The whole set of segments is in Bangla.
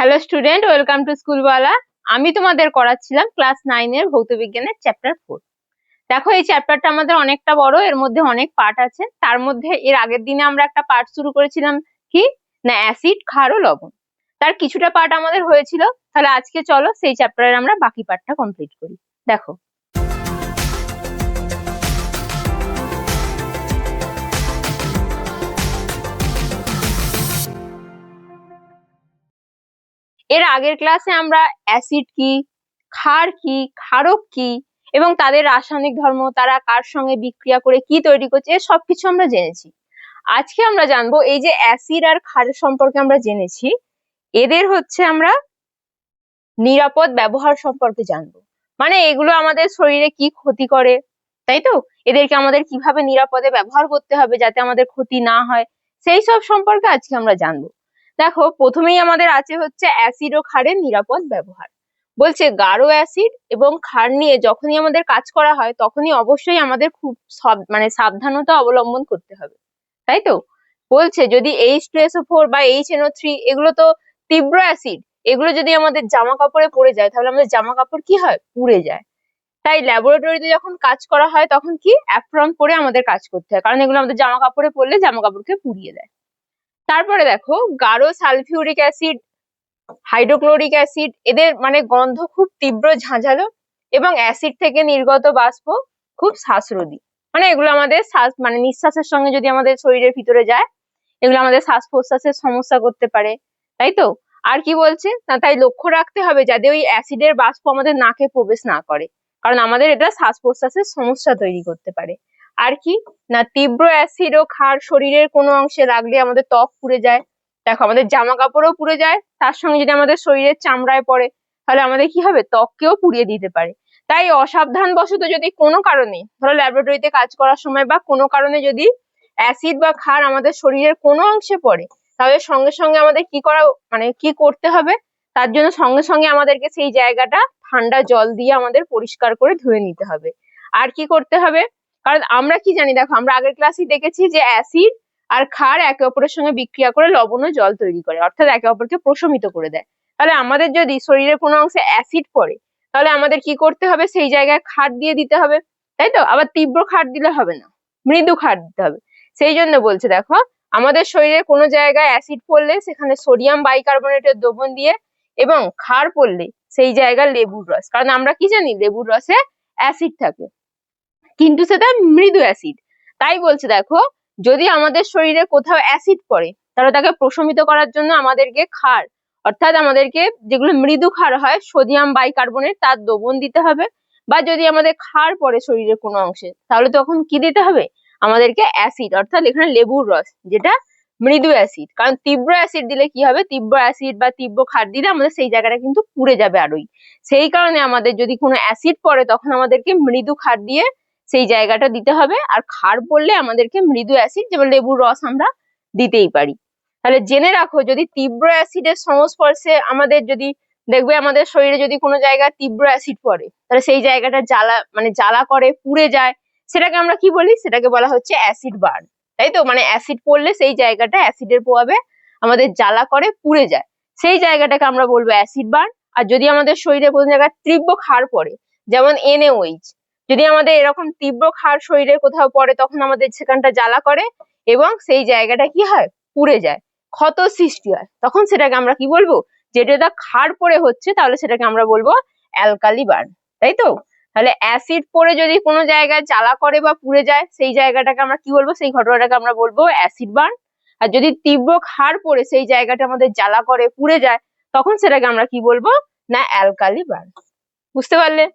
Hello student, welcome to Schoolwala. আমি তোমাদের করাচ্ছিলাম ক্লাস 9 এর ভৌত বিজ্ঞানের চ্যাপ্টার 4। দেখো, এই চ্যাপ্টারটা আমাদের অনেকটা বড়, এর মধ্যে অনেক পার্ট আছে। তার মধ্যে এর আগের দিনে আমরা একটা পার্ট শুরু করেছিলাম, কি না অ্যাসিড, ক্ষার ও লবণ। তার কিছুটা পার্ট আমাদের হয়েছিল। তাহলে আজকে চলো সেই চ্যাপ্টারের আমরা বাকি পার্টটা কমপ্লিট করি। দেখো, এর আগের ক্লাসে আমরা অ্যাসিড কি, ক্ষার কি, ক্ষারক কি এবং তাদের রাসায়নিক ধর্ম, তারা কার সঙ্গে বিক্রিয়া করে কি তৈরি করছে, সবকিছু আমরা জেনেছি। আজকে আমরা জানবো এই যে অ্যাসিড আর ক্ষারের সম্পর্কে আমরা জেনেছি, এদের হচ্ছে আমরা নিরাপদ ব্যবহার সম্পর্কে জানবো। মানে এগুলো আমাদের শরীরে কি ক্ষতি করে, তাই তো? এদেরকে আমাদের কিভাবে নিরাপদে ব্যবহার করতে হবে যাতে আমাদের ক্ষতি না হয়, সেই সব সম্পর্কে আজকে আমরা জানবো। দেখো, প্রথমেই আমাদের আছে হচ্ছে অ্যাসিড ও ক্ষারের নিরাপদ ব্যবহার। বলছে গাঢ় অ্যাসিড এবং ক্ষার নিয়ে যখনই আমাদের কাজ করা হয় তখনই অবশ্যই আমাদের খুব সাবধানতা অবলম্বন করতে হবে, তাই তো? বলছে যদি H2SO4 বা HNO3 এগুলো তো তীব্র অ্যাসিড, এগুলো যদি আমাদের জামা কাপড়ে পড়ে যায় তাহলে আমাদের জামা কাপড় কি হয়, পুড়ে যায়। তাই ল্যাবরেটরিতে যখন কাজ করা হয় তখন কি অ্যাপ্রন পরে আমাদের কাজ করতে হয়, কারণ এগুলো আমাদের জামা কাপড়ে পড়লে জামা কাপড়কে পুড়িয়ে দেয়। তারপরে দেখো, গাঢ় সালফিউরিক অ্যাসিড, হাইড্রোক্লোরিক অ্যাসিড, এদের মানে গন্ধ খুব তীব্র, ঝাঁঝালো এবং অ্যাসিড থেকে নির্গত বাষ্প খুব শ্বাসরোধী। মানে এগুলো আমাদের শ্বাস মানে নিঃশ্বাসের সঙ্গে যদি আমাদের শরীরের ভিতরে যায়, এগুলো আমাদের শ্বাস প্রশ্বাসের সমস্যা করতে পারে, তাই তো? আর কি বলছে না, তাই লক্ষ্য রাখতে হবে যাতে ওই অ্যাসিডের বাষ্প আমাদের নাকে প্রবেশ না করে, কারণ আমাদের এটা শ্বাস প্রশ্বাসের সমস্যা তৈরি করতে পারে। আর কি না, তীব্র অ্যাসিড ও ক্ষার শরীরের কোনো অংশে লাগলে আমাদের ত্বক পুড়ে যায়। দেখো, আমাদের জামা কাপড়ও পুড়ে যায়, তার সঙ্গে যদি আমাদের শরীরের চামড়ায় পড়ে তাহলে আমাদের কি হবে, ত্বককেও পুড়িয়ে দিতে পারে। তাই অসাবধান বশত যদি কোনো কারণে, ধরো ল্যাবরেটরিতে কাজ করার সময় বা কোনো কারণে যদি অ্যাসিড বা ক্ষার আমাদের শরীরের কোনো অংশে পড়ে, তাহলে সঙ্গে সঙ্গে আমাদের কি করা মানে কি করতে হবে, তার জন্য সঙ্গে সঙ্গে আমাদেরকে সেই জায়গাটা ঠান্ডা জল দিয়ে আমাদের পরিষ্কার করে ধুয়ে নিতে হবে। আর কি করতে হবে, কারণ আমরা কি জানি, দেখো আমরা আগের ক্লাসে দেখেছি যে অ্যাসিড আর ক্ষার একে অপরের সঙ্গে বিক্রিয়া করে লবণ ও জল তৈরি করে, অর্থাৎ একে অপরকে প্রশমিত করে দেয়। তাহলে আমাদের যদি শরীরের কোনো অংশে অ্যাসিড পড়ে তাহলে আমাদের কি করতে হবে, সেই জায়গায় ক্ষার দিয়ে দিতে হবে, তাই তো? আবার তীব্র ক্ষার দিলে হবে না, মৃদু ক্ষার দিতে হবে। সেই জন্য বলছে, দেখো আমাদের শরীরে কোনো জায়গায় অ্যাসিড পড়লে সেখানে সোডিয়াম বাইকার্বনেটের দ্রবণ দিয়ে এবং ক্ষার পড়লে সেই জায়গায় লেবুর রস, কারণ আমরা কি জানি লেবুর রসে অ্যাসিড থাকে কিন্তু সেটা মৃদু অ্যাসিড। তাই বলছে দেখো, যদি আমাদের শরীরে কোথাও অ্যাসিড পড়ে তাহলে তাকে প্রশমিত করার জন্য আমাদেরকে ক্ষার, অর্থাৎ আমাদেরকে যেগুলো মৃদু ক্ষার হয় সোডিয়াম বাইকার্বনেট, তার দ্রবণ দিতে হবে। বা যদি আমাদের ক্ষার পড়ে শরীরের কোনো অংশে তাহলে তখন কি দিতে হবে, আমাদেরকে অ্যাসিড, অর্থাৎ এখানে লেবুর রস, যেটা মৃদু অ্যাসিড। কারণ তীব্র অ্যাসিড দিলে কি হবে, তীব্র অ্যাসিড বা তীব্র ক্ষার দিলে আমাদের সেই জায়গাটা কিন্তু পুড়ে যাবে আরোই। সেই কারণে আমাদের যদি কোনো অ্যাসিড পড়ে তখন আমাদেরকে মৃদু ক্ষার দিয়ে সেই জায়গাটা দিতে হবে, আর ক্ষার পড়লে আমাদেরকে মৃদু অ্যাসিড যেমন লেবুর রস আমরা দিতেই পারি। তাহলে জেনে রাখো, যদি তীব্র অ্যাসিডের সংস্পর্শে আমাদের যদি দেখবে আমাদের শরীরে যদি কোনো জায়গায় তীব্র অ্যাসিড পড়ে তাহলে সেই জায়গাটা জ্বালা মানে জ্বালা করে, পুড়ে যায়, সেটাকে আমরা কি বলি, সেটাকে বলা হচ্ছে অ্যাসিড বার্ন, তাই তো? মানে অ্যাসিড পড়লে সেই জায়গাটা অ্যাসিডের প্রভাবে আমাদের জ্বালা করে, পুড়ে যায়, সেই জায়গাটাকে আমরা বলবো অ্যাসিড বার্ন। আর যদি আমাদের শরীরে কোনো জায়গায় তীব্র ক্ষার পড়ে, যেমন NaOH, যদি আমাদের এরকম তীব্র ক্ষার শরীরের কোথাও পড়ে তখন আমাদের সেখানটা জ্বালা করে এবং সেই জায়গাটা কি হয়, পুড়ে যায়, ক্ষত সৃষ্টি হয়, তখন সেটাকে আমরা কি বলবো, যেটা ক্ষার পড়ে হচ্ছে তাহলে সেটাকে আমরা বলবো অ্যালকালি বার্ন, তাই তো? তাহলে অ্যাসিড পড়ে যদি কোনো জায়গায় জ্বালা করে বা পুড়ে যায় সেই জায়গাটাকে আমরা কি বলবো, সেই ঘটনাটাকে আমরা বলবো অ্যাসিড বার্ন। আর যদি তীব্র ক্ষার পড়ে সেই জায়গাটা আমাদের জ্বালা করে, পুড়ে যায়, তখন সেটাকে আমরা কি বলবো, না অ্যালকালি বার্ন। বুঝতে পারলে?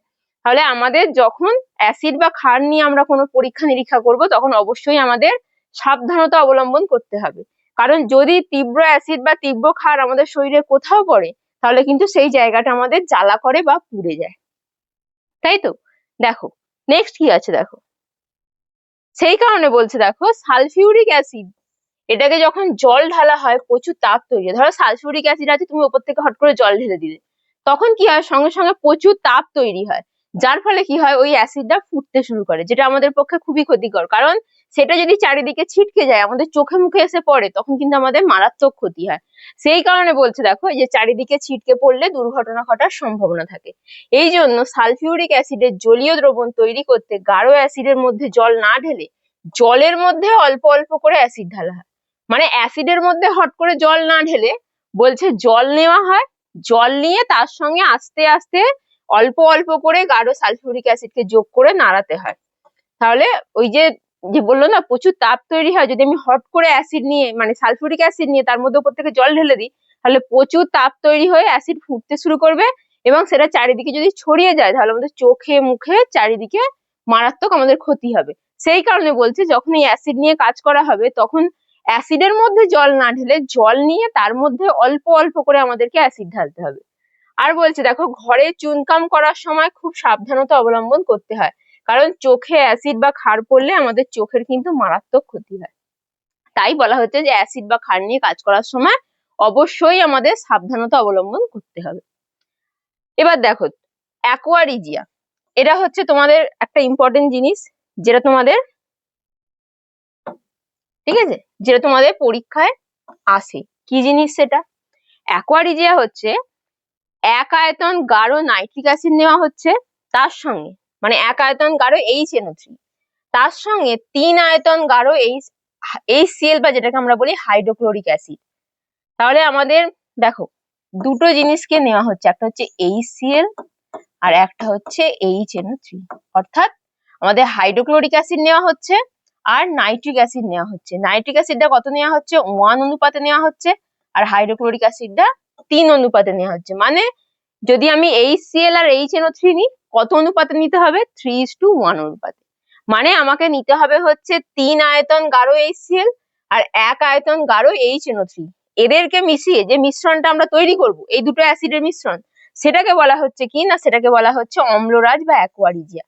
তাহলে আমাদের যখন অ্যাসিড বা ক্ষার নিয়ে আমরা কোনো পরীক্ষা নিরীক্ষা করব তখন অবশ্যই আমাদের সাবধানতা অবলম্বন করতে হবে, কারণ যদি তীব্র অ্যাসিড বা তীব্র ক্ষার আমাদের শরীরে কোথাও পড়ে তাহলে কিন্তু সেই জায়গাটা আমাদের জ্বালা করে বা পুড়ে যায়, তাই তো? দেখো নেক্সট কি আছে, দেখো সেই কারণে বলছে, দেখো সালফিউরিক অ্যাসিড, এটাকে যখন জল ঢালা হয় প্রচুর তাপ তৈরি হয়। ধরো সালফিউরিক অ্যাসিড আছে, তুমি উপর থেকে হট করে জল ঢেলে দিলে, তখন কি হয়, সঙ্গে সঙ্গে প্রচুর তাপ তৈরি হয়, যার ফলে কি হয়, ওই অ্যাসিডটা ফুটতে শুরু করে, যেটা আমাদের পক্ষে খুবই ক্ষতিকর, কারণ সেটা যদি চারিদিকে ছিটকে যায়, আমাদের চোখে মুখে এসে পড়ে, তখন কিন্তু আমাদের মারাত্মক ক্ষতি হয়। সেই কারণে বলছে দেখো, যে চারিদিকে ছিটকে পড়লে দুর্ঘটনা ঘটার সম্ভাবনা থাকে। এই জন্য সালফিউরিক অ্যাসিডের জলীয় দ্রবণ তৈরি করতে গাঢ় অ্যাসিডের মধ্যে জল না ঢেলে জলের মধ্যে অল্প অল্প করে অ্যাসিড ঢালা হয়। মানে অ্যাসিডের মধ্যে হট করে জল না ঢেলে বলছে জল নেওয়া হয়, জল নিয়ে তার সঙ্গে আস্তে আস্তে অল্প অল্প করে গাঢ় সালফিউরিক অ্যাসিডকে যোগ করে নাড়াতে হয়। তাহলে ওই যে যে বললো না প্রচুর তাপ তৈরি হয়, যদি আমি হট করে অ্যাসিড নিয়ে মানে সালফিউরিক অ্যাসিড নিয়ে তার মধ্যে উপর থেকে জল ঢেলে দিই, তাহলে প্রচুর তাপ তৈরি হয়ে অ্যাসিড ফুটতে শুরু করবে, এবং সেটা চারিদিকে যদি ছড়িয়ে যায় তাহলে আমাদের চোখে মুখে চারিদিকে মারাত্মক আমাদের ক্ষতি হবে। সেই কারণে বলছে যখন এই অ্যাসিড নিয়ে কাজ করা হবে তখন অ্যাসিডের মধ্যে জল না ঢেলে জল নিয়ে তার মধ্যে অল্প অল্প করে আমাদেরকে অ্যাসিড ঢালতে হবে। আর বলছে দেখো, ঘরে চুনকাম করার সময় খুব সাবধানতা অবলম্বন করতে হয়, কারণ চোখে অ্যাসিড বা ক্ষার পড়লে আমাদের চোখের কিন্তু মারাত্মক ক্ষতি হয়। তাই বলা হচ্ছে যে অ্যাসিড বা ক্ষার নিয়ে কাজ করার সময় অবশ্যই আমাদের সাবধানতা অবলম্বন করতে হবে। এবার দেখো, অ্যাকোয়ারিজিয়া, এটা হচ্ছে তোমাদের একটা ইম্পর্টেন্ট জিনিস, যেটা তোমাদের ঠিক আছে, যেটা তোমাদের পরীক্ষায় আসে। কি জিনিস সেটা? অ্যাকোয়ারিজিয়া হচ্ছে এক আয়তন গাঢ় নাইট্রিক অ্যাসিড নেওয়া হচ্ছে, তার সঙ্গে মানে এক আয়তন গাঢ় HNO3, তার সঙ্গে 3 আয়তন গাঢ় HCl বা যেটাকে আমরা বলি হাইড্রোক্লোরিক অ্যাসিড। তাহলে আমাদের দেখো দুটো জিনিসকে নেওয়া হচ্ছে, একটা হচ্ছে HCl আর একটা হচ্ছে HNO3, অর্থাৎ আমাদের হাইড্রোক্লোরিক অ্যাসিড নেওয়া হচ্ছে আর নাইট্রিক অ্যাসিড নেওয়া হচ্ছে। নাইট্রিক অ্যাসিডটা কত নেওয়া হচ্ছে? 1 অনুপাতে নেওয়া হচ্ছে, আর হাইড্রোক্লোরিক অ্যাসিডটা 3 অনুপাতে নেওয়া হচ্ছে। মানে যদি আমি HCl আর HNO3 নিই, কত অনুপাতে নিতে হবে? 3:1 অনুপাতে। মানে আমাকে নিতে হবে হচ্ছে 3 আয়তন গাঢ় HCl আর 1 আয়তন গাঢ় HNO3। এদেরকে মিশিয়ে যে মিশ্রণটা আমরা তৈরি করব, এই দুটো অ্যাসিডের মিশ্রণ, সেটাকে বলা হচ্ছে কি না, সেটাকে বলা হচ্ছে অম্লরাজ বা অ্যাকোয়ারিজিয়া।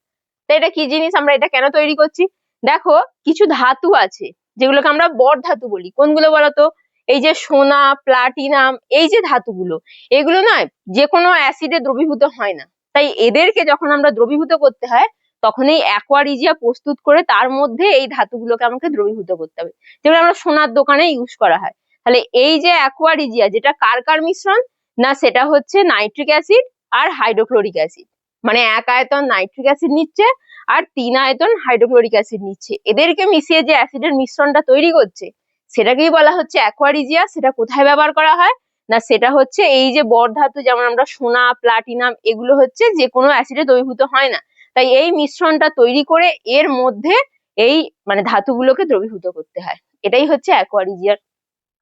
তো এটা কি জিনিস, আমরা এটা কেন তৈরি করছি? দেখো, কিছু ধাতু আছে যেগুলোকে আমরা বর ধাতু বলি। কোনগুলো বলতো? এই যে সোনা, প্লাটিনাম, এই যে ধাতুগুলো, এগুলো নয় যে কোনো অ্যাসিডে দ্রবীভূত হয় না। তাই এদেরকে যখন আমরা দ্রবীভূত করতে হয় তখন এই অ্যাকোয়ারিজিয়া প্রস্তুত করে তার মধ্যে এই ধাতুগুলোকে আমাকে দ্রবীভূত করতে হবে, যেগুলো আমরা সোনার দোকানে ইউজ করা হয়। তাহলে এই যে অ্যাকোয়ারিজিয়া, যেটা কার কার মিশ্রণ? না, সেটা হচ্ছে নাইট্রিক অ্যাসিড আর হাইড্রোক্লোরিক অ্যাসিড। মানে 1 আয়তন নাইট্রিক অ্যাসিড নিচ্ছে আর 3 আয়তন হাইড্রোক্লোরিক অ্যাসিড নিচ্ছে, এদেরকে মিশিয়ে যে অ্যাসিডের মিশ্রণটা তৈরি করছে সেটাকেই বলা হচ্ছে অ্যাকোয়ারিজিয়া। সেটা কোথায় ব্যবহার করা হয়? না, সেটা হচ্ছে এই যে বর ধাতু, যেমন আমরা সোনা, প্লাটিনাম, এগুলো হচ্ছে যে কোনো অ্যাসিডে দ্রবীভূত হয় না, তাই এই মিশ্রণটা তৈরি করে এর মধ্যে এই মানে ধাতুগুলোকে দ্রবীভূত করতে হয়। এটাই হচ্ছে অ্যাকোয়ারিজিয়ার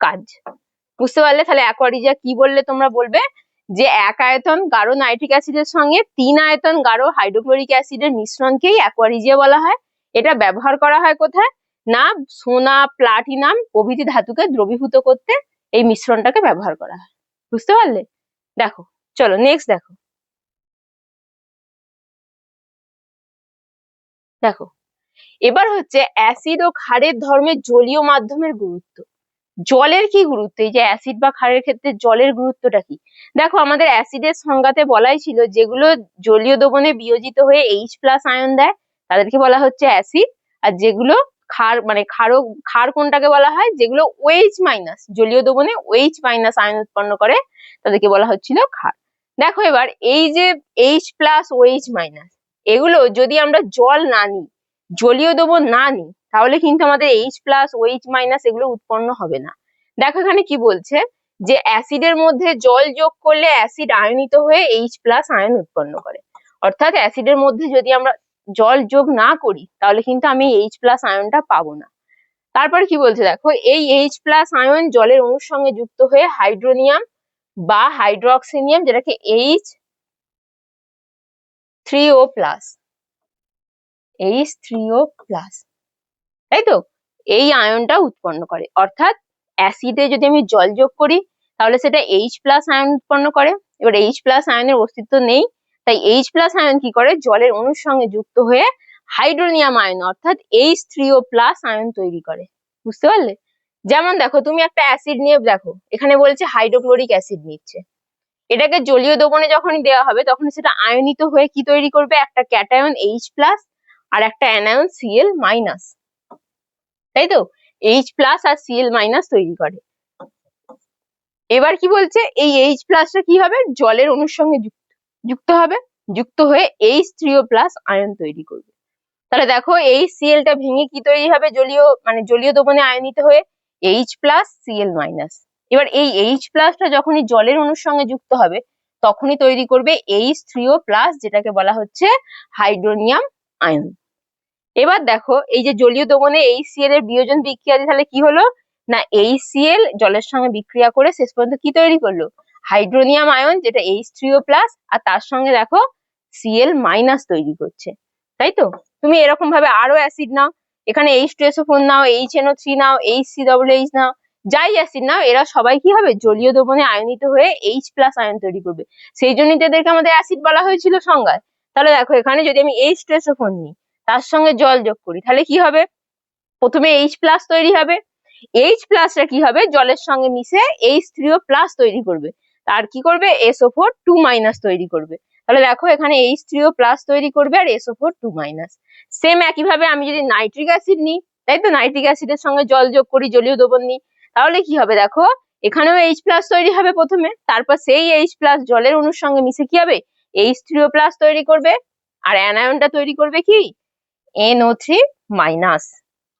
কাজ। বুঝতে পারলে? তাহলে অ্যাকোয়ারিজিয়া কি বললে তোমরা বলবে যে 1 আয়তন গাঢ় নাইট্রিক অ্যাসিডের সঙ্গে 3 আয়তন গাঢ় হাইড্রোক্লোরিক অ্যাসিডের মিশ্রণকেই অ্যাকোয়ারিজিয়া বলা হয়। এটা ব্যবহার করা হয় কোথায়? না, সোনা, প্লাটিনাম প্রভৃতি ধাতুকে দ্রবীভূত করতে এই মিশ্রণটাকে ব্যবহার করা হয়। বুঝতে পারলে? দেখো, চলো নেক্সট দেখো। দেখো, এবার হচ্ছে অ্যাসিড ও ক্ষারের ধর্মের জলীয় মাধ্যমের গুরুত্ব। জলের কি গুরুত্ব? এই যে অ্যাসিড বা ক্ষারের ক্ষেত্রে জলের গুরুত্বটা কি? দেখো, আমাদের অ্যাসিডের সংজ্ঞাতে বলাই ছিল যেগুলো জলীয় দ্রবণে বিয়োজিত হয়ে H+ আয়ন দেয় তাদেরকে বলা হচ্ছে অ্যাসিড, আর যেগুলো ক্ষার মানে ক্ষার কোনটাকে বলা হয়? যেগুলো OH- জলীয় দ্রবণে OH- আয়ন উৎপন্ন করে তাদেরকে বলা হচ্ছিল ক্ষার। দেখো, এবার এই যে H+ OH- এগুলো যদি আমরা জল না নিই, জলীয় দ্রবণ না নিই, তাহলে কিন্তু আমাদের H+ OH- এগুলো উৎপন্ন হবে না। দেখো এখানে কি বলছে, যে অ্যাসিডের মধ্যে জল যোগ করলে অ্যাসিড আয়নিত হয়ে H+ আয়ন উৎপন্ন করে। অর্থাৎ অ্যাসিডের মধ্যে যদি আমরা জল যোগ না করি তাহলে কিন্তু আমি H+ আয়নটা পাবো না। তারপর কি বলছে দেখো, এই H+ আয়ন জলের অণুর সঙ্গে যুক্ত হয়ে হাইড্রোনিয়াম বা হাইড্রোক্সিনিয়াম, যেটাকে H3O+, তাই তো, এই আয়নটা উৎপন্ন করে। অর্থাৎ অ্যাসিডে যদি আমি জল যোগ করি তাহলে সেটা H+ আয়ন উৎপন্ন করে। এবার H+ আয়নের অস্তিত্ব নেই, তাই H+ আয়ন কি করে? জলের অণুর সঙ্গে যুক্ত হয়ে হাইড্রোনিয়াম আয়ন অর্থাৎ H3O+ আয়ন তৈরি করে। বুঝতে পারলে? যেমন দেখো, তুমি একটা অ্যাসিড নিয়ে দেখো, এখানে বলছে হাইড্রোক্লোরিক অ্যাসিড নিচ্ছে, এটাকে জলীয় দ্রবণে যখনই দেওয়া হবে তখন সেটা আয়নিত হয়ে কি তৈরি করবে? একটা ক্যাটায়ন H+ আর একটা অ্যানায়ন Cl-। তাই তো, H প্লাস আর Cl মাইনাস তৈরি করে। এবার কি বলছে, এই H প্লাসটা কি হবে, জলের অণুর সঙ্গে যুক্ত হবে, যুক্ত হয়ে H3O প্লাস আয়ন তৈরি করবে। তাহলে দেখো এই Cl টা ভেঙে কি তৈরি হবে, জলীয় দ্রবণে আয়নিত হয়ে H প্লাস Cl মাইনাস। এবার এই H প্লাসটা যখনই জলের অণুর সঙ্গে যুক্ত হবে তখনই তৈরি করবে H3O প্লাস, যেটাকে বলা হচ্ছে হাইড্রোনিয়াম আয়ন। এবার দেখো এই যে জলীয় দ্রবণে HCl এর বিয়োজন বিক্রিয়া, তাহলে কি হলো না, HCl জলের সঙ্গে বিক্রিয়া করে শেষ পর্যন্ত কি তৈরি করলো, হাইড্রোনিয়াম আয়ন, যেটা H3O প্লাস, আর তার সঙ্গে দেখো Cl মাইনাস তৈরি করছে। তাই তো, তুমি এরকম ভাবে আরো অ্যাসিড নাও, এখানে H2SO4 নাও, HNO3 নাও, HCOOH নাও, যাই অ্যাসিড নাও, এরা সবাই কি হবে, জলীয় দ্রবণে আয়নিত হয়ে H প্লাস আয়ন তৈরি করবে। সেই জন্যই এদেরকে আমাদের অ্যাসিড বলা হয়েছিল সংজ্ঞায়। তাহলে দেখো এখানে যদি আমি H2SO4 নিই, তার সঙ্গে জল যোগ করি, তাহলে কি হবে, প্রথমে H প্লাস তৈরি হবে, H প্লাসটা কি হবে, জলের সঙ্গে মিশে H3O প্লাস তৈরি করবে, আর কি করবে, SO4 2 মাইনাস তৈরি করবে। তাহলে দেখো এখানে H3O প্লাস তৈরি করবে আর SO4 2 মাইনাস। সেম একইভাবে আমি যদি নাইট্রিক অ্যাসিড নিই, তাই তো, নাইট্রিক অ্যাসিডের সঙ্গে জল যোগ করি, জলীয় দ্রবণ নিই, তাহলে কি হবে, দেখো এখানেও H প্লাস তৈরি হবে প্রথমে, তারপর সেই H প্লাস জলের অণুর সঙ্গে মিশে কি হবে, H3O প্লাস তৈরি করবে, আর অ্যানায়নটা তৈরি করবে কি, NO3 মাইনাস।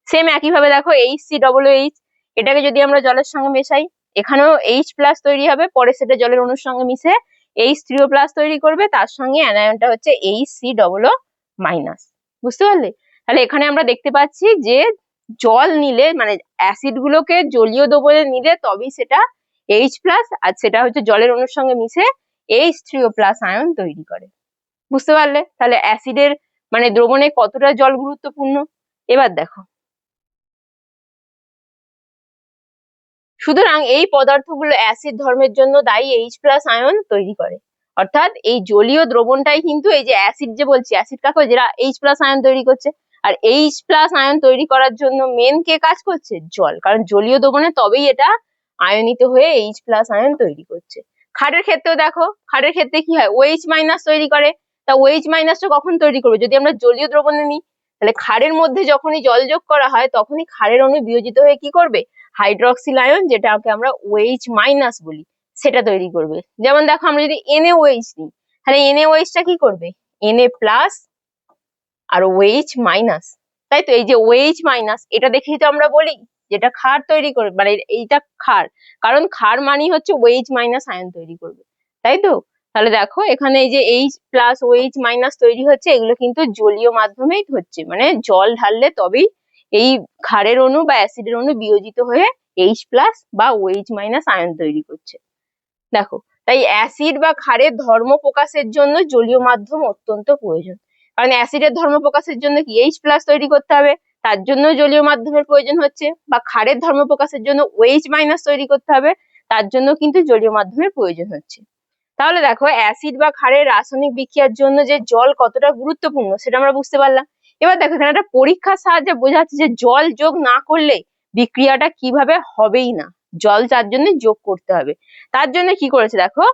সেম একইভাবে দেখো HCOOH, এটাকে যদি আমরা জলের সঙ্গে মেশাই, এখানেও H প্লাস তৈরি হবে, পরে সেটা জলের অণুর সঙ্গে মিশে H3O প্লাস তৈরি করবে, তার সঙ্গে অ্যানায়নটা হচ্ছে HCOO মাইনাস। বুঝতে পারলে? তাহলে এখানে আমরা দেখতে পাচ্ছি যে জল নিলে, মানে অ্যাসিড গুলোকে জলীয় দ্রবণে নিলে তবেই সেটা H প্লাস, আর সেটা হচ্ছে জলের অণুর সঙ্গে মিশে H3O প্লাস আয়ন তৈরি করে। বুঝতে পারলে? তাহলে অ্যাসিডের মানে দ্রবণে কতটা জল গুরুত্বপূর্ণ। এবার দেখো, সুতরাং এই পদার্থগুলো অ্যাসিড ধর্মের জন্য দায়ী H প্লাস আয়ন তৈরি করে। অর্থাৎ এই জলীয় দ্রবণটাই কিন্তু, এই যে অ্যাসিড যে বলছি, অ্যাসিড কাকে, যেটা H প্লাস আয়ন তৈরি করছে, আর H প্লাস আয়ন তৈরি করার জন্য মেন কে কাজ করছে, জল, কারণ জলীয় দ্রবণে তবেই এটা আয়নিত হয়ে H প্লাস আয়ন তৈরি করছে। ক্ষারের ক্ষেত্রেও দেখো, ক্ষারের ক্ষেত্রে কি হয়, OH মাইনাস তৈরি করে, তা OH মাইনাসটা কখন তৈরি করবে, যদি আমরা জলীয় দ্রবণে নিই, তাহলে ক্ষারের মধ্যে যখনই জল যোগ করা হয় তখনই ক্ষারের অণু বিয়োজিত হয়ে কি করবে, হাইড্রক্সিল আয়ন, যেটাকে আমরা OH মাইনাস বলি, সেটা তৈরি করবে। যেমন দেখো আমরা যদি NaOH নিই, তাহলে NaOH টা কি করবে, Na প্লাস আর OH মাইনাস। তাই তো, এই যে OH মাইনাস, এটা দেখেই তো আমরা বলি যেটা ক্ষার তৈরি করবে, মানে এইটা ক্ষার, কারণ ক্ষার মানেই হচ্ছে OH মাইনাস আয়ন তৈরি করবে। তাই তো, তাহলে দেখো এখানে এই যে H প্লাস OH মাইনাস তৈরি হচ্ছে, এগুলো কিন্তু জলীয় মাধ্যমেই হচ্ছে, মানে জল ঢাললে তবেই এই ক্ষারের অণু বা অ্যাসিডের অণু বিয়োজিত হয়ে H প্লাস বা OH মাইনাস আয়ন তৈরি করছে। দেখো, তাই অ্যাসিড বা ক্ষারের ধর্ম প্রকাশের জন্য জলীয় মাধ্যম অত্যন্ত প্রয়োজন, কারণ অ্যাসিডের ধর্ম প্রকাশের জন্য কি H প্লাস তৈরি করতে হবে, তার জন্য জলীয় মাধ্যমের প্রয়োজন হচ্ছে, বা ক্ষারের ধর্ম প্রকাশের জন্য OH মাইনাস তৈরি করতে হবে, তার জন্য কিন্তু জলীয় মাধ্যমের প্রয়োজন হচ্ছে। তাহলে দেখো অ্যাসিড বা ক্ষারের রাসায়নিক বিক্রিয়ার জন্য যে জল কতটা গুরুত্বপূর্ণ সেটা আমরা বুঝতে পারলাম। এবার দেখো এখানে একটা পরীক্ষার সাহায্যে বোঝাচ্ছে যে জল যোগ না করলে বিক্রিয়াটা কিভাবে হবেই না, জল তার জন্য যোগ করতে হবে। তার জন্য কি করেছে দেখো,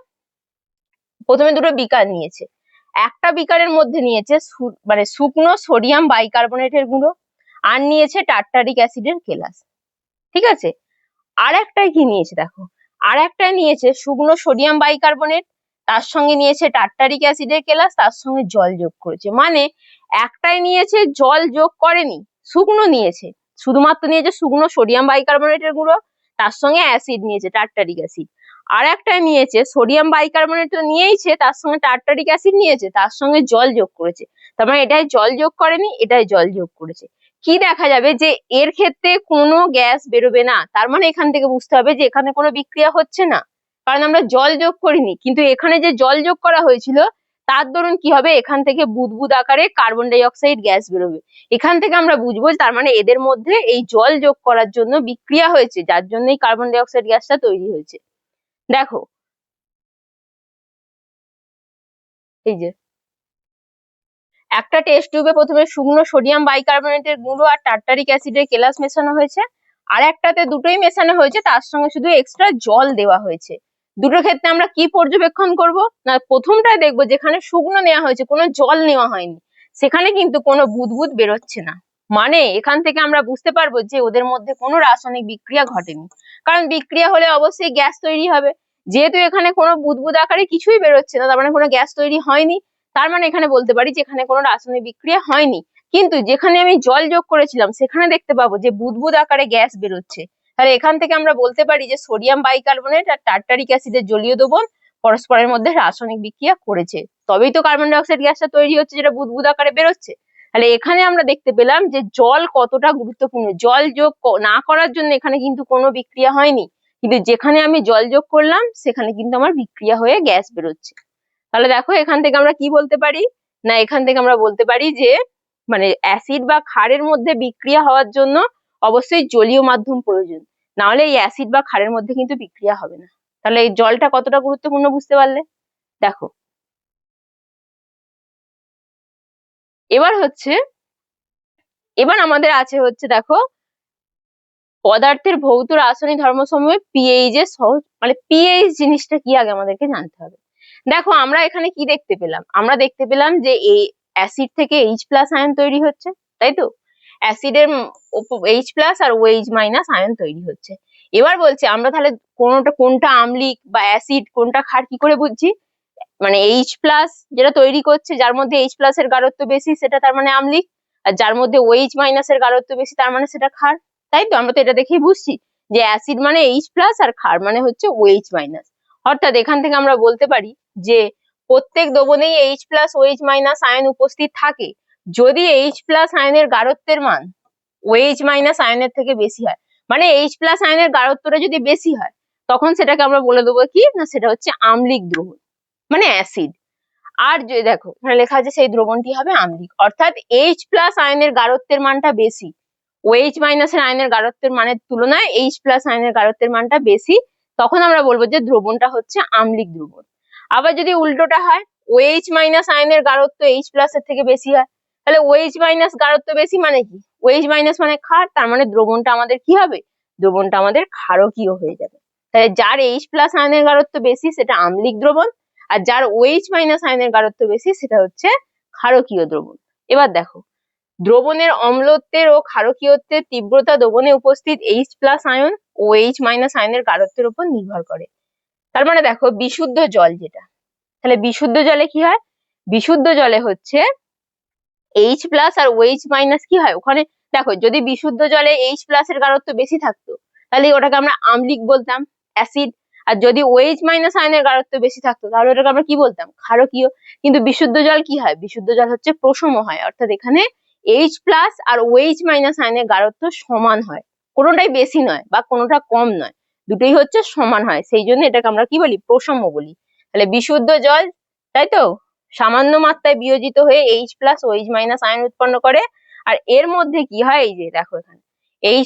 প্রথমে দুটো বিকার নিয়েছে, একটা বিকারের মধ্যে নিয়েছে মানে শুকনো সোডিয়াম বাইকার্বনেটের গুঁড়ো, আর নিয়েছে টার্টারিক অ্যাসিডের কেলাস। ঠিক আছে, আর একটাই কি নিয়েছে দেখো, আর একটাই নিয়েছে শুকনো সোডিয়াম বাইকার্বনেট, তার সঙ্গে নিয়েছে টার্টারিক অ্যাসিডের কেলাস, তার সঙ্গে জল যোগ করেছে। মানে একটাই নিয়েছে জল যোগ করেনি, শুকনো নিয়েছে, শুধুমাত্র নিয়েছে শুকনো সোডিয়াম বাইকার্বনেটের গুঁড়ো, তার সঙ্গে অ্যাসিড নিয়েছে টার্টারিক অ্যাসিড। আর একটা নিয়েছে সোডিয়াম বাইকার্বনেট তো নিয়েইছে, তার সঙ্গে টার্টারিক অ্যাসিড নিয়েছে, তার সঙ্গে জল যোগ করেছে। তার মানে এটাই জল যোগ করেনি, এটাই জল যোগ করেছে। কি দেখা যাবে যে এর ক্ষেত্রে কোনো গ্যাস বেরোবে না, তার মানে এখান থেকে বুঝতে হবে যে এখানে কোনো বিক্রিয়া হচ্ছে না, কারণ আমরা জল যোগ করিনি। কিন্তু এখানে যে জল যোগ করা হয়েছিল তার দরুন কি হবে, এখান থেকে বুদবুদ আকারে কার্বন ডাই অক্সাইড গ্যাস বেরোবে। এখান থেকে আমরা বুঝবো তার মানে এদের মধ্যে এই জল যোগ করার জন্য বিক্রিয়া হয়েছে, যার জন্য এই কার্বন ডাই অক্সাইড গ্যাসটা তৈরি হয়েছে। দেখো এই যে একটা টেস্ট টিউবে প্রথমে শুকনো সোডিয়াম বাইকার্বনেটের গুঁড়ো আর টার্টারিক অ্যাসিডের কেলাস মেশানো হয়েছে, আর একটাতে দুটোই মেশানো হয়েছে, তার সঙ্গে শুধু এক্সট্রা জল দেওয়া হয়েছে। দুটো ক্ষেত্রে আমরা কি পর্যবেক্ষণ করব না, প্রথমটায় দেখবো যেখানে শুকনো নেওয়া হয়েছে, কোনো জল নেওয়া হয়নি, সেখানে কিন্তু কোনো বুদবুদ বেরোচ্ছে না। মানে এখান থেকে আমরা বুঝতে পারবো যে ওদের মধ্যে কোনো রাসায়নিক বিক্রিয়া ঘটেনি, কারণ বিক্রিয়া হলে অবশ্যই গ্যাস তৈরি হবে। যেহেতু এখানে কোনো বুদবুদ আকারে কিছুই বেরোচ্ছে না, তার মানে কোনো গ্যাস তৈরি হয়নি, তার মানে এখানে বলতে পারি যে এখানে কোনো রাসায়নিক বিক্রিয়া হয়নি। কিন্তু যেখানে আমি জল যোগ করেছিলাম সেখানে দেখতে পাবো যে বুদবুদ আকারে গ্যাস বেরোচ্ছে। তাহলে এখান থেকে আমরা বলতে পারি যে সোডিয়াম বাইকার্বনেট আর টার্টারিক অ্যাসিডের জলীয় দ্রবণ পরস্পরের মধ্যে রাসায়নিক বিক্রিয়া করেছে, তবেই তো কার্বন ডাই অক্সাইড গ্যাসটা তৈরি হচ্ছে, যেটা বুদবুদ আকারে বেরোচ্ছে। তাহলে এখানে আমরা দেখতে পেলাম যে জল কতটা গুরুত্বপূর্ণ। জল যোগ না করার জন্য এখানে কিন্তু কোনো বিক্রিয়া হয়নি, কিন্তু যেখানে আমি জল যোগ করলাম সেখানে কিন্তু আমার বিক্রিয়া হয়ে গ্যাস বেরোচ্ছে। তাহলে দেখো এখান থেকে আমরা কি বলতে পারি, না এখান থেকে আমরা বলতে পারি যে মানে অ্যাসিড বা ক্ষারের মধ্যে বিক্রিয়া হওয়ার জন্য অবশ্যই জলীয় মাধ্যম প্রয়োজন, না হলে এই অ্যাসিড বা ক্ষারের মধ্যে কিন্তু বিক্রিয়া হবে না। তাহলে এই জলটা কতটা গুরুত্বপূর্ণ বুঝতে পারলে। দেখো এবার আমাদের আছে হচ্ছে, দেখো পদার্থের ভৌত রাসায়নিক ধর্মসমূহে পিএইচ এর সহজ, মানে পিএইচ জিনিসটা কি আগে আমাদেরকে জানতে হবে। দেখো আমরা এখানে কি দেখতে পেলাম, আমরা দেখতে পেলাম যে এই অ্যাসিড থেকে H+ আয়ন তৈরি হচ্ছে, তাই তো। অ্যাসিডের H+ আর OH- আয়ন তৈরি হচ্ছে। এবার বলছি আমরা তাহলে কোনটা আম্লিক বা অ্যাসিড কোনটা ক্ষার কি করে বুঝছি, মানে H+ যেটা তৈরি করছে, যার মধ্যে H+ এর গাঢ়ত্ব বেশি সেটা তার মানে আম্লিক, আর যার মধ্যে OH- এর গাঢ়ত্ব বেশি তার মানে সেটা ক্ষার। তাই তো, আমরা তো এটা দেখেই বুঝছি যে অ্যাসিড মানে H+ আর ক্ষার মানে হচ্ছে OH-। অর্থাৎ এখান থেকে আমরা বলতে পারি যে প্রত্যেক দ্রবণেই H+ OH- আয়ন উপস্থিত থাকে যদি H+ আয়নের গাঢ়ত্বের মান OH- আয়নের থেকে বেশি হয়। মানে H+ আয়নের গাঢ়ত্বটা যদি বেশি হয় তখন সেটাকে আমরা বলে দেবো কি না, সেটা হচ্ছে আম্লিক দ্রবণ, মানে অ্যাসিড। আর যদি দেখো এখানে লেখা আছে সেই দ্রবণটি হবে আম্লিক, অর্থাৎ H+ আয়নের গাঢ়ত্বের মানটা বেশি, OH- এর আয়নের গাঢ়ত্বের মানের তুলনায় H+ আয়নের গাঢ়ত্বের মানটা বেশি, তখন আমরা বলবো যে দ্রবণটা হচ্ছে আম্লিক দ্রবণ। আবার যদি উল্টোটা হয়, OH- আয়নের গাঢ়ত্ব H+ এর থেকে বেশি হয়, তাহলে OH- গাঢ়ত্ব বেশি মানে কি, OH- মানে ক্ষার, তার মানে দ্রবণটা আমাদের কি হবে, দ্রবণটা আমাদের ক্ষারকীয় হয়ে যাবে। তাহলে যার H+ আয়নের গাঢ়ত্ব বেশি সেটা আম্লিক দ্রবণ, আর যার OH- আয়নের গাঢ়ত্ব বেশি সেটা হচ্ছে ক্ষারকীয় দ্রবণ। এবার দেখো দ্রবণের অম্লত্বের ও ক্ষারকীয়ত্বের তীব্রতা দ্রবণে উপস্থিত H+ আয়ন ও OH- আয়নের গাঢ়ত্বের উপর নির্ভর করে। তার মানে দেখো বিশুদ্ধ জল যেটা, তাহলে বিশুদ্ধ জলে কি হয়, বিশুদ্ধ জলে হচ্ছে H+ আর OH- কি হয় ওখানে, দেখো যদি বিশুদ্ধ জলে H+ এর গাঢ়ত্ব বেশি থাকতো তাহলে ওটাকে আমরা আম্লিক বলতাম, অ্যাসিড। আর যদি OH- আয়নের গাঢ়ত্ব বেশি থাকতো তাহলে ওটাকে আমরা কি বলতাম, ক্ষারকীয়। কিন্তু বিশুদ্ধ জল কি হয়, বিশুদ্ধ জল হচ্ছে প্রশম হয়, অর্থাৎ এখানে H+ আর OH- আয়নের গাঢ়ত্ব সমান হয়, কোনোটাই বেশি নয় বা কোনোটা কম নয়, দুটোই হচ্ছে সমান হয়, সেই জন্য এটাকে আমরা কি বলি, প্রশম বলি। তাহলে বিশুদ্ধ জল, তাই তো, সামান্য মাত্রায় বিয়োজিত হয়ে H+ OH- আয়ন উৎপন্ন করে। আর এর মধ্যে কি হয়, এই যে দেখো এখানে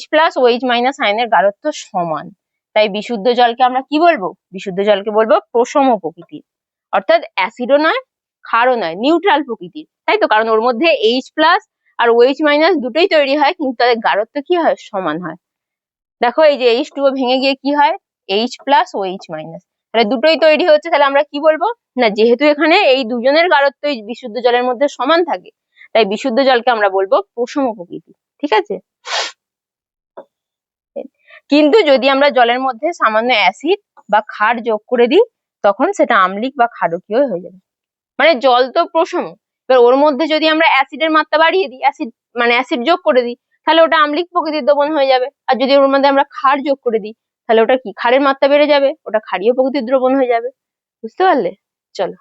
H+ OH- আয়নের গাঢ়ত্ব সমান, তাই বিশুদ্ধ জলকে আমরা কি বলবো, বিশুদ্ধ জলকে বলবো প্রশম প্রকৃতির, অর্থাৎ অ্যাসিডও নয় ক্ষারও নয়, নিউট্রাল প্রকৃতির, তাই তো, কারণ ওর মধ্যে H+ আর OH- দুটোই তৈরি হয় কিন্তু তাদের গাঢ়ত্ব কি হয়, সমান হয়। দেখো এই যে H2O ভেঙে গিয়ে কি হয়, H+ OH-, তাহলে দুটোই তৈরি হচ্ছে, তাহলে আমরা কি বলবো না, যেহেতু এখানে এই দুজনের গাঢ়ত্ব বিশুদ্ধ জলের মধ্যে সমান থাকে তাই বিশুদ্ধ জলকে আমরা বলবো প্রশম প্রকৃতি, ঠিক আছে। কিন্তু যদি আমরা জলের মধ্যে সামান্য অ্যাসিড বা ক্ষার যোগ করে দিই তখন সেটা আম্লিক বা ক্ষারকীয় হয়ে যাবে। মানে জল তো প্রশম, এবার ওর মধ্যে যদি আমরা অ্যাসিডের মাত্রা বাড়িয়ে দিই, অ্যাসিড যোগ করে দিই তাহলে ওটা আম্লিক প্রকৃতির দ্রবণ হয়ে যাবে। আর যদি ওর মধ্যে আমরা ক্ষার যোগ করে দিই তাহলে ওটা কি, ক্ষারের মাত্রা বেড়ে যাবে, ওটা ক্ষারীয় প্রকৃতির দ্রবণ হয়ে যাবে। বুঝতে পারলে, চলো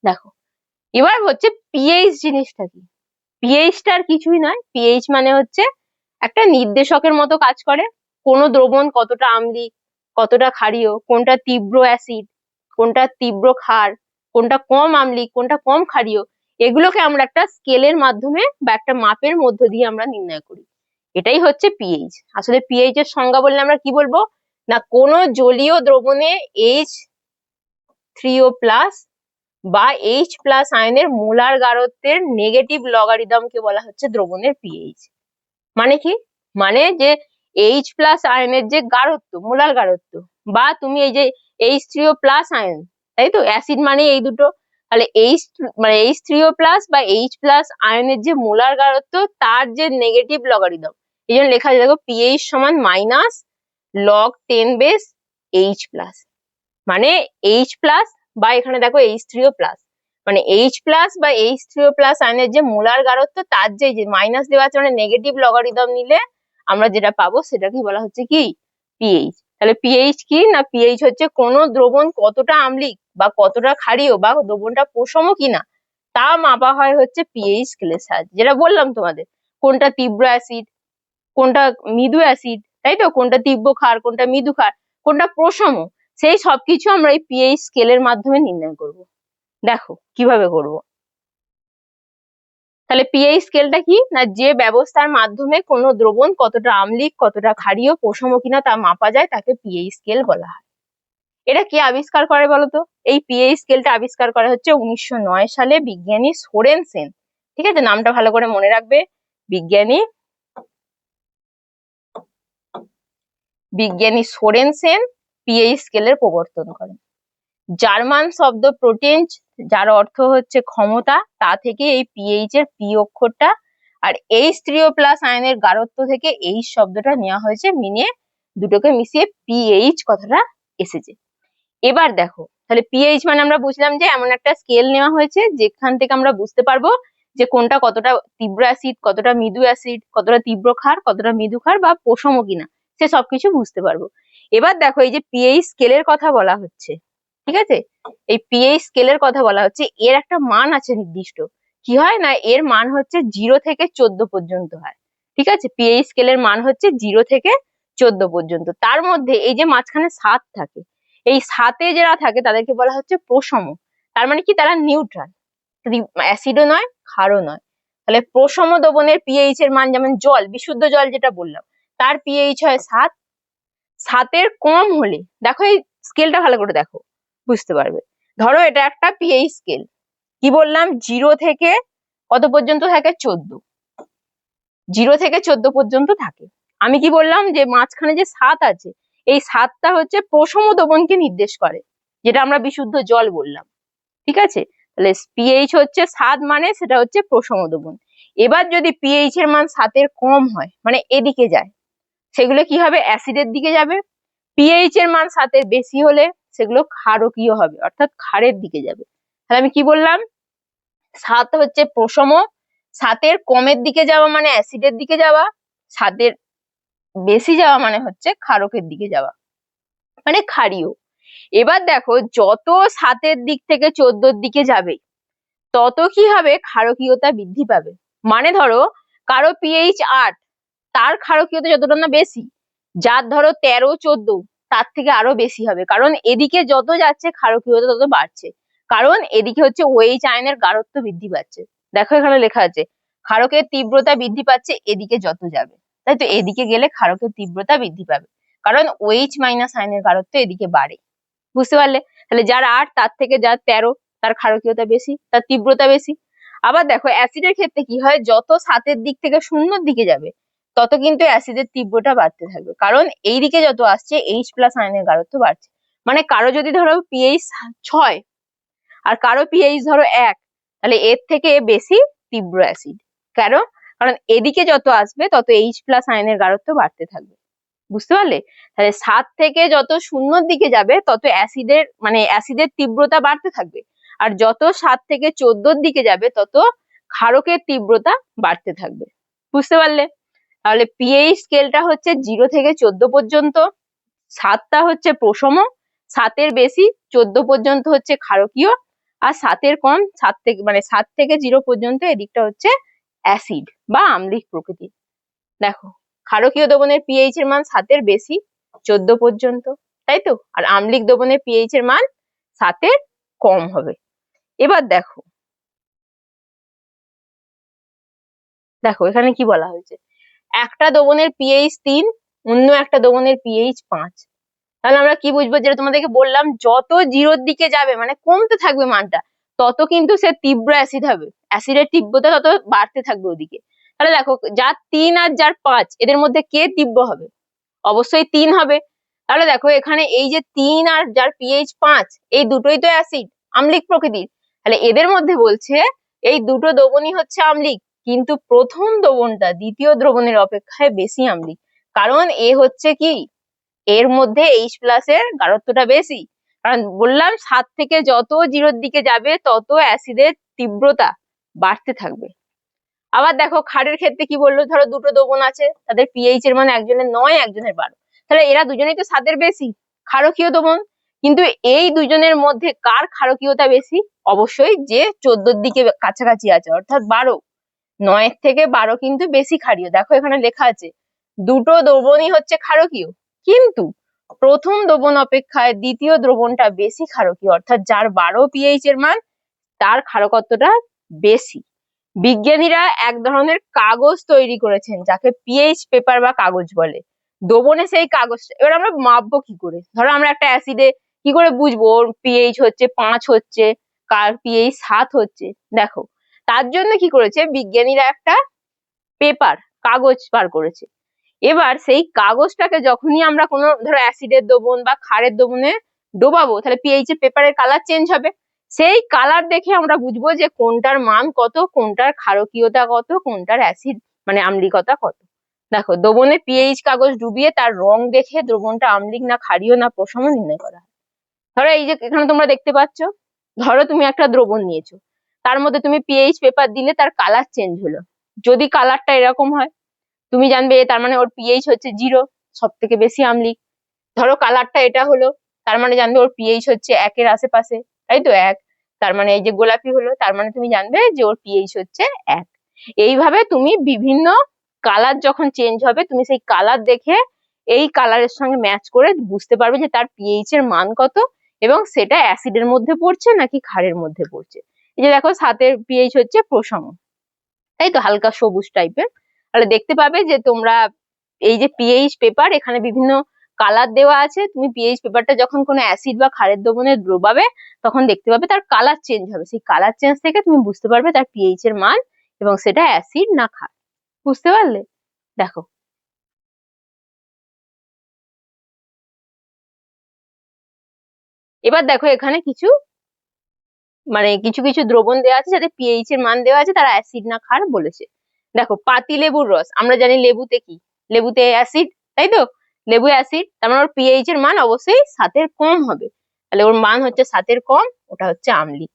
দেখো এবার হচ্ছে পিএইচ জিনিসটা কি। পিএইচটা আর কিছুই নয়, পিএইচ মানে হচ্ছে একটা নির্দেশকের মতো কাজ করে, কোন দ্রবণ কতটা আম্লিক কতটা ক্ষারীয়, কোনটা তীব্র অ্যাসিড কোনটা তীব্র ক্ষার, কোনটা কম আম্লিক কোনটা কম ক্ষারীয়, এগুলোকে আমরা একটা স্কেলের মাধ্যমে বা একটা মাপের মধ্য দিয়ে আমরা নির্ণয় করি, এটাই হচ্ছে পিএইচ। আসলে পিএইচ এর সংজ্ঞা বললে আমরা কি বলবো, না কোন জলীয় দ্রবণে H3O+ বা H+ আয়নের মোলার গাঢ়ত্বের নেগেটিভ লগারিদমকে বলা হচ্ছে দ্রবণের পিএইচ। মানে কি, মানে যে H+ আয়নের যে গাঢ়ত্ব, মোলার গাঢ়ত্ব, বা তুমি এই যে H3O+ আয়ন, তাই তো, অ্যাসিড মানে এই দুটো, তাহলে H3O+ বা H+ আয়নের যে মোলার গাঢ়ত্ব তার যে নেগেটিভ লগারিদম, এই জন্য লেখা আছে দেখো pH সমান -log10 H+, মানে H+ বা এখানে দেখো H3O+, মানে H+ বা H3O+ আয়নের যে মোলার গাঢ়ত্ব তার যে মাইনাস দেওয়া আছে মানে নেগেটিভ লগারিদম নিলে আমরা যেটা পাবো সেটাকে বলা হচ্ছে কি pH। তাহলে pH কি না, pH হচ্ছে কোন দ্রবণ কতটা আম্লিক বা কতটা ক্ষারীয় বা দ্রবণটা প্রশম কিনা তা মাপা হয় হচ্ছে pH স্কেলের সাহায্যে। যেটা বললাম তোমাদের, কোনটা তীব্র অ্যাসিড, কোনটা মৃদু অ্যাসিড, তাই তো, কোনটা তীব্র ক্ষার, কোনটা মৃদু ক্ষার, কোনটা প্রশম, সেই সবকিছু আমরা এই pH স্কেলের মাধ্যমে নির্ণয় করব। দেখো কিভাবে করব। তাহলে pH স্কেলটা কি না, যে ব্যবস্থার মাধ্যমে কোনো দ্রবণ কতটা আম্লিক কতটা ক্ষারীয় প্রশম কিনা তা মাপা যায় তাকে pH স্কেল বলা হয়। এটা কে আবিষ্কার করে বলতো? এই pH স্কেলটা আবিষ্কার করা হচ্ছে 1909 সালে বিজ্ঞানী সোরেনসেন। ঠিক আছে, নামটা ভালো করে মনে রাখবে, বিজ্ঞানী সোরেনসেন pH স্কেলের প্রবর্তন করেন। জার্মান শব্দ প্রোটেঞ্চ, যার অর্থ হচ্ছে ক্ষমতা, তা থেকে এই pH এর P অক্ষরটা, আর H3O+ আয়নের গাঢ়ত্ব থেকে H শব্দটা নেওয়া হয়েছে, মিনিয়ে দুটোকে মিশিয়ে pH কথাটা এসেছে। এবার দেখো, তাহলে pH মানে আমরা বুঝলাম যে এমন একটা স্কেল নেওয়া হয়েছে যেখান থেকে আমরা বুঝতে পারবো যে কোনটা কতটা তীব্র অ্যাসিড, কতটা মৃদু অ্যাসিড, কতটা তীব্র ক্ষার, কতটা মৃদু ক্ষার বা প্রশম কিনা, সে সবকিছু বুঝতে পারবো। এবার দেখো, এই যে pH স্কেলের কথা বলা হচ্ছে, ঠিক আছে, এই pH স্কেলের কথা বলা হচ্ছে, এর একটা মান আছে নির্দিষ্ট। কি হয় না, এর মান হচ্ছে 0 থেকে 14 পর্যন্ত হয়। ঠিক আছে, pH স্কেলের মান হচ্ছে 0 থেকে 14 পর্যন্ত। তার মধ্যে এই যে মাঝখানে 7 থাকে, এই 7-এ যারা থাকে তাদেরকে বলা হচ্ছে প্রশম। তার মানে কি, তারা নিউট্রাল, অ্যাসিডও নয় ক্ষারও নয়। তাহলে প্রশম দ্রবণের pH এর মান, যেমন জল, বিশুদ্ধ জল যেটা বললাম, তার pH হয় 7। 7-এর কম হলে, দেখো এই স্কেলটা ভালো করে দেখো, বুঝতে পারবে। ধরো এটা একটা pH স্কেল, কি বললাম, 0 থেকে কত পর্যন্ত থাকে, 14। 0 থেকে 14 পর্যন্ত থাকে। আমি কি বললাম, যে মাঝখানে যে 7 আছে, এই 7টা হচ্ছে প্রশম দ্রবণকে নির্দেশ করে, যেটা আমরা বিশুদ্ধ জল বললাম। ঠিক আছে, তাহলে pH হচ্ছে 7, মানে সেটা হচ্ছে প্রশম দ্রবণ। এবার যদি pH এর মান 7-এর কম হয়, মানে এদিকে যায়, সেগুলো কি হবে, অ্যাসিডের দিকে যাবে। pH এর মান 7-এর বেশি হলে সেগুলো ক্ষারকীয় হবে, অর্থাৎ ক্ষারের দিকে যাবে। তাহলে আমি কি বললাম, 7 হচ্ছে প্রশম, 7-এর কমের দিকে যাওয়া মানে অ্যাসিডের দিকে যাওয়া, 7-এর বেশি যাওয়া মানে হচ্ছে ক্ষারকের দিকে যাওয়া, মানে ক্ষারীয়। এবার দেখো, যত 7-এর দিক থেকে 14-র দিকে যাবে তত কি হবে, ক্ষারকীয়তা বৃদ্ধি পাবে। মানে ধরো কারো pH 8, তার ক্ষারকীয়তা যতটা না বেশি, যার ধরো 13, 14, তার থেকে আরো বেশি হবে, কারণ এদিকে যত যাচ্ছে ক্ষারকীয়তা তত বাড়ছে, কারণ এদিকে হচ্ছে OH আয়নের গাঢ়ত্ব বৃদ্ধি পাচ্ছে। দেখো এখানে লেখা আছে, ক্ষারকের তীব্রতা বৃদ্ধি পাচ্ছে এদিকে যত যাবে, তাই তো, এদিকে গেলে ক্ষারকের তীব্রতা বৃদ্ধি পাবে, কারণ OH- আয়নের গাঢ়ত্ব এদিকে বাড়ে। বুঝতে পারলে? তাহলে যার 8 তার থেকে যার 13, তার ক্ষারকীয়তা বেশি, তার তীব্রতা বেশি। আবার দেখো অ্যাসিডের ক্ষেত্রে কি হয়, যত 7-এর দিক থেকে 0-র দিকে যাবে তত কিন্তু অ্যাসিডের তীব্রতা বাড়তে থাকবে, কারণ এই দিকে যত আসছে H+ আয়নের গাঢ়ত্ব বাড়ছে। মানে কারো যদি ধরো pH 6 আর কারো pH ধরো 1, তাহলে এর থেকে বেশি তীব্র অ্যাসিড। কেন? কারণ এদিকে যত আসবে তত H+ আয়নের গাঢ়ত্ব বাড়তে থাকবে। বুঝতে পারলে? তাহলে 7 থেকে যত 0-র দিকে যাবে তত অ্যাসিডের তীব্রতা বাড়তে থাকবে, আর যত 7 থেকে 14-র দিকে যাবে তত ক্ষারকের তীব্রতা বাড়তে থাকবে। বুঝতে পারলে? তাহলে pH স্কেলটা হচ্ছে 0 থেকে 14 পর্যন্ত, 7টা হচ্ছে প্রশম, 7-এর বেশি 14 পর্যন্ত হচ্ছে ক্ষারকীয়, আর 7-এর কম 7 থেকে 0 পর্যন্ত এদিকটা হচ্ছে অ্যাসিড বা আম্লিক প্রকৃতির। দেখো, ক্ষারকীয় দ্রবণের pH এর মান 7-এর বেশি 14 পর্যন্ত, তাই তো, আর আম্লিক দ্রবণের pH এর মান 7-এর কম হবে। এবার দেখো, এখানে কি বলা হয়েছে, একটা দ্রবণের pH 3, অন্য একটা দ্রবণের pH 5। তাহলে আমরা কি বুঝবো, যেটা তোমাদেরকে বললাম, যত 0-র দিকে যাবে মানে কমতে থাকবে মানটা, তত কিন্তু সে তীব্র অ্যাসিড হবে, অ্যাসিডের তীব্রতা তত বাড়তে থাকবে ওদিকে। তাহলে দেখো, যার 3 আর যার 5, এদের মধ্যে কে তীব্র হবে, অবশ্যই 3 হবে। তাহলে দেখো এখানে এই যে 3 আর যার pH 5, এই দুটোই তো অ্যাসিড, আম্লিক প্রকৃতির, তাহলে এদের মধ্যে বলছে এই দুটো দ্রবণই হচ্ছে আম্লিক, কিন্তু প্রথম দ্রবণটা দ্বিতীয় দ্রবণের অপেক্ষায় বেশি আম্লিক। কারণ এ হচ্ছে কি, এর মধ্যে H+ এর গাঢ়ত্বটা বেশি। কারণ বললাম 7 থেকে যত 0-র দিকে যাবে তত অ্যাসিডের তীব্রতা বাড়তে থাকবে। আবার দেখো ক্ষারের ক্ষেত্রে কি বললো, ধরো দুটো দ্রবণ আছে, তাদের পিএইচ এর মান একজনের 9 একজনের 12, তাহলে এরা দুজনেই তো 7-এর বেশি, ক্ষারকীয় দ্রবণ। কিন্তু এই দুজনের মধ্যে কার ক্ষারকীয়তা বেশি? অবশ্যই যে 14-র দিকে কাছাকাছি আছে, অর্থাৎ 12। 9 থেকে 12 কিন্তু বেশি ক্ষারীয়। দেখো এখানে লেখা আছে দুটো দ্রবণই হচ্ছে ক্ষারকীয়, কিন্তু প্রথম দ্রবণ অপেক্ষায় দ্বিতীয় দ্রবণটা বেশি ক্ষারকীয়, অর্থাৎ যার 12 পিএইচ এর মান তার ক্ষারকত্বটা বেশি। বিজ্ঞানীরা এক ধরনের কাগজ তৈরি করেছেন যাকে পিএইচ পেপার বা কাগজ বলে। দ্রবণে সেই কাগজটা এবার আমরা মাপবো কি করে? ধরো আমরা একটা অ্যাসিডে কি করে বুঝবো ওর পিএইচ হচ্ছে 5 হচ্ছে, কার পিএইচ 7 হচ্ছে? দেখো তার জন্য কি করেছে বিজ্ঞানীরা, একটা পেপার কাগজ বার করেছে। এবার সেই কাগজটাকে যখনই আমরা কোনো ধরো অ্যাসিডের দ্রবণ বা ক্ষারের দ্রবণে ডোবাবো, তাহলে পিএইচ এর পেপারের কালার চেঞ্জ হবে। সেই কালার দেখে আমরা বুঝবো যে কোনটার মান কত, কোনটার ক্ষারকীয়তা কত, কোনটার অ্যাসিড মানে আম্লিকতা কত। দেখো দ্রবণে পিএইচ কাগজ ডুবিয়ে তার রং দেখে দ্রবণটা আম্লিক না ক্ষারীয় না প্রশম নির্ণয় করা হয়। ধরো এই যে এখানে তোমরা দেখতে পাচ্ছ, ধরো তুমি একটা দ্রবণ নিয়েছো, তার মধ্যে তুমি পিএইচ পেপার দিলে তার কালার চেঞ্জ হলো। যদি কালারটা এরকম হয় তুমি জানবে তার মানে ওর পিএইচ হচ্ছে 0, সব থেকে বেশি আম্লিক। ধরো কালারটা এটা হলো, তার মানে জানবে ওর পিএইচ হচ্ছে 1-এর আশেপাশে, তাই তো 1। তার মানে এই যে গোলাপি হলো, তার মানে তুমি জানবে যে ওর পিএইচ হচ্ছে 1। এইভাবে তুমি বিভিন্ন কালার যখন চেঞ্জ হবে তুমি সেই কালার দেখে এই কালারের সঙ্গে ম্যাচ করে বুঝতে পারবে যে তার পিএইচ এর মান কত এবং সেটা অ্যাসিডের মধ্যে পড়ছে নাকি ক্ষারের মধ্যে পড়ছে। এই যে দেখো 7-এর পিএইচ হচ্ছে প্রশম, তাই তো হালকা সবুজ টাইপের। তাহলে দেখতে পাবে যে তোমরা এই যে পিএইচ পেপার, এখানে বিভিন্ন কালার দেওয়া আছে, তুমি পিএইচ পেপারটা যখন কোনো অ্যাসিড বা ক্ষারের দ্রবণে ডোবাবে তখন দেখতে পাবে তার কালার চেঞ্জ হবে। সেই কালার চেঞ্জ থেকে তুমি বুঝতে পারবে তার পিএইচ এর মান এবং সেটা অ্যাসিড না ক্ষার। বুঝতে পারলে? দেখো এবার দেখো এখানে কিছু কিছু কিছু দ্রবণ দেওয়া আছে যাতে পিএইচ এর মান দেওয়া আছে, তারা অ্যাসিড না ক্ষার বলেছে। দেখো পাতি লেবুর রস, আমরা জানি লেবুতে কি, লেবুতে অ্যাসিড, তাই তো? লেবু অ্যাসিড, তার মানে ওর পিএইচ এর মান অবশ্যই 7-এর কম হবে, তাহলে ওর মান হচ্ছে 7-এর কম, ওটা হচ্ছে আম্লিক।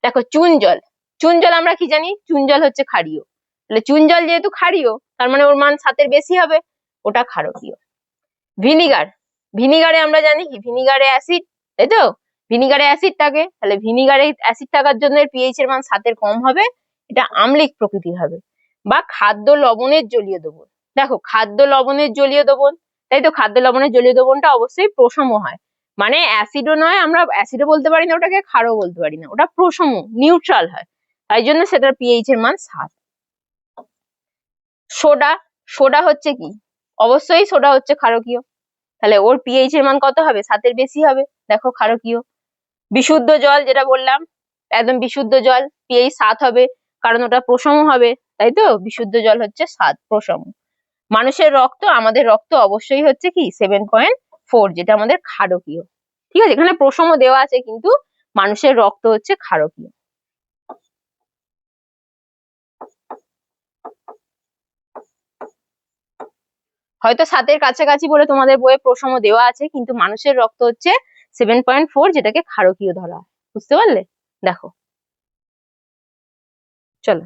দেখো চুন জল, চুন জল আমরা কি জানি, চুন জল হচ্ছে ক্ষারীয়, তাহলে চুন জল যেহেতু ক্ষারীয় তার মানে ওর মান 7-এর বেশি হবে, ওটা ক্ষারকীয়। ভিনিগার, ভিনিগারে আমরা জানি কি, ভিনিগারে অ্যাসিড, তাই তো? ভিনিগারে অ্যাসিড থাকে, তাহলে ভিনিগারে অ্যাসিড থাকার জন্য পিএইচ এর মান 7-এর কম হবে, এটা আম্লিক প্রকৃতির হবে। বা খাদ্য লবণের জলীয় দ্রবণ, দেখো খাদ্য লবণের জলীয় দ্রবণ, তাই তো? খাদ্য লবণের জলীয় দ্রবণটা অবশ্যই প্রশম হয়, মানে অ্যাসিডও নয়, আমরা অ্যাসিডও বলতে পারি না ওটাকে, ক্ষারও বলতে পারি না, ওটা প্রশম নিউট্রাল হয়, তাই জন্য সেটার পিএইচ এর মান 7। সোডা, সোডা হচ্ছে কি, অবশ্যই সোডা হচ্ছে ক্ষারকীয়, তাহলে ওর পিএইচ এর মান কত হবে, 7-এর বেশি হবে, দেখো ক্ষারকীয়। বিশুদ্ধ জল যেটা বললাম, একদম বিশুদ্ধ জল পিএইচ 7 হবে, কারণ ওটা প্রশম হবে, তাই তো? বিশুদ্ধ জল হচ্ছে 7 প্রশম। মানুষের রক্ত, আমাদের রক্ত অবশ্যই হচ্ছে কি 7.4, যেটা আমাদের ক্ষারকীয়। ঠিক আছে, এখানে প্রশম দেওয়া আছে কিন্তু মানুষের রক্ত হচ্ছে ক্ষারকীয়। হয়তো 7-এর কাছাকাছি বলে তোমাদের বইয়ে প্রশম দেওয়া আছে, কিন্তু মানুষের রক্ত হচ্ছে 7.4, যেটাকে ক্ষারকীয় ধরা হয়। বুঝতে পারলে? দেখো চলো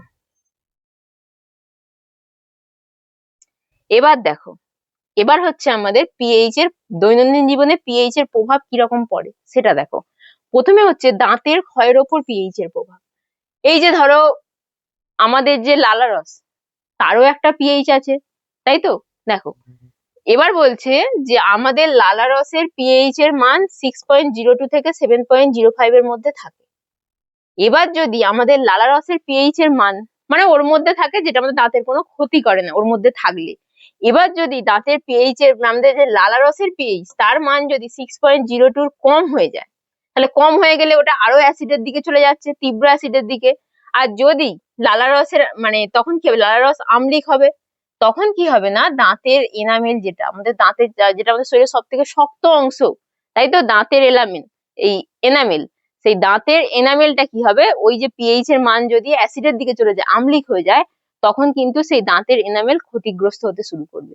এবার দেখো, এবার হচ্ছে আমাদের পিএইচ এর দৈনন্দিন জীবনে পিএইচ এর প্রভাব কিরকম পড়ে সেটা দেখো। প্রথমে হচ্ছে দাঁতের ক্ষয়ের ওপর পিএইচ এর প্রভাব। এই যে ধরো আমাদের যে লালারস, তারও একটা পিএইচ আছে, তাই তো? দেখো এবার বলছে যে আমাদের লালারসের পিএইচ এর মান 6.02 থেকে 7.05 এর মধ্যে থাকে। এবার যদি আমাদের লালারসের পিএইচ এর মান ওর মধ্যে থাকে, যেটা আমাদের দাঁতের কোনো ক্ষতি করে না ওর মধ্যে থাকলে, এবার যদি দাঁতের পিএইচ এর আমাদের যে লালারসের পিএইচ তার মান যদি 6.02 কম হয়ে যায়, তাহলে কম হয়ে গেলে ওটা আরো অ্যাসিডের দিকে চলে যাচ্ছে, তীব্র অ্যাসিডের দিকে। আর যদি লালারসের তখন কি হবে, লালারস আম্লিক হবে, তখন কি হবে না, দাঁতের এনামেল, যেটা আমাদের দাঁতের যেটা আমাদের শরীরের সব থেকে শক্ত অংশ, তাই তো? দাঁতের এলামেল, এই এনামেল, সেই দাঁতের এনামেলটা কি হবে, ওই যে পিএইচ এর মান যদি অ্যাসিডের দিকে চলে যায়, আম্লিক হয়ে যায়, তখন কিন্তু সেই দাঁতের এনামেল ক্ষতিগ্রস্ত হতে শুরু করবে।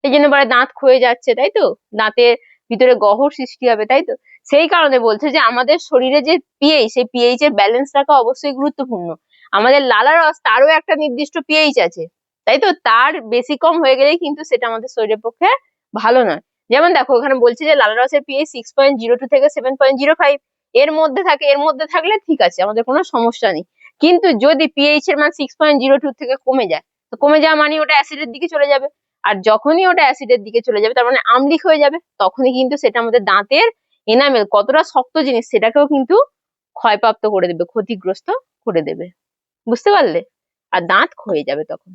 সেই জন্য বলে দাঁত ক্ষয়ে যাচ্ছে, তাই তো, দাঁতের ভিতরে গহ্বর সৃষ্টি হবে, তাই তো। সেই কারণে বলছে যে আমাদের শরীরে যে পিএইচ, সেই পিএইচ এর ব্যালেন্স রাখা অবশ্যই গুরুত্বপূর্ণ। আমাদের লালা রস, তারও একটা নির্দিষ্ট পিএইচ আছে, তাই তো, তার বেশি কম হয়ে গেলেই কিন্তু সেটা আমাদের শরীরের পক্ষে ভালো নয়। যেমন দেখো এখানে বলছে যে লালা রসের পিএইচ 6.02 থেকে 7.05 এর মধ্যে থাকে, এর মধ্যে থাকলে ঠিক আছে, আমাদের কোনো সমস্যা নেই। কিন্তু যদি পিএইচ এর মান 6.02 থেকে কমে যায়, তো কমে যাওয়া মানে ওটা অ্যাসিডের দিকে চলে যাবে। আর যখনই ওটা অ্যাসিডের দিকে চলে যাবে, তার মানে আম্লিক হয়ে যাবে, তখনই কিন্তু সেটা আমাদের দাঁতের এনামেল, কতটা শক্ত জিনিস, সেটাকেও কিন্তু ক্ষয়প্রাপ্ত করে দেবে, ক্ষতিগ্রস্ত করে দেবে। বুঝতে পারলে? আর দাঁত ক্ষয়ে যাবে তখন।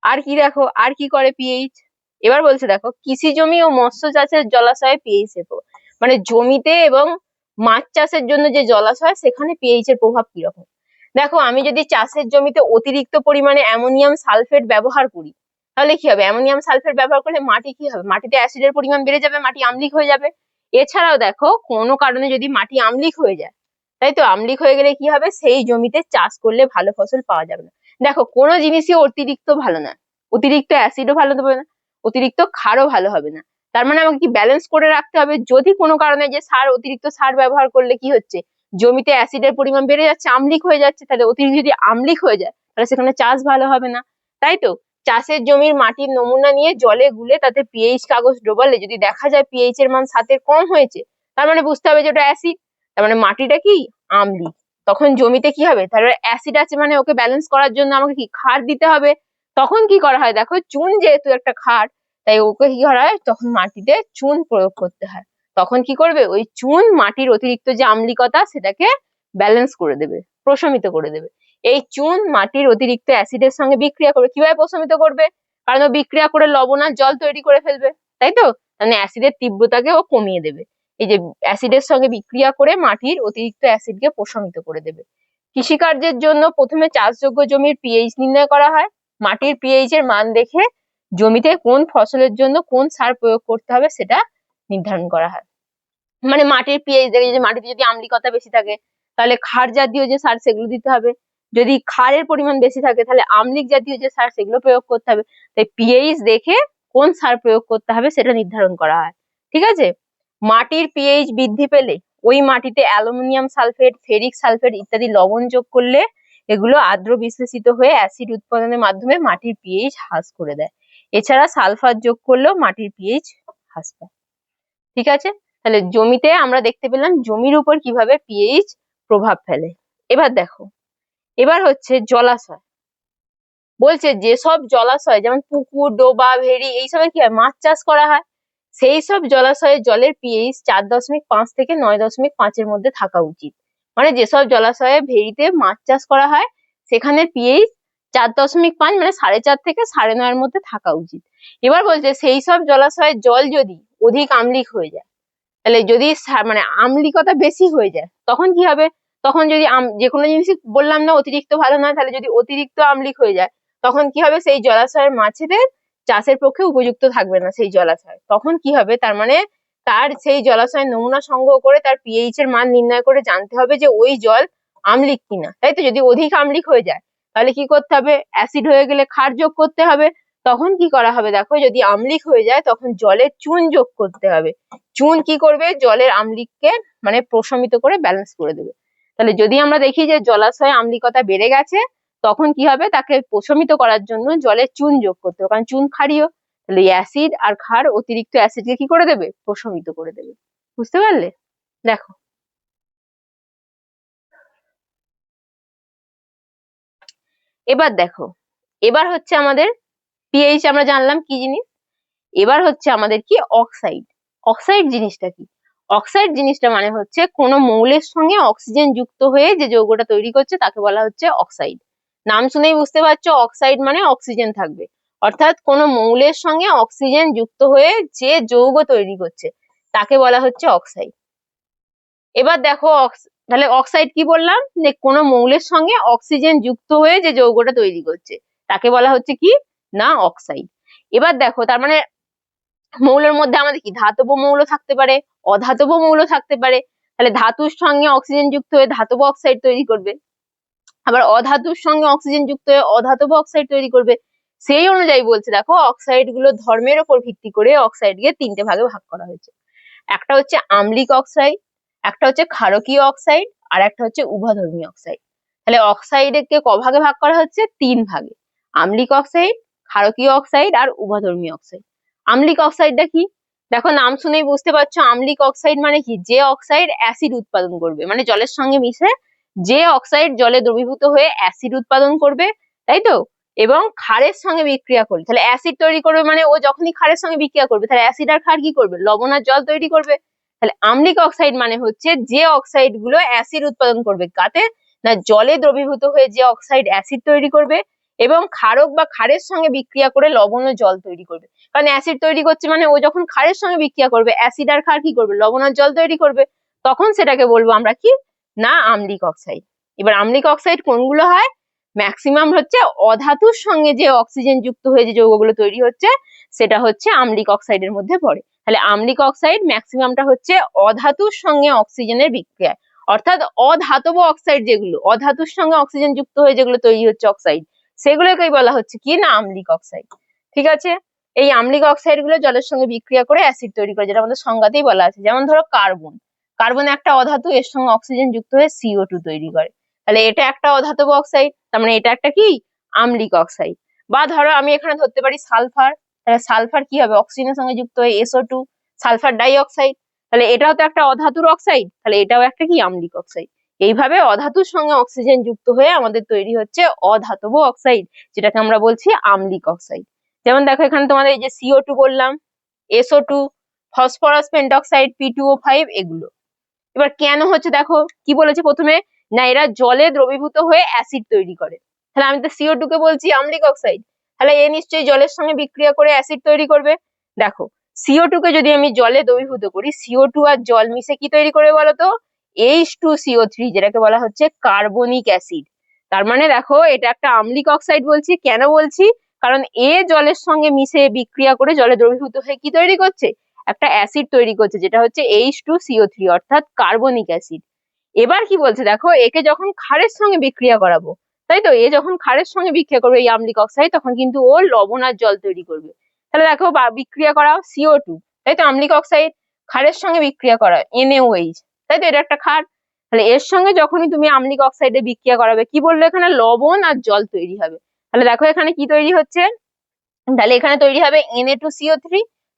আর কি দেখো, আর কি করে পিএইচ। এবার বলছে দেখো, কৃষি জমি ও মৎস্য চাষের জলাশয়ে পিএইচ এর প্রভাব, মানে জমিতে এবং মাছ চাষের জন্য যে জলাশয়, সেখানে পিএইচ এর প্রভাব কিরকম। দেখো আমি যদি চাষের জমিতে অতিরিক্ত পরিমাণে অ্যামোনিয়াম সালফেট ব্যবহার করি, তাহলে কি হবে, অ্যামোনিয়াম সালফেট ব্যবহার করলে মাটি কি হবে, মাটিতে অ্যাসিডের পরিমাণ বেড়ে যাবে, মাটি আম্লিক হয়ে যাবে। এছাড়াও দেখো কোনো কারণে যদি মাটি আম্লিক হয়ে যায়, তাই তো, আম্লিক হয়ে গেলে কি হবে, সেই জমিতে চাষ করলে ভালো ফসল পাওয়া যাবে না। দেখো কোনো জিনিসই অতিরিক্ত ভালো না, অতিরিক্ত অ্যাসিডও ভালো হবে না, অতিরিক্ত ক্ষারও ভালো হবে না। তার মানে আমাকে কি ব্যালেন্স করে রাখতে হবে। যদি কোনো কারণে যে সার, অতিরিক্ত সার ব্যবহার করলে কি হচ্ছে, জমিতে অ্যাসিডের পরিমাণ বেড়ে যাচ্ছে, আম্লিক হয়ে যাচ্ছে, তাহলে অতিরিক্ত যদি আম্লিক হয়ে যায়, তাহলে সেখানে চাষ ভালো হবে না, তাই তো। চাষের জমির মাটির নমুনা নিয়ে জলে গুলে তাতে পিএইচ কাগজ ডোবালে যদি দেখা যায় পিএইচ এর মান 7 কম হয়েছে, তার মানে বুঝতে হবে যে ওটা অ্যাসিড, তার মানে মাটিটা কি আম্লিক। তখন জমিতে কি হবে, তাহলে অ্যাসিড আছে, মানে ওকে ব্যালেন্স করার জন্য আমাকে কি ক্ষার দিতে হবে। তখন কি করা হয়, দেখো চুন যেহেতু একটা ক্ষার, তাই ওকে কি করা হয়, তখন মাটিতে চুন প্রয়োগ করতে হয়। তখন কি করবে, ওই চুন মাটির অতিরিক্ত যে আম্লিকতা, সেটাকে ব্যালেন্স করে দেবে, প্রশমিত করে দেবে। এই চুন মাটির অতিরিক্ত অ্যাসিডের সঙ্গে বিক্রিয়া করে, কিভাবে প্রশমিত করবে, কারণ ও বিক্রিয়া করে লবণ আর জল তৈরি করে ফেলবে, তাই তো, মানে অ্যাসিডের তীব্রতাকে ও কমিয়ে দেবে। এই যে অ্যাসিডের সঙ্গে বিক্রিয়া করে মাটির অতিরিক্ত অ্যাসিডকে প্রশমিত করে দেবে। কৃষিকার্যের জন্য প্রথমে চাষযোগ্য জমির পিএইচ নির্ণয় করা হয়। মাটির পিএইচ এর মান দেখে জমিতে কোন ফসলের জন্য কোন সার প্রয়োগ করতে হবে সেটা নির্ধারণ করা হয়। মানে মাটির পিএইচ দেখে, যে মাটিতে যদি আম্লিকতা বেশি থাকে, তাহলে ক্ষার জাতীয় যে সার, সেগুলো দিতে হবে। যদি ক্ষারের পরিমাণ বেশি থাকে, তাহলে আম্লিক জাতীয় যে সার, সেগুলো প্রয়োগ করতে হবে। তাই পিএইচ দেখে কোন সার প্রয়োগ করতে হবে সেটা নির্ধারণ করা হয়, ঠিক আছে। মাটির পিএইচ বৃদ্ধি পেলে ওই মাটিতে অ্যালুমিনিয়াম সালফেট, ফেরিক সালফেট ইত্যাদি লবণ যোগ করলে এগুলো আর্দ্র বিশ্লেষিত হয়ে অ্যাসিড উৎপাদনের মাধ্যমে মাটির পিএইচ হ্রাস করে দেয়। এছাড়া সালফার যোগ করলেও মাটির পিএইচ হ্রাস পায়, ঠিক আছে। তাহলে জমিতে আমরা দেখতে পেলাম জমির উপর কিভাবে পিএইচ প্রভাব ফেলে। এবার দেখো, এবার হচ্ছে জলাশয়। বলছে যেসব জলাশয়, যেমন পুকুর, ডোবা, ভেড়ি, এইসবে কি হয়, মাছ চাষ করা হয়, সেই সব জলাশয়ে জলের পিএইচ 4.5 থেকে 9.5 এর মধ্যে থাকা উচিত। মানে যেসব জলাশয়ে, ভেড়িতে মাছ চাষ করা হয়, সেখানে পিএইচ 4.5, মানে 4.5 থেকে 9.5 এর মধ্যে থাকা উচিত। এবার বলছে সেই সব জলাশয়ের জল যদি অধিক আম্লিক হয়ে যায়, তাহলে যদি মানে আম্লিকতা বেশি হয়ে যায়, তখন কি হবে, তখন যদি যে কোনো জিনিসই বললাম না অতিরিক্ত ভালো নয়, তাহলে যদি অতিরিক্ত আম্লিক হয়ে যায়, তখন কি হবে, সেই জলাশয়ের মাছেদের চাষের পক্ষে উপযুক্ত থাকবে না সেই জলাশয়। তখন কি হবে, তার মানে তার সেই জলাশয়ের নমুনা সংগ্রহ করে তার পিএইচ এর মান নির্ণয় করে জানতে হবে যে ওই জল আম্লিক কিনা, তাই তো। যদি অধিক আম্লিক হয়ে যায়, তাহলে কি করতে হবে, অ্যাসিড হয়ে গেলে ক্ষার যোগ করতে হবে। তখন কি করা হবে, দেখো যদি আম্লিক হয়ে যায়, তখন জলে চুন যোগ করতে হবে। চুন কি করবে, জলের আম্লিককে মানে প্রশমিত করে ব্যালেন্স করে দেবে। তাহলে যদি আমরা দেখি যে জলাশয়ে আম্লিকতা বেড়ে গেছে, তখন কি হবে, তাকে প্রশমিত করার জন্য জলে চুন যোগ করতে হবে, কারণ চুন ক্ষারীয়। তাহলে অ্যাসিড আর ক্ষার অতিরিক্ত অ্যাসিডকে কি করে দেবে, প্রশমিত করে দেবে। বুঝতে পারলে? দেখো এবার দেখো, এবার হচ্ছে আমাদের পিএইচ আমরা জানলাম কি জিনিস। এবার হচ্ছে আমাদের কি অক্সাইড। অক্সাইড জিনিসটা কি, অক্সাইড জিনিসটা মানে হচ্ছে কোনো মৌলের সঙ্গে অক্সিজেন যুক্ত হয়ে যে যৌগটা তৈরি করছে, তাকে বলা হচ্ছে অক্সাইড। নাম শুনেই বুঝতে পারছো, অক্সাইড মানে অক্সিজেন থাকবে, অর্থাৎ কোনো মৌলের সঙ্গে অক্সিজেন যুক্ত হয়ে যে যৌগ তৈরি করছে, তাকে বলা হচ্ছে অক্সাইড। এবার দেখো তাহলে অক্সাইড কি বললাম, যে কোনো মৌলের সঙ্গে অক্সিজেন যুক্ত হয়ে যে যৌগটা তৈরি করছে, তাকে বলা হচ্ছে কি না অক্সাইড। এবার দেখো, তার মানে মৌলের মধ্যে আমাদের কি ধাতব মৌল থাকতে পারে, অধাতব মৌল থাকতে পারে। তাহলে ধাতুর সঙ্গে অক্সিজেন যুক্ত হয়ে ধাতব অক্সাইড তৈরি করবে, আবার অধাতুর সঙ্গে অক্সিজেন যুক্ত হয়ে অধাতব অক্সাইড তৈরি করবে। সেই অনুযায়ী বলছে দেখো অক্সাইড গুলো ধর্মের উপর ভিত্তি করে অক্সাইডকে 3টে ভাগে ভাগ করা হয়েছে। একটা হচ্ছে আম্লিক অক্সাইড, একটা হচ্ছে ক্ষারকীয় অক্সাইড, আর একটা হচ্ছে উভধর্মী অক্সাইড। তাহলে অক্সাইডকে ক ভাগে ভাগ করা হচ্ছে? 3 ভাগে। আম্লিক অক্সাইড, ক্ষারকীয় অক্সাইড আর উভধর্মী অক্সাইড। আম্লিক অক্সাইডটা কি? দেখো নাম শুনেই বুঝতে পারছো আম্লিক অক্সাইড মানে কি, যে অক্সাইড অ্যাসিড উৎপাদন করবে, মানে জলের সঙ্গে মিশে যে অক্সাইড জলে দ্রবীভূত হয়ে অ্যাসিড উৎপাদন করবে, তাই তো, এবং ক্ষারের সঙ্গে বিক্রিয়া করবে। তাহলে অ্যাসিড তৈরি করবে মানে ও যখনই ক্ষারের সঙ্গে বিক্রিয়া করবে তাহলে অ্যাসিড আর ক্ষার কি করবে? লবণ আর জল তৈরি করবে। তাহলে আম্লিক অক্সাইড মানে হচ্ছে যে অক্সাইড গুলো অ্যাসিড উৎপাদন করবে, কাতে না জলে দ্রবীভূত হয়ে যে অক্সাইড অ্যাসিড তৈরি করবে এবং ক্ষারক বা ক্ষারের সঙ্গে বিক্রিয়া করে লবণ ও জল তৈরি করবে। কারণ অ্যাসিড তৈরি করছে মানে ও যখন ক্ষারের সঙ্গে বিক্রিয়া করবে অ্যাসিড আর ক্ষার কি করবে? লবণ আর জল তৈরি করবে। তখন সেটাকে বলবো আমরা কি না আম্লিক অক্সাইড। এবার আম্লিক অক্সাইড কোনগুলো হয়? ম্যাক্সিমাম হচ্ছে অধাতুর সঙ্গে যে অক্সিজেন যুক্ত হয়ে যে যৌগগুলো তৈরি হচ্ছে সেটা হচ্ছে আম্লিক অক্সাইডের মধ্যে পড়ে। তাহলে আম্লিক অক্সাইড ম্যাক্সিমামটা হচ্ছে অধাতুর সঙ্গে অক্সিজেনের বিক্রিয়ায়, অর্থাৎ অধাতব অক্সাইড যেগুলো অধাতুর সঙ্গে অক্সিজেন যুক্ত হয়ে যেগুলো তৈরি হচ্ছে অক্সাইড, সেগুলোকেই বলা হচ্ছে কি না আম্লিক অক্সাইড। ঠিক আছে, এই আম্লিক অক্সাইড গুলো জলের সঙ্গে বিক্রিয়া করে অ্যাসিড তৈরি করে, যেটা আমাদের সংজ্ঞাতেই বলা আছে। যেমন ধরো কার্বন, কার্বন একটা অধাতু, এর সঙ্গে অক্সিজেন যুক্ত হয়ে CO2 তৈরি করে। তাহলে এটা একটা অধাতব অক্সাইড, তার মানে এটা একটা কি আম্লিক অক্সাইড। বা ধরো আমি এখানে ধরতে পারি সালফার, তাহলে সালফার কি হবে? অক্সিজেনের সঙ্গে যুক্ত হয়ে SO2, সালফার ডাই অক্সাইড। তাহলে এটাও তো একটা অধাতুর অক্সাইড, তাহলে এটাও একটা কি আম্লিক অক্সাইড। এইভাবে অধাতুর সঙ্গে অক্সিজেন যুক্ত হয়ে আমাদের তৈরি হচ্ছে অধাতব অক্সাইড, যেটাকে আমরা বলছি আম্লিক অক্সাইড। যেমন দেখো এখানে তোমাদের এই যে CO2 বললাম, SO2, ফসফরাস পেন্টক্সাইড, P2O5 এগুলো। এবার কেন হচ্ছে দেখো কি বলেছে প্রথমে, না এরা জলে দ্রবীভূত হয়ে অ্যাসিড তৈরি করে। তাহলে আমি তো CO2 কে বলছি আম্লিক অক্সাইড, তাহলে এ নিশ্চয়ই জলের সঙ্গে বিক্রিয়া করে অ্যাসিড তৈরি করবে। দেখো CO2 কে যদি আমি জলে দ্রবীভূত করি, CO2 আর জল মিশে কি তৈরি করে বলতো? H2CO3, যেটাকে বলা হচ্ছে কার্বনিক অ্যাসিড। তার মানে দেখো এটা একটা আম্লিক অক্সাইড বলছি। কেন বলছি? কারণ এ জলের সঙ্গে মিশে বিক্রিয়া করে জলে দ্রবীভূত হয়ে কি তৈরি করছে? একটা অ্যাসিড তৈরি করছে, যেটা হচ্ছে H2CO3 অর্থাৎ কার্বনিক অ্যাসিড। এবার কি বলছে দেখো, একে যখন ক্ষারের সঙ্গে বিক্রিয়া করাবো, তাই তো, এ যখন ক্ষারের সঙ্গে বিক্রিয়া করবে এই আম্লিক অক্সাইড, তখন কিন্তু ও লবণ আর জল তৈরি করবে। তাহলে দেখো বিক্রিয়া করা CO2, তাই তো, আম্লিক অক্সাইড, ক্ষারের সঙ্গে বিক্রিয়া করা NaOH, তাই তো, এটা একটা ক্ষার। তাহলে এর সঙ্গে যখনই তুমি আম্লিক অক্সাইডে বিক্রিয়া করাবে, কি বললো এখানে? লবণ আর জল তৈরি হবে। তাহলে দেখো এখানে কি তৈরি হচ্ছে? তাহলে এখানে তৈরি হবে Na2CO3,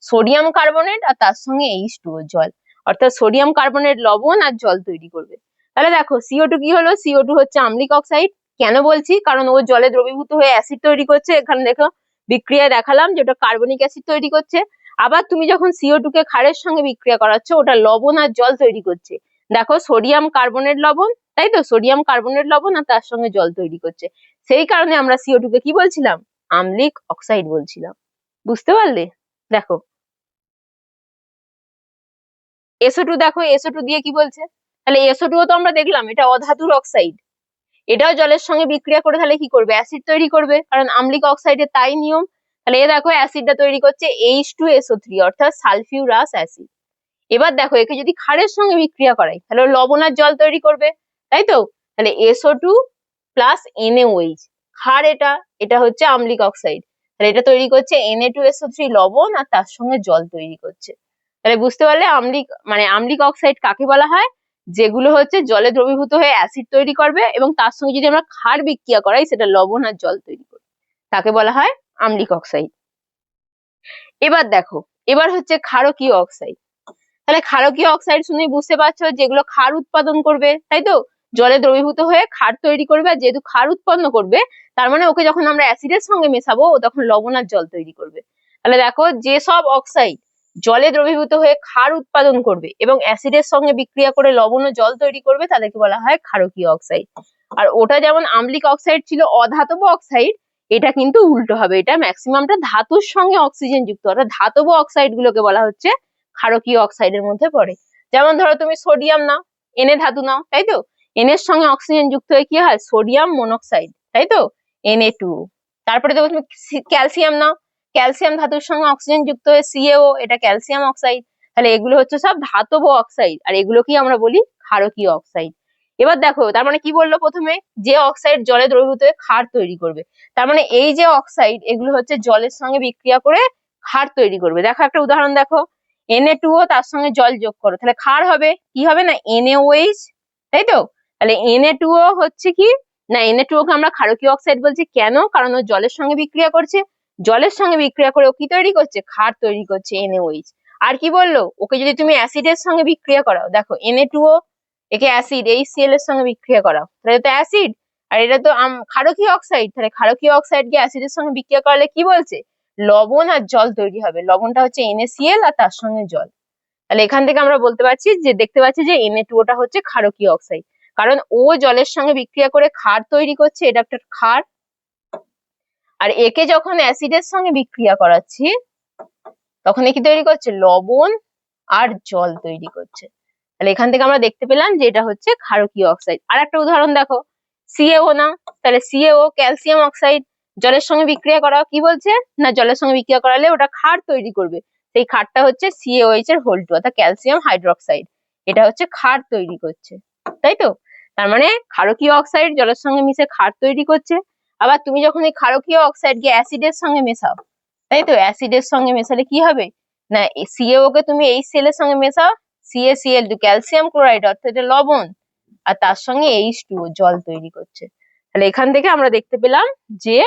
সোডিয়াম কার্বনেট আর তার সঙ্গে H2O জল, অর্থাৎ সোডিয়াম কার্বনেট লবণ আর জল তৈরি করবে। তাহলে দেখো CO2 কি হলো? CO2 হচ্ছে আম্লিক অক্সাইড। কেন বলছি? কারণ ও জলে দ্রবীভূত হয়ে অ্যাসিড তৈরি করছে। এখানে দেখো বিক্রিয়ায় দেখালাম যে ওটা কার্বনিক অ্যাসিড তৈরি করছে। আবার তুমি যখন CO2 কে ক্ষারের সঙ্গে বিক্রিয়া করাচ্ছ, ওটা লবণ আর জল তৈরি করছে। দেখো সোডিয়াম কার্বনেট লবণ, তাই তো, সোডিয়াম কার্বনেট লবণ আর তার সঙ্গে জল তৈরি করছে। সেই কারণে আমরা CO2 কে কি বলছিলাম? আম্লিক অক্সাইড বলছিলাম। বুঝতে পারলে? দেখো SO2, দেখো SO2 দিয়ে কি বলছে? তাহলে SO2 তো আমরা দেখলাম এটা অধাতুর অক্সাইড, এটাও জলের সঙ্গে বিক্রিয়া করে তাহলে কি করবে? অ্যাসিড তৈরি করবে, কারণ আম্লিক অক্সাইডের তাই নিয়ম। তাহলে এ দেখো অ্যাসিডটা তৈরি করছে H2SO3 অর্থাৎ সালফিউরাস অ্যাসিড। এবার দেখো একে যদি ক্ষারের সঙ্গে বিক্রিয়া করাই তাহলে লবণ আর জল তৈরি করবে, তাই তো। তাহলে SO2 প্লাস NaOH, ক্ষার এটা, এটা হচ্ছে আম্লিক অক্সাইড। তাহলে এটা তৈরি করছে Na2SO3 লবণ আর তার সঙ্গে জল তৈরি করছে। তাহলে বুঝতে পারলে আম্লিক মানে আম্লিক অক্সাইড কাকে বলা হয়? যেগুলো হচ্ছে জলে দ্রবীভূত হয়ে অ্যাসিড তৈরি করবে এবং তার সঙ্গে যদি আমরা ক্ষার বিক্রিয়া করাই সেটা লবণ আর জল তৈরি করবে, তাকে বলা হয় আম্লিক অক্সাইড। এবার দেখো, এবার হচ্ছে ক্ষারকীয় অক্সাইড। তাহলে ক্ষারকীয় অক্সাইড শুনেই বুঝতে পারছো যেগুলো ক্ষার উৎপাদন করবে, তাই তো, জলে দ্রবীভূত হয়ে ক্ষার তৈরি করবে। আর যেহেতু ক্ষার উৎপন্ন করবে, তার মানে ওকে যখন আমরা অ্যাসিডের সঙ্গে মেশাবো ও তখন লবণ আর জল তৈরি করবে। তাহলে দেখো যেসব অক্সাইড জলে দ্রবীভূত হয়ে ক্ষার উৎপাদন করবে এবং অ্যাসিডের সঙ্গে বিক্রিয়া করে লবণ ও জল তৈরি করবে, তাদেরকে বলা হয় ক্ষারকীয় অক্সাইড। আর ওটা যেমন আম্লিক অক্সাইড ছিল অধাতব অক্সাইড, এটা কিন্তু উল্টো হবে, এটা ম্যাক্সিমামটা ধাতুর সঙ্গে অক্সিজেন যুক্ত, অর্থাৎ ধাতব অক্সাইড গুলোকে বলা হচ্ছে ক্ষারকীয় অক্সাইডের মধ্যে পড়ে। যেমন ধরো তুমি সোডিয়াম নাও, Na ধাতু নাও, তাই তো, Na এর সঙ্গে অক্সিজেন যুক্ত হয়ে কি হয়? সোডিয়াম মনোক্সাইড, তাই তো, Na2। তারপরে দেখো তুমি ক্যালসিয়াম নাও, ক্যালসিয়াম ধাতুর সঙ্গে অক্সিজেন যুক্ত হয়ে CaO, এটা ক্যালসিয়াম অক্সাইড। তাহলে এগুলো হচ্ছে সব ধাতব অক্সাইড, আর এগুলোকেই আমরা বলি ক্ষারকীয় অক্সাইড। এবার দেখো তার মানে কি বললো প্রথমে, যে অক্সাইড জলে দ্রবীভূত হয়ে ক্ষার তৈরি করবে, তার মানে এই যে অক্সাইড এগুলো হচ্ছে জলের সঙ্গে বিক্রিয়া করে ক্ষার তৈরি করবে। দেখো একটা উদাহরণ দেখো, Na2O তার সঙ্গে জল যোগ করো, তাহলে ক্ষার হবে, কি হবে না NaOH, তাই তো? তাহলে Na2O হচ্ছে কি না, Na2O কে আমরা ক্ষারকীয় অক্সাইড বলছি, কেন? কারণ ও জলের সঙ্গে বিক্রিয়া করছে, জলের সঙ্গে বিক্রিয়া করে ও কি তৈরি করছে, ক্ষার তৈরি করছে NaOH। আর কি বললো, ওকে যদি তুমি অ্যাসিডের সঙ্গে বিক্রিয়া করাও, দেখো Na2O একে অ্যাসিড HCl এর সঙ্গে বিক্রিয়া করাও, তাহলে তো অ্যাসিড, আর এটা তো ক্ষারকীয় অক্সাইড, তাহলে ক্ষারকীয় অক্সাইড কে অ্যাসিডের সঙ্গে বিক্রিয়া করালে কি বলছে, লবণ আর জল তৈরি হবে, লবণটা হচ্ছে NaCl আর তার সঙ্গে জল। তাহলে এখান থেকে আমরা বলতে পারছি যে, দেখতে পাচ্ছি যে Na2O টা হচ্ছে ক্ষারকীয় অক্সাইড, কারণ ও জলের সঙ্গে বিক্রিয়া করে ক্ষার তৈরি করছে, এটা একটা ক্ষার। আর একে যখন অ্যাসিডের সঙ্গে বিক্রিয়া করাচ্ছি তখন এ কি তৈরি করছে, লবণ আর জল তৈরি করছে। তাহলে এখান থেকে আমরা দেখতে পেলাম যে এটা হচ্ছে ক্ষারকীয় অক্সাইড। আর একটা উদাহরণ দেখো, CaO না, তাহলে CaO ক্যালসিয়াম অক্সাইড, জলের সঙ্গে বিক্রিয়া করা, কি বলছে না জলের সঙ্গে বিক্রিয়া করালে ওটা ক্ষার তৈরি করবে, সেই ক্ষারটা হচ্ছে CaOH এর হোল 2 অর্থাৎ ক্যালসিয়াম হাইড্রোক্সাইড, এটা হচ্ছে ক্ষার তৈরি করছে, তাই তো? তার মানে ক্ষারকীয় অক্সাইড জলের সঙ্গে মিশে ক্ষার তৈরি করছে। আবার তুমি যখন এই ক্ষারকীয় অক্সাইডকে অ্যাসিডের সঙ্গে মেশাও, তাই তো, অ্যাসিডের সঙ্গে মেশালে কি হবে না, CaO কে তুমি HCl এর সঙ্গে মেশাও, CaCl2 ক্যালসিয়াম ক্লোরাইড অর্থাৎ এটা লবণ, আর তার সঙ্গে H2O জল তৈরি করছে। তাহলে এখান থেকে আমরা দেখতে পেলাম যে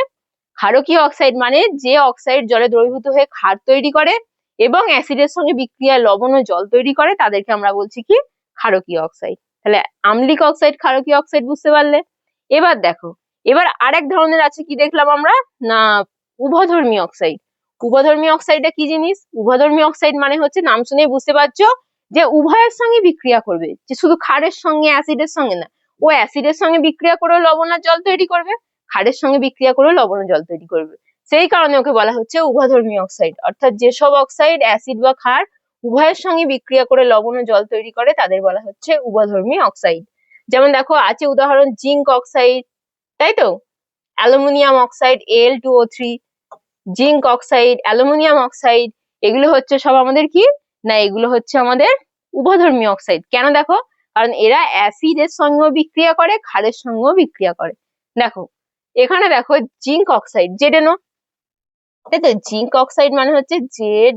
ক্ষারকীয় অক্সাইড মানে যে অক্সাইড জলে দ্রবীভূত হয়ে ক্ষার তৈরি করে এবং অ্যাসিডের সঙ্গে বিক্রিয়ায় লবণ ও জল তৈরি করে, তাদেরকে আমরা বলছি কি, ক্ষারকীয় অক্সাইড। তাহলে আম্লিক অক্সাইড ক্ষারকীয় অক্সাইড বুঝতে পারলে। এবার দেখো, এবার আরেক ধরনের আছে, কি দেখলাম আমরা না, উভধর্মী অক্সাইড। উভধর্মী অক্সাইডটা কি জিনিস, উভধর্মী অক্সাইড মানে হচ্ছে, নাম শুনেই বুঝতে পারছো যে উভয়ের সঙ্গে বিক্রিয়া করবে, যে শুধু ক্ষারের সঙ্গে অ্যাসিডের সঙ্গে না, ও অ্যাসিডের সঙ্গে বিক্রিয়া করে লবণ আর জল তৈরি করবে, ক্ষারের সঙ্গে বিক্রিয়া করে লবণ ও জল তৈরি করবে, সেই কারণে ওকে বলা হচ্ছে উভধর্মী অক্সাইড। অর্থাৎ যেসব অক্সাইড অ্যাসিড বা ক্ষার উভয়ের সঙ্গে বিক্রিয়া করে লবণ ও জল তৈরি করে, তাদের বলা হচ্ছে উভধর্মী অক্সাইড। যেমন দেখো আছে উদাহরণ, জিঙ্ক অক্সাইড, তাই তো, aluminium oxide Al2O3, zinc oxide, aluminium oxide, এগুলো হচ্ছে সব আমাদের কি না, এগুলো হচ্ছে আমাদের উভধর্মী অক্সাইড। কেন দেখো, কারণ এরা অ্যাসিডের সঙ্গেও বিক্রিয়া করে, ক্ষারের সঙ্গেও বিক্রিয়া করে। দেখো এখানে দেখো জিঙ্ক অক্সাইড ZnO, তাই তো, জিঙ্ক অক্সাইড মানে হচ্ছে জেড,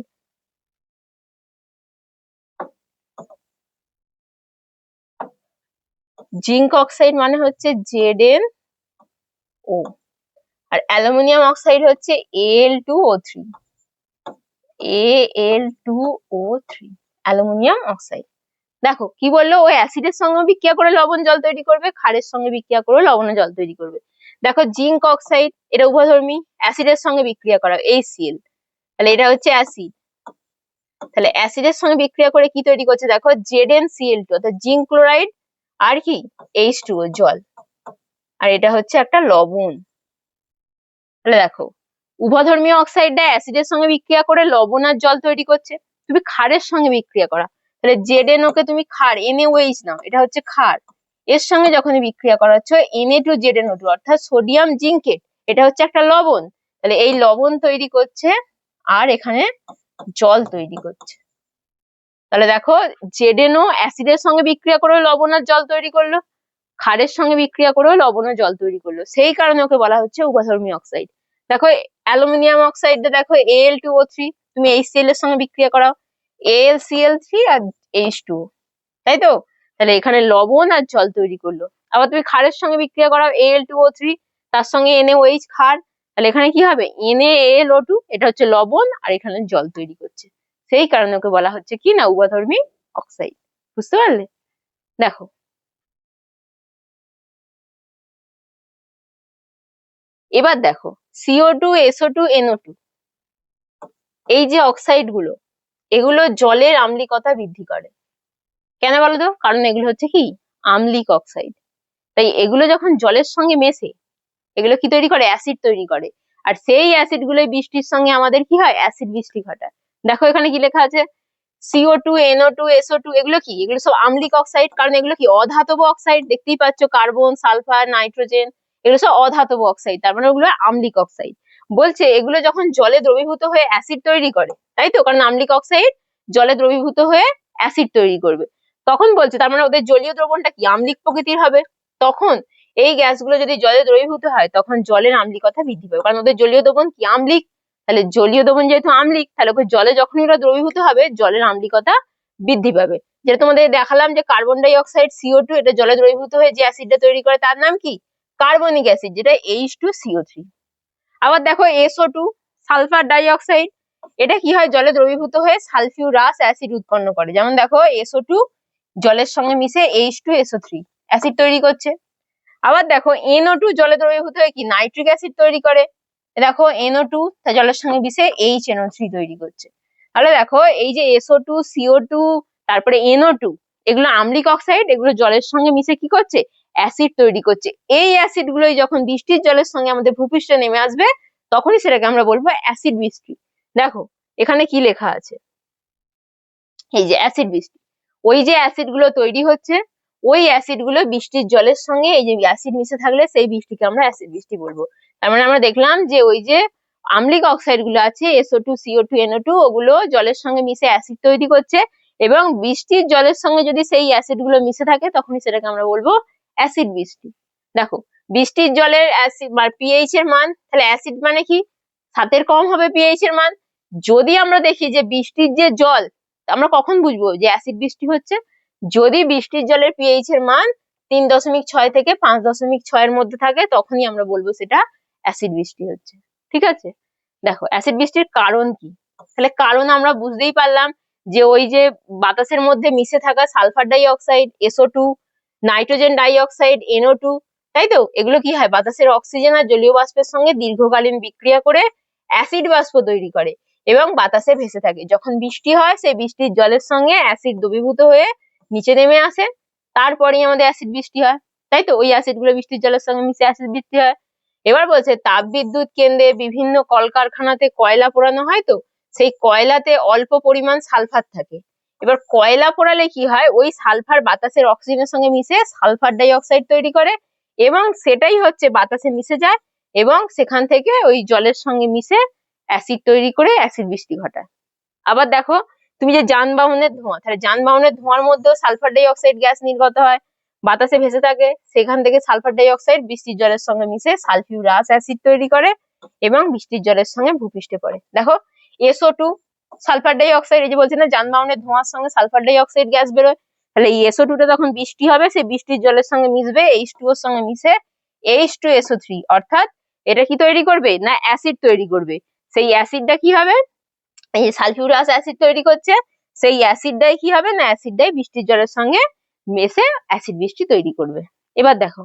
জিঙ্ক অক্সাইড মানে হচ্ছে ZnO, আর অ্যালুমিনিয়াম অক্সাইড হচ্ছে Al2O3, Al2O3 অ্যালুমিনিয়াম অক্সাইড। দেখো কি বললো, ও অ্যাসিডের সঙ্গে বিক্রিয়া করে লবণ জল তৈরি করবে, ক্ষারের সঙ্গে বিক্রিয়া করে লবণ জল তৈরি করবে। দেখো জিঙ্ক অক্সাইড এটা উভধর্মী, অ্যাসিডের সঙ্গে বিক্রিয়া করা HCl, তাহলে এটা হচ্ছে অ্যাসিড, তাহলে অ্যাসিডের সঙ্গে বিক্রিয়া করে কি তৈরি করছে, দেখো ZnCl2 অর্থাৎ জিঙ্ক ক্লোরাইড আর কি H2O জল, আর এটা হচ্ছে একটা লবণ। তাহলে দেখো উভধর্মীয় অক্সাইডটা অ্যাসিডের সঙ্গে বিক্রিয়া করে লবণ আর জল তৈরি করছে, তুমি ক্ষারের সঙ্গে বিক্রিয়া করা, তাহলে ZnO কে তুমি ক্ষার NaOH নাও, এটা হচ্ছে ক্ষার, এর সঙ্গে যখন বিক্রিয়া করা হচ্ছে Na2ZnO2 অর্থাৎ সোডিয়াম জিঙ্কেট, এটা হচ্ছে একটা লবণ, তাহলে এই লবণ তৈরি করছে আর এখানে জল তৈরি করছে। তাহলে দেখো ZnO অ্যাসিডের সঙ্গে বিক্রিয়া করে লবণ আর জল তৈরি করলো, ক্ষারের সঙ্গে বিক্রিয়া করেও লবণ ও জল তৈরি করলো, সেই কারণে ওকে বলা হচ্ছে উভধর্মী অক্সাইড। দেখো অ্যালুমিনিয়াম অক্সাইডটা দেখো Al2O3, তুমি HCl এর সঙ্গে বিক্রিয়া করাও AlCl3 আর H2O, তাই তো, তাহলে এখানে লবণ আর জল তৈরি করলো। আবার তুমি ক্ষারের সঙ্গে বিক্রিয়া করাও Al2O3, তার সঙ্গে NaOH ক্ষার, তাহলে এখানে কি হবে NaAlO2, এটা হচ্ছে লবণ আর এখানে জল তৈরি করছে, সেই কারণে ওকে বলা হচ্ছে কি না উভধর্মী অক্সাইড। বুঝতে পারলে? দেখো এবার দেখো CO2 SO2 NO2, এই যে অক্সাইড গুলো, এগুলো জলের আম্লিকতা বৃদ্ধি করে। কেন বলো তো, কারণ এগুলো হচ্ছে কি আম্লিক অক্সাইড, তাই এগুলো যখন জলের সঙ্গে মেশে এগুলো কি তৈরি করে, অ্যাসিড তৈরি করে, আর সেই অ্যাসিড গুলোই বৃষ্টির সঙ্গে আমাদের কি হয়, অ্যাসিড বৃষ্টি ঘটায়। দেখো এখানে কি লেখা আছে, CO2 NO2 SO2, এগুলো কি, এগুলো সব আম্লিক অক্সাইড, কারণ এগুলো কি অধাতব অক্সাইড, দেখতেই পাচ্ছ কার্বন সালফার নাইট্রোজেন, এগুলো সব অধাতব অক্সাইড, তার মানে ওগুলো আম্লিক অক্সাইড। বলছে এগুলো যখন জলে দ্রবীভূত হয়ে অ্যাসিড তৈরি করে, তাই তো, কারণ আম্লিক অক্সাইড জলে দ্রবীভূত হয়ে অ্যাসিড তৈরি করবে। তখন বলছে তার মানে ওদের জলীয় দ্রবণটা কি আম্লিক প্রকৃতির হবে। তখন এই গ্যাসগুলো যদি জলে দ্রবীভূত হয় তখন জলের আম্লিকতা বৃদ্ধি পাবে, কারণ ওদের জলীয় দ্রবণ কি আম্লিক। তাহলে জলীয় দ্রবণ যেহেতু আম্লিক, তাহলে ওকে জলে যখনই ওরা দ্রবীভূত হবে জলের আম্লিকতা বৃদ্ধি পাবে। যেটা তোমাদের দেখালাম যে কার্বন ডাই অক্সাইড CO2 এটা জলে দ্রবীভূত হয়ে যে অ্যাসিডটা তৈরি করে তার নাম কি কার্বনিক অ্যাসিড, যেটা H2CO3। আবার দেখো SO2 সালফার ডাই অক্সাইড, এটা কি হয় জলে দ্রবীভূত হয়ে সালফিউরাস অ্যাসিড উৎপন্ন করে। যেমন দেখো SO2 জলের সঙ্গে মিশে H2SO3 অ্যাসিড তৈরি করছে। আবার দেখো NO2 জলে দ্রবীভূত হয়ে কি নাইট্রিক অ্যাসিড তৈরি করে। দেখো NO2 জলের সঙ্গে মিশে HNO3 তৈরি করছে। তাহলে দেখো এই যে SO2 CO2 তারপরে NO2 এগুলো আম্লিক অক্সাইড, এগুলো জলের সঙ্গে মিশে কি করছে অ্যাসিড তৈরি করছে। এই অ্যাসিড গুলোই যখন বৃষ্টির জলের সঙ্গে আমাদের ভূপৃষ্ঠে নেমে আসবে তখনই সেটাকে আমরা বলবো অ্যাসিড বৃষ্টি। দেখো এখানে কি লেখা আছে, এই যে অ্যাসিড বৃষ্টি, ওই যে অ্যাসিড গুলো তৈরি হচ্ছে ওই অ্যাসিড গুলো বৃষ্টির জলের সঙ্গে এই যে অ্যাসিড মিশে থাকলে সেই বৃষ্টিকে আমরা অ্যাসিড বৃষ্টি বলবো। তার মানে আমরা দেখলাম যে ওই যে আম্লিক অক্সাইড গুলো আছে SO2 CO2 NO2 ওগুলো জলের সঙ্গে মিশে অ্যাসিড তৈরি করছে, এবং বৃষ্টির জলের সঙ্গে যদি সেই অ্যাসিড গুলো মিশে থাকে তখনই সেটাকে আমরা বলবো অ্যাসিড বৃষ্টি। দেখো বৃষ্টির জলের অ্যাসিড বা পিএইচ এর মান, তাহলে অ্যাসিড মানে কি 7 কম হবে পিএইচ এর মান। যদি আমরা দেখি যে বৃষ্টির যে জল, আমরা কখন বুঝবো যে অ্যাসিড বৃষ্টি হচ্ছে, যদি বৃষ্টির জলের পিএইচ এর মান 3.6 থেকে 5.6 এর মধ্যে থাকে তখনই আমরা বলবো সেটা অ্যাসিড বৃষ্টি হচ্ছে। ঠিক আছে, দেখো অ্যাসিড বৃষ্টির কারণ কি, তাহলে কারণ আমরা বুঝতেই পারলাম যে ওই যে বাতাসের মধ্যে মিশে থাকা sulphur die oxide SO2 nitrogen die oxide NO2, তাই তো এগুলো কি হয় বাতাসের অক্সিজেন আর জলীয় বাষ্পের সঙ্গে দীর্ঘকালীন বিক্রিয়া করে অ্যাসিড বাষ্প তৈরি করে এবং বাতাসে ভেসে থাকে। যখন বৃষ্টি হয় সেই বৃষ্টির জলের সঙ্গে অ্যাসিড দ্রবীভূত হয়ে নিচে নেমে আসে, তারপরেই আমাদের অ্যাসিড বৃষ্টি হয়। তাই তো ওই অ্যাসিড গুলো বৃষ্টির জলের সঙ্গে মিশে অ্যাসিড বৃষ্টি হয়। এবার বলছে তাপবিদ্যুৎ কেন্দ্রে বিভিন্ন কলকারখানাতে কয়লা পোড়ানো হয়, তো সেই কয়লাতে অল্প পরিমাণ সালফার থাকে। এবার কয়লা পোড়ালে কি হয় ওই সালফার বাতাসের অক্সিজেনের সঙ্গে মিশে সালফার ডাই অক্সাইড তৈরি করে এবং সেটাই হচ্ছে বাতাসে মিশে যায় এবং সেখান থেকে ওই জলের সঙ্গে মিশে অ্যাসিড তৈরি করে অ্যাসিড বৃষ্টি ঘটায়। আবার দেখো তুমি যে যানবাহনের ধোঁয়া, তাহলে যানবাহনের ধোঁয়ার মধ্যেও সালফার ডাই অক্সাইড গ্যাস নির্গত হয়, বাতাসে ভেসে থাকে, সেখান থেকে সালফার ডাই অক্সাইড বৃষ্টির জলের সঙ্গে মিশে সালফিউরাস অ্যাসিড তৈরি করে এবং বৃষ্টির জলের সঙ্গে ভূপৃষ্ঠে পড়ে। দেখো SO2 সালফার ডাই অক্সাইড, এই যে বলছে না যানবাহনের ধোঁয়ার সঙ্গে সালফার ডাই অক্সাইড গ্যাস বেরোয়, তাহলে এই SO2 টা যখন বৃষ্টি হবে সেই বৃষ্টির জলের সঙ্গে মিশবে H2O এর সঙ্গে মিশে H2SO3, অর্থাৎ এটা কি তৈরি করবে না অ্যাসিড তৈরি করবে। সেই অ্যাসিডটা কি হবে এই সালফিউরাস অ্যাসিড তৈরি করছে, সেই অ্যাসিডটাই কি হবে না অ্যাসিডটাই বৃষ্টির জলের সঙ্গে মিশে অ্যাসিড বৃষ্টি তৈরি করবে। এবার দেখো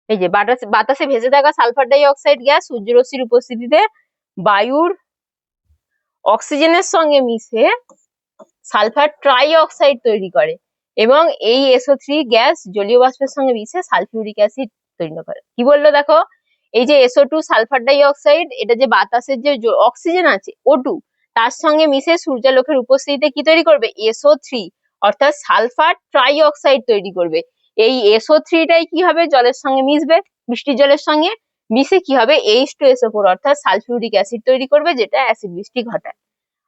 এই যে বাতাসে ভেসে থাকা সালফার ডাই অক্সাইড গ্যাস সূর্যরশ্মির উপস্থিতিতে বায়ুর অক্সিজেনের সঙ্গে মিশে সালফার ট্রাই অক্সাইড তৈরি করে এবং এই SO3 গ্যাস জলীয় বাষ্পের সঙ্গে মিশে সালফিউরিক অ্যাসিড তৈরি করে। কি বললো দেখো এই যে SO2 সালফার ডাই অক্সাইড, এটা যে বাতাসের যে অক্সিজেন আছে O2 তার সঙ্গে মিশে সূর্যালোকের উপস্থিতিতে কি তৈরি করবে SO3 অর্থাৎ সালফার ট্রাই অক্সাইড তৈরি করবে। এই SO3 টাই কি হবে জলের সঙ্গে মিশবে, বৃষ্টির জলের সঙ্গে মিশে কি হবে H2SO4 অর্থাৎ সালফিউরিক অ্যাসিড তৈরি করবে, যেটা অ্যাসিড বৃষ্টি ঘটায়।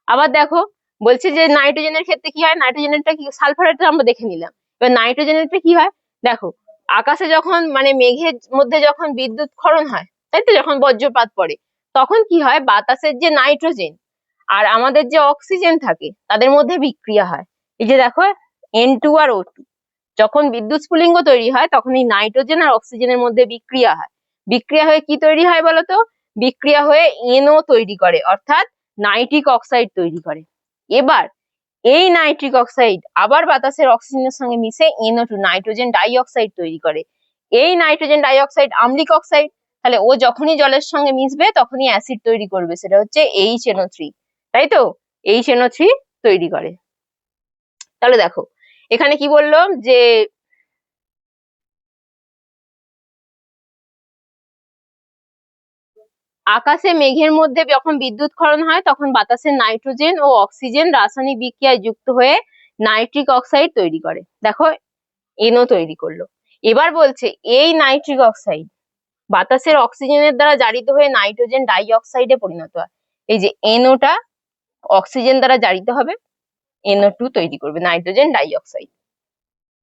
আবার দেখো বলছে যে নাইট্রোজেনের ক্ষেত্রে কি হয়, নাইট্রোজেনটা কি সালফারেরটা আমরা দেখে নিলাম, এবার নাইট্রোজেনেরটা কি হয় দেখো আকাশে যখন মানে মেঘের মধ্যে যখন বিদ্যুৎ ক্ষরণ হয়, তাই তো যখন বজ্রপাত পড়ে তখন কি হয় বাতাসের যে নাইট্রোজেন আর আমাদের যে অক্সিজেন থাকে তাদের মধ্যে বিক্রিয়া হয়। এই যে দেখো N2 আর O2 যখন বিদ্যুৎ স্ফুলিঙ্গ তৈরি হয় তখন এই নাইট্রোজেন আর অক্সিজেনের মধ্যে বিক্রিয়া হয়, বিক্রিয়া হয়ে কি তৈরি হয় বলতো বিক্রিয়া হয়ে NO তৈরি করে অর্থাৎ নাইট্রিক অক্সাইড তৈরি করে। এবার এই নাইট্রিক অক্সাইড আবার বাতাসের অক্সিজেনের সঙ্গে মিশে NO2 নাইট্রোজেন ডাই অক্সাইড তৈরি করে। এই নাইট্রোজেন ডাই অক্সাইড আম্লিক অক্সাইড, তাহলে ও যখনই জলের সঙ্গে মিশবে তখনই অ্যাসিড তৈরি করবে, সেটা হচ্ছে HNO3, তাই তো HNO3 তৈরি করে। তাহলে দেখো এখানে কি বললো যে আকাশে মেঘের মধ্যে যখন বিদ্যুৎ ক্ষরণ হয় তখন বাতাসের নাইট্রোজেন ও অক্সিজেন রাসায়নিক বিক্রিয়ায় যুক্ত হয়ে নাইট্রিক অক্সাইড তৈরি করে। দেখো NO তৈরি করলো। এবার বলছে এই নাইট্রিক অক্সাইড বাতাসের অক্সিজেনের দ্বারা জারিত হয়ে নাইট্রোজেন ডাই অক্সাইডে পরিণত হয়। এই যে NO টা অক্সিজেন দ্বারা জারিত হবে, NO2 তৈরি করবে, নাইট্রোজেন ডাই অক্সাইড।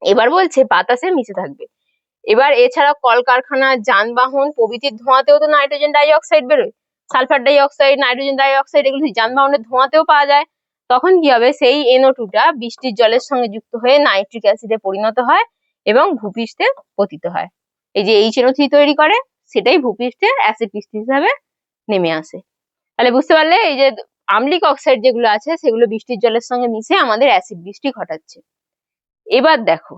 এবার বলছে বাতাসে মিশে থাকবে। এবার এছাড়া কলকারখানা, যানবাহন প্রভৃতির ধোঁয়াতেও তো নাইট্রোজেন ডাই অক্সাইড বেরোয়, sulphur die oxide, nitrogen die oxide, এগুলো যানবাহনের ধোঁয়াতেও পাওয়া যায়। তখন কি হবে, সেই NO2 টা বৃষ্টির জলের সঙ্গে যুক্ত হয়ে নাইট্রিক অ্যাসিডে পরিণত হয় এবং ভূপৃষ্ঠে পতিত হয়। এই যে HNO3 তৈরি করে, সেটাই ভূপৃষ্ঠে অ্যাসিড বৃষ্টি হিসাবে নেমে আসে। তাহলে বুঝতে পারলে এই যে আম্লিক অক্সাইড যেগুলো আছে সেগুলো বৃষ্টির জলের সঙ্গে মিশে আমাদের অ্যাসিড বৃষ্টি ঘটাচ্ছে। এবার দেখো,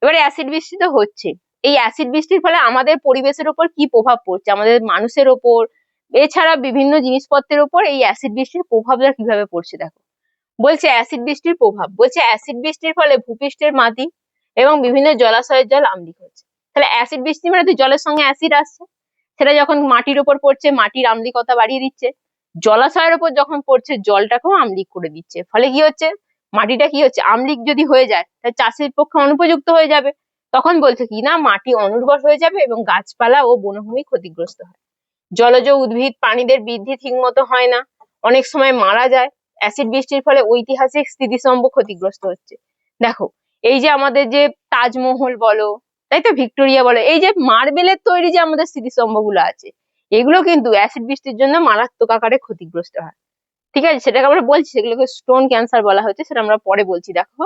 এবারে অ্যাসিড বৃষ্টি তো হচ্ছে, এই অ্যাসিড বৃষ্টির ফলে আমাদের পরিবেশের উপর কি প্রভাব পড়ছে, আমাদের মানুষের ওপর, এছাড়া বিভিন্ন জিনিসপত্রের উপর এই অ্যাসিড বৃষ্টির প্রভাবটা কিভাবে পড়ছে দেখো। বলছে অ্যাসিড বৃষ্টির প্রভাব, বলছে অ্যাসিড বৃষ্টির ফলে ভূপৃষ্ঠের মাটি এবং বিভিন্ন জলাশয়ের জল আম্লিক হচ্ছে। তাহলে অ্যাসিড বৃষ্টি মানে তো জলের সঙ্গে অ্যাসিড আসছে, সেটা যখন মাটির উপর পড়ছে মাটির আম্লিকতা বাড়িয়ে দিচ্ছে, জলাশয়ের উপর যখন পড়ছে জলটাকেও আম্লিক করে দিচ্ছে। ফলে কি হচ্ছে, মাটিটা কি হচ্ছে, আম্লিক যদি হয়ে যায় তাহলে চাষের পক্ষে অনুপযুক্ত হয়ে যাবে। তখন বলছে কি না, মাটি অনুর্বর হয়ে যাবে এবং গাছপালা ও বনভূমি ক্ষতিগ্রস্ত হয়। জলজ উদ্ভিদ প্রাণীদের বৃদ্ধি ঠিক মতো হয় না, অনেক সময় মারা যায়। অ্যাসিড বৃষ্টির ফলে ঐতিহাসিক স্মৃতিস্তম্ভ ক্ষতিগ্রস্ত হচ্ছে। দেখো, এই যে আমাদের যে তাজমহল বলো, তাই তো, ভিক্টোরিয়া বলো, এই যে মার্বেলের তৈরি যে আমাদের স্মৃতিস্তম্ভ গুলো আছে, এগুলো কিন্তু অ্যাসিড বৃষ্টির জন্য মারাত্মক আকারে ক্ষতিগ্রস্ত হয়। ঠিক আছে, সেটাকে আমরা বলছি, সেগুলোকে স্টোন ক্যান্সার বলা হচ্ছে, সেটা আমরা পরে বলছি। দেখো,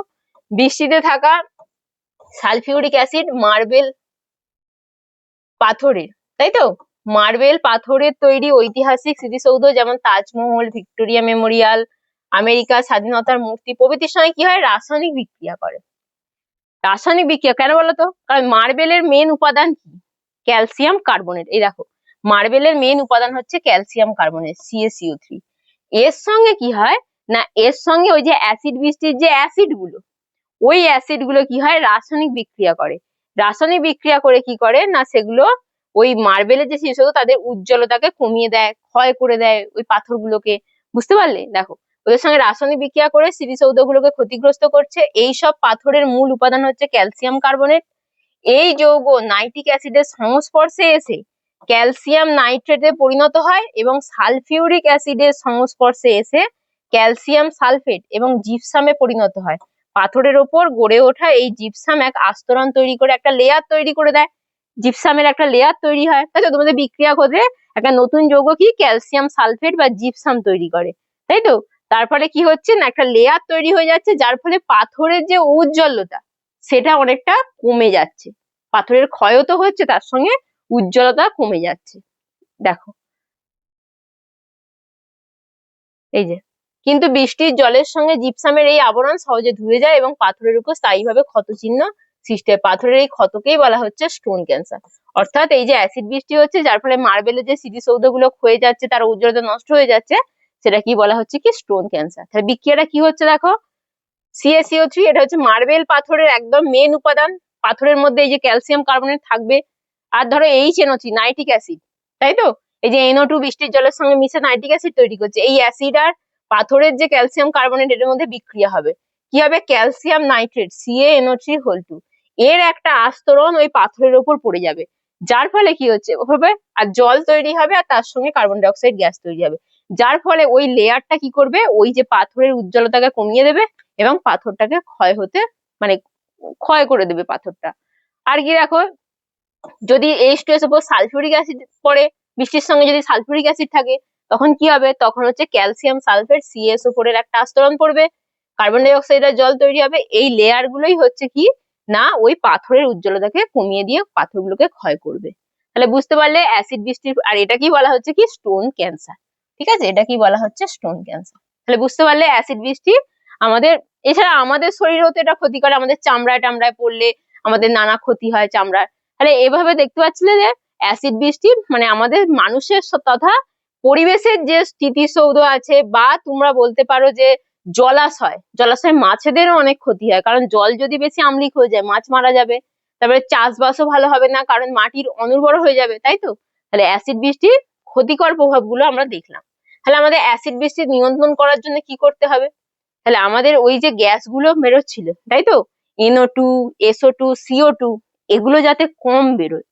বৃষ্টিতে থাকা সালফিউরিক অ্যাসিড মার্বেল পাথরের, তাই তো, মার্বেল পাথরের তৈরি ঐতিহাসিক স্মৃতিসৌধ যেমন তাজমহল, ভিক্টোরিয়া মেমোরিয়াল, আমেরিকা স্বাধীনতার মূর্তি প্রভৃতির সঙ্গে কি হয়, রাসায়নিক বিক্রিয়া করে। রাসায়নিক বিক্রিয়া কেন বলতো, কারণ মার্বেলের মেন উপাদান কি, ক্যালসিয়াম কার্বনেট। এই দেখো, মার্বেলের মেন উপাদান হচ্ছে ক্যালসিয়াম কার্বনেট, CaCO3। এর সঙ্গে কি হয় না, এর সঙ্গে ওই যে অ্যাসিড বৃষ্টির যে অ্যাসিড গুলো, ওই অ্যাসিড গুলো কি হয়, রাসায়নিক বিক্রিয়া করে। রাসায়নিক বিক্রিয়া করে কি করে না, সেগুলো ওই মার্বেলের যে শিশু তাদের উজ্জ্বলতাকে কমিয়ে দেয়, ক্ষয় করে দেয় ওই পাথরগুলোকে। বুঝতে পারলে, দেখো, ওদের সঙ্গে রাসায়নিক বিক্রিয়া করে স্মৃতিসৌধগুলোকে ক্ষতিগ্রস্ত করছে। এই সব পাথরের মূল উপাদান হচ্ছে ক্যালসিয়াম কার্বনেট। এই যৌগ নাইট্রিক অ্যাসিডের সংস্পর্শে এসে ক্যালসিয়াম নাইট্রেটে পরিণত হয় এবং সালফিউরিক অ্যাসিডের সংস্পর্শে এসে ক্যালসিয়াম সালফেট এবং জিপসামে পরিণত হয়। পাথরের ওপর গড়ে ওঠা এই জিপসাম এক আস্তরণ তৈরি করে একটা লেয়ার তৈরি করে দেয়, জিপসামের একটা লেয়ার তৈরি হয়। তাই তো, তোমাদের বিক্রিয়া ঘটে একটা নতুন যৌগ কি ক্যালসিয়াম সালফেট বা জিপসাম তৈরি করে, তাই তো। তারপরে কি হচ্ছে না, একটা লেয়ার তৈরি হয়ে যাচ্ছে, যার ফলে পাথরের যে উজ্জ্বলতা সেটা অনেকটা কমে যাচ্ছে। পাথরের ক্ষয়ও তো হচ্ছে, তার সঙ্গে উজ্জ্বলতা কমে যাচ্ছে। দেখো, এই যে, কিন্তু বৃষ্টির জলের সঙ্গে জিপসামের এই আবরণ সহজে ধুয়ে যায় এবং পাথরের উপর স্থায়ীভাবে ক্ষত চিহ্ন সৃষ্টি হয়। পাথরের এই ক্ষতকেই বলা হচ্ছে স্টোন ক্যান্সার। অর্থাৎ এই যে অ্যাসিড বৃষ্টি হচ্ছে, যার ফলে মার্বেলের যে স্মৃতিসৌধ গুলো ক্ষয়ে যাচ্ছে, তার উজ্জ্বলতা নষ্ট হয়ে যাচ্ছে, সেটা কি বলা হচ্ছে কি, স্টোন ক্যান্সার। তাহলে বিক্রিয়াটা কি হচ্ছে দেখো, CaCO3 এটা হচ্ছে মার্বেল পাথরের একদম মেন উপাদান। পাথরের মধ্যে এই যে ক্যালসিয়াম কার্বনেট থাকবে, আর ধরো HNO3 নাইট্রিক অ্যাসিড, তাই তো, এই যে NO2 বৃষ্টির জলের সঙ্গে মিশে নাইট্রিক অ্যাসিড তৈরি করছে। এই অ্যাসিড আর পাথরের যে ক্যালসিয়াম কার্বনেট এর মধ্যে বিক্রিয়া হবে, কি হবে, ক্যালসিয়াম নাইট্রেট CaNO3 এর একটা আস্তরণ ওই পাথরের উপর পড়ে যাবে, যার ফলে কি হচ্ছে হবে, আর জল তৈরি হবে, আর তার সঙ্গে কার্বন ডাই অক্সাইড গ্যাস তৈরি হবে, যার ফলে ওই লেয়ারটা কি করবে, ওই যে পাথরের উজ্জ্বলতাকে কমিয়ে দেবে এবং পাথরটাকে ক্ষয় হতে, মানে ক্ষয় করে দেবে পাথরটা। আর কি দেখো, যদি H2S উপর সালফিউরিক অ্যাসিড পড়ে, বৃষ্টির সঙ্গে যদি সালফিউরিক অ্যাসিড থাকে, তখন কি হবে, তখন হচ্ছে ক্যালসিয়াম সালফেট CaSO4 এর একটা আস্তরণ পড়বে, কার্বন ডাই অক্সাইড আর জল তৈরি হবে। এই লেয়ার গুলোই হচ্ছে কি না, ওই পাথরের উজ্জ্বলতাকে কমিয়ে দিয়ে পাথরগুলোকে ক্ষয় করবে। তাহলে বুঝতে পারলে অ্যাসিড বৃষ্টির, আর এটা কি বলা হচ্ছে কি, স্টোন ক্যান্সার। ঠিক আছে, এটা কি বলা হচ্ছে, স্টোন ক্যান্সার। তাহলে বুঝতে পারলে অ্যাসিড বৃষ্টি আমাদের, এছাড়া আমাদের শরীরেও তো এটা ক্ষতি করে, আমাদের চামড়ায় টামড়ায় পড়লে আমাদের নানা ক্ষতি হয় চামড়ার। তাহলে এভাবে দেখতে পাচ্ছিলে যে অ্যাসিড বৃষ্টি মানে আমাদের মানুষের তথা পরিবেশের যে স্মৃতিসৌধ আছে, বা তোমরা বলতে পারো যে জলাশয় মাছেদেরও অনেক ক্ষতি হয়, কারণ জল যদি বেশি আম্লিক হয়ে যায় মাছ মারা যাবে, তারপরে চাষবাসও ভালো হবে না, কারণ মাটির অনুর্বর হয়ে যাবে, তাই তো। তাহলে অ্যাসিড বৃষ্টির ক্ষতিকর প্রভাবগুলো আমরা দেখলাম। তাহলে আমাদের অ্যাসিড বৃষ্টি নিয়ন্ত্রণ করার জন্য কি করতে হবে, তাহলে আমাদের ওই যে গ্যাসগুলো বেরোচ্ছিল, তাই তো, NO2 SO2 CO2, এগুলো যাতে কম বেরোয়,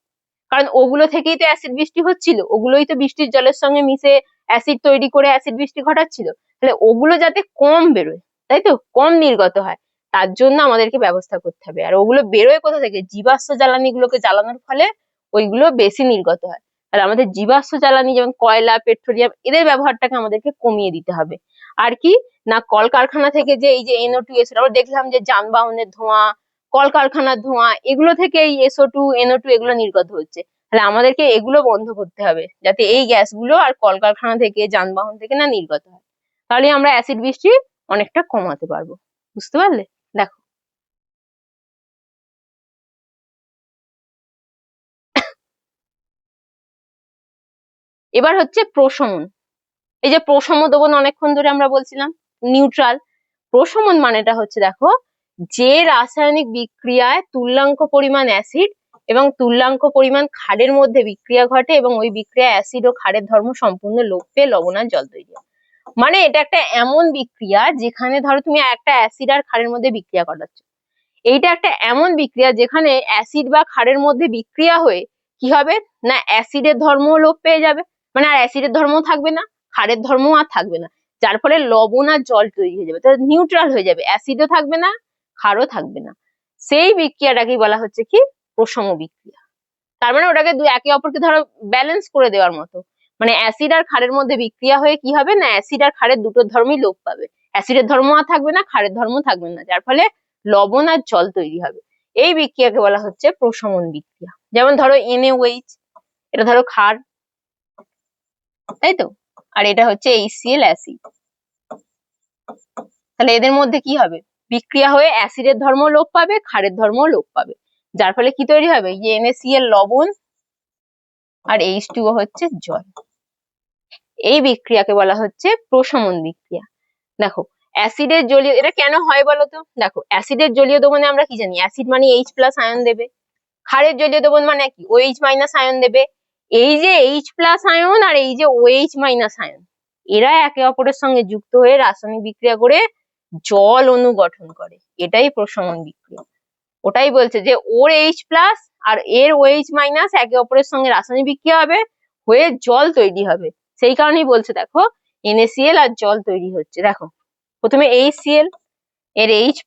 কারণ ওগুলো থেকেই তো অ্যাসিড বৃষ্টি হচ্ছিল, ওগুলোই তো বৃষ্টির জলের সঙ্গে মিশে অ্যাসিড তৈরি করে অ্যাসিড বৃষ্টি ঘটাচ্ছিল। তাহলে ওগুলো যাতে কম বেরোয়, তাই তো, কম নির্গত হয়, তার জন্য আমাদেরকে ব্যবস্থা করতে হবে। আর ওগুলো বেরোয় কোথা থেকে? জীবাশ্ম জ্বালানি গুলোকে জ্বালানোর ফলে ওইগুলো বেশি নির্গত হয়। আর আমাদের জীবাশ্ম জ্বালানি যেমন কয়লা, পেট্রোলিয়াম, এদের ব্যবহারটাকে আমাদেরকে কমিয়ে দিতে হবে। আর কি না, কলকারখানা থেকে যে এই যে NO2 এসে, আমরা দেখলাম যে যানবাহনের ধোঁয়া, কলকারখানার ধোঁয়া, এগুলো থেকে এই SO2 NO2 এগুলো নির্গত হচ্ছে। তাহলে আমাদেরকে এগুলো বন্ধ করতে হবে, যাতে এই গ্যাসগুলো আর কলকারখানা থেকে, যানবাহন থেকে না নির্গত হয়। তাহলে আমরা অ্যাসিড বৃষ্টি অনেকটা কমাতে পারবো। বুঝতে পারলে? দেখো, এবার হচ্ছে প্রশমন। এই যে প্রশমন দ্রবণ অনেকক্ষণ ধরে আমরা বলছিলাম, নিউট্রাল। প্রশমন মানেটা হচ্ছে, দেখো, যে রাসায়নিক বিক্রিয়ায় তুল্যাঙ্ক পরিমাণ অ্যাসিড এবং তুল্যাঙ্ক পরিমাণ ক্ষারের মধ্যে বিক্রিয়া ঘটে এবং ওই বিক্রিয়া অ্যাসিড ও ক্ষারের ধর্ম সম্পূর্ণ লোপ পেয়ে লবণ আর জল তৈরি হয়। মানে এটা একটা এমন বিক্রিয়া যেখানে ধরো তুমি একটা অ্যাসিড আর ক্ষারের মধ্যে বিক্রিয়া ঘটাচ্ছ। এইটা একটা এমন বিক্রিয়া যেখানে অ্যাসিড বা ক্ষারের মধ্যে বিক্রিয়া হয়ে কি হবে না, অ্যাসিডের ধর্ম লোপ পেয়ে যাবে, মানে আর অ্যাসিডের ধর্ম থাকবে না, ক্ষারের ধর্ম আর থাকবে না, যার ফলে লবণ আর জল তৈরি হয়ে যাবে, তাহলে নিউট্রাল হয়ে যাবে, অ্যাসিডও থাকবে না, ক্ষারও থাকবে না। সেই বিক্রিয়াটাকেই বলা হচ্ছে কি, প্রশম বিক্রিয়া। তার মানে ওটাকে একে অপরকে ধরো ব্যালেন্স করে দেওয়ার মতো। মানে অ্যাসিড আর ক্ষারের মধ্যে বিক্রিয়া হয়ে কি হবে না, অ্যাসিড আর ক্ষারের দুটো ধর্মই লোপ পাবে, অ্যাসিডের ধর্ম আর থাকবে না, ক্ষারের ধর্ম থাকবে না, যার ফলে লবণ আর জল তৈরি হবে। এই বিক্রিয়াকে বলা হচ্ছে প্রশমন বিক্রিয়া। যেমন ধরো NaOH, এটা ধরো ক্ষার, তাই তো, আর এটা হচ্ছে HCl অ্যাসিড। তাহলে এদের মধ্যে কি হবে, বিক্রিয়া হয়ে অ্যাসিডের ধর্ম লোপ পাবে, ক্ষারের ধর্ম লোপ পাবে, যার ফলে কি তৈরি হবে, যে NaCl লবণ আর H2O হচ্ছে জল। এই বিক্রিয়াকে বলা হচ্ছে প্রশমন বিক্রিয়া। দেখো, অ্যাসিডের জলীয়, এটা কেন হয় বলতো? দেখো, অ্যাসিডের জলীয় দ্রবণে আমরা কি জানি, অ্যাসিড মানে H+ আয়ন দেবে, ক্ষারের জলীয় দ্রবণ মানে কি, OH- আয়ন দেবে। এই যে H+ আয়ন আর এই যে OH- আয়ন, এরা একে অপরের সঙ্গে যুক্ত হয়ে রাসায়নিক বিক্রিয়া করে জল অণু গঠন করে, এটাই প্রশমন বিক্রিয়া। ওটাই বলছে যে ওর H+ আর এর OH- একে অপরের সঙ্গে রাসায়নিক বিক্রিয়া হবে, হয়ে জল তৈরি হবে। সেই কারণেই বলছে, দেখো, NaCl আর জল তৈরি হচ্ছে। দেখো, প্রথমে HCl, এর H+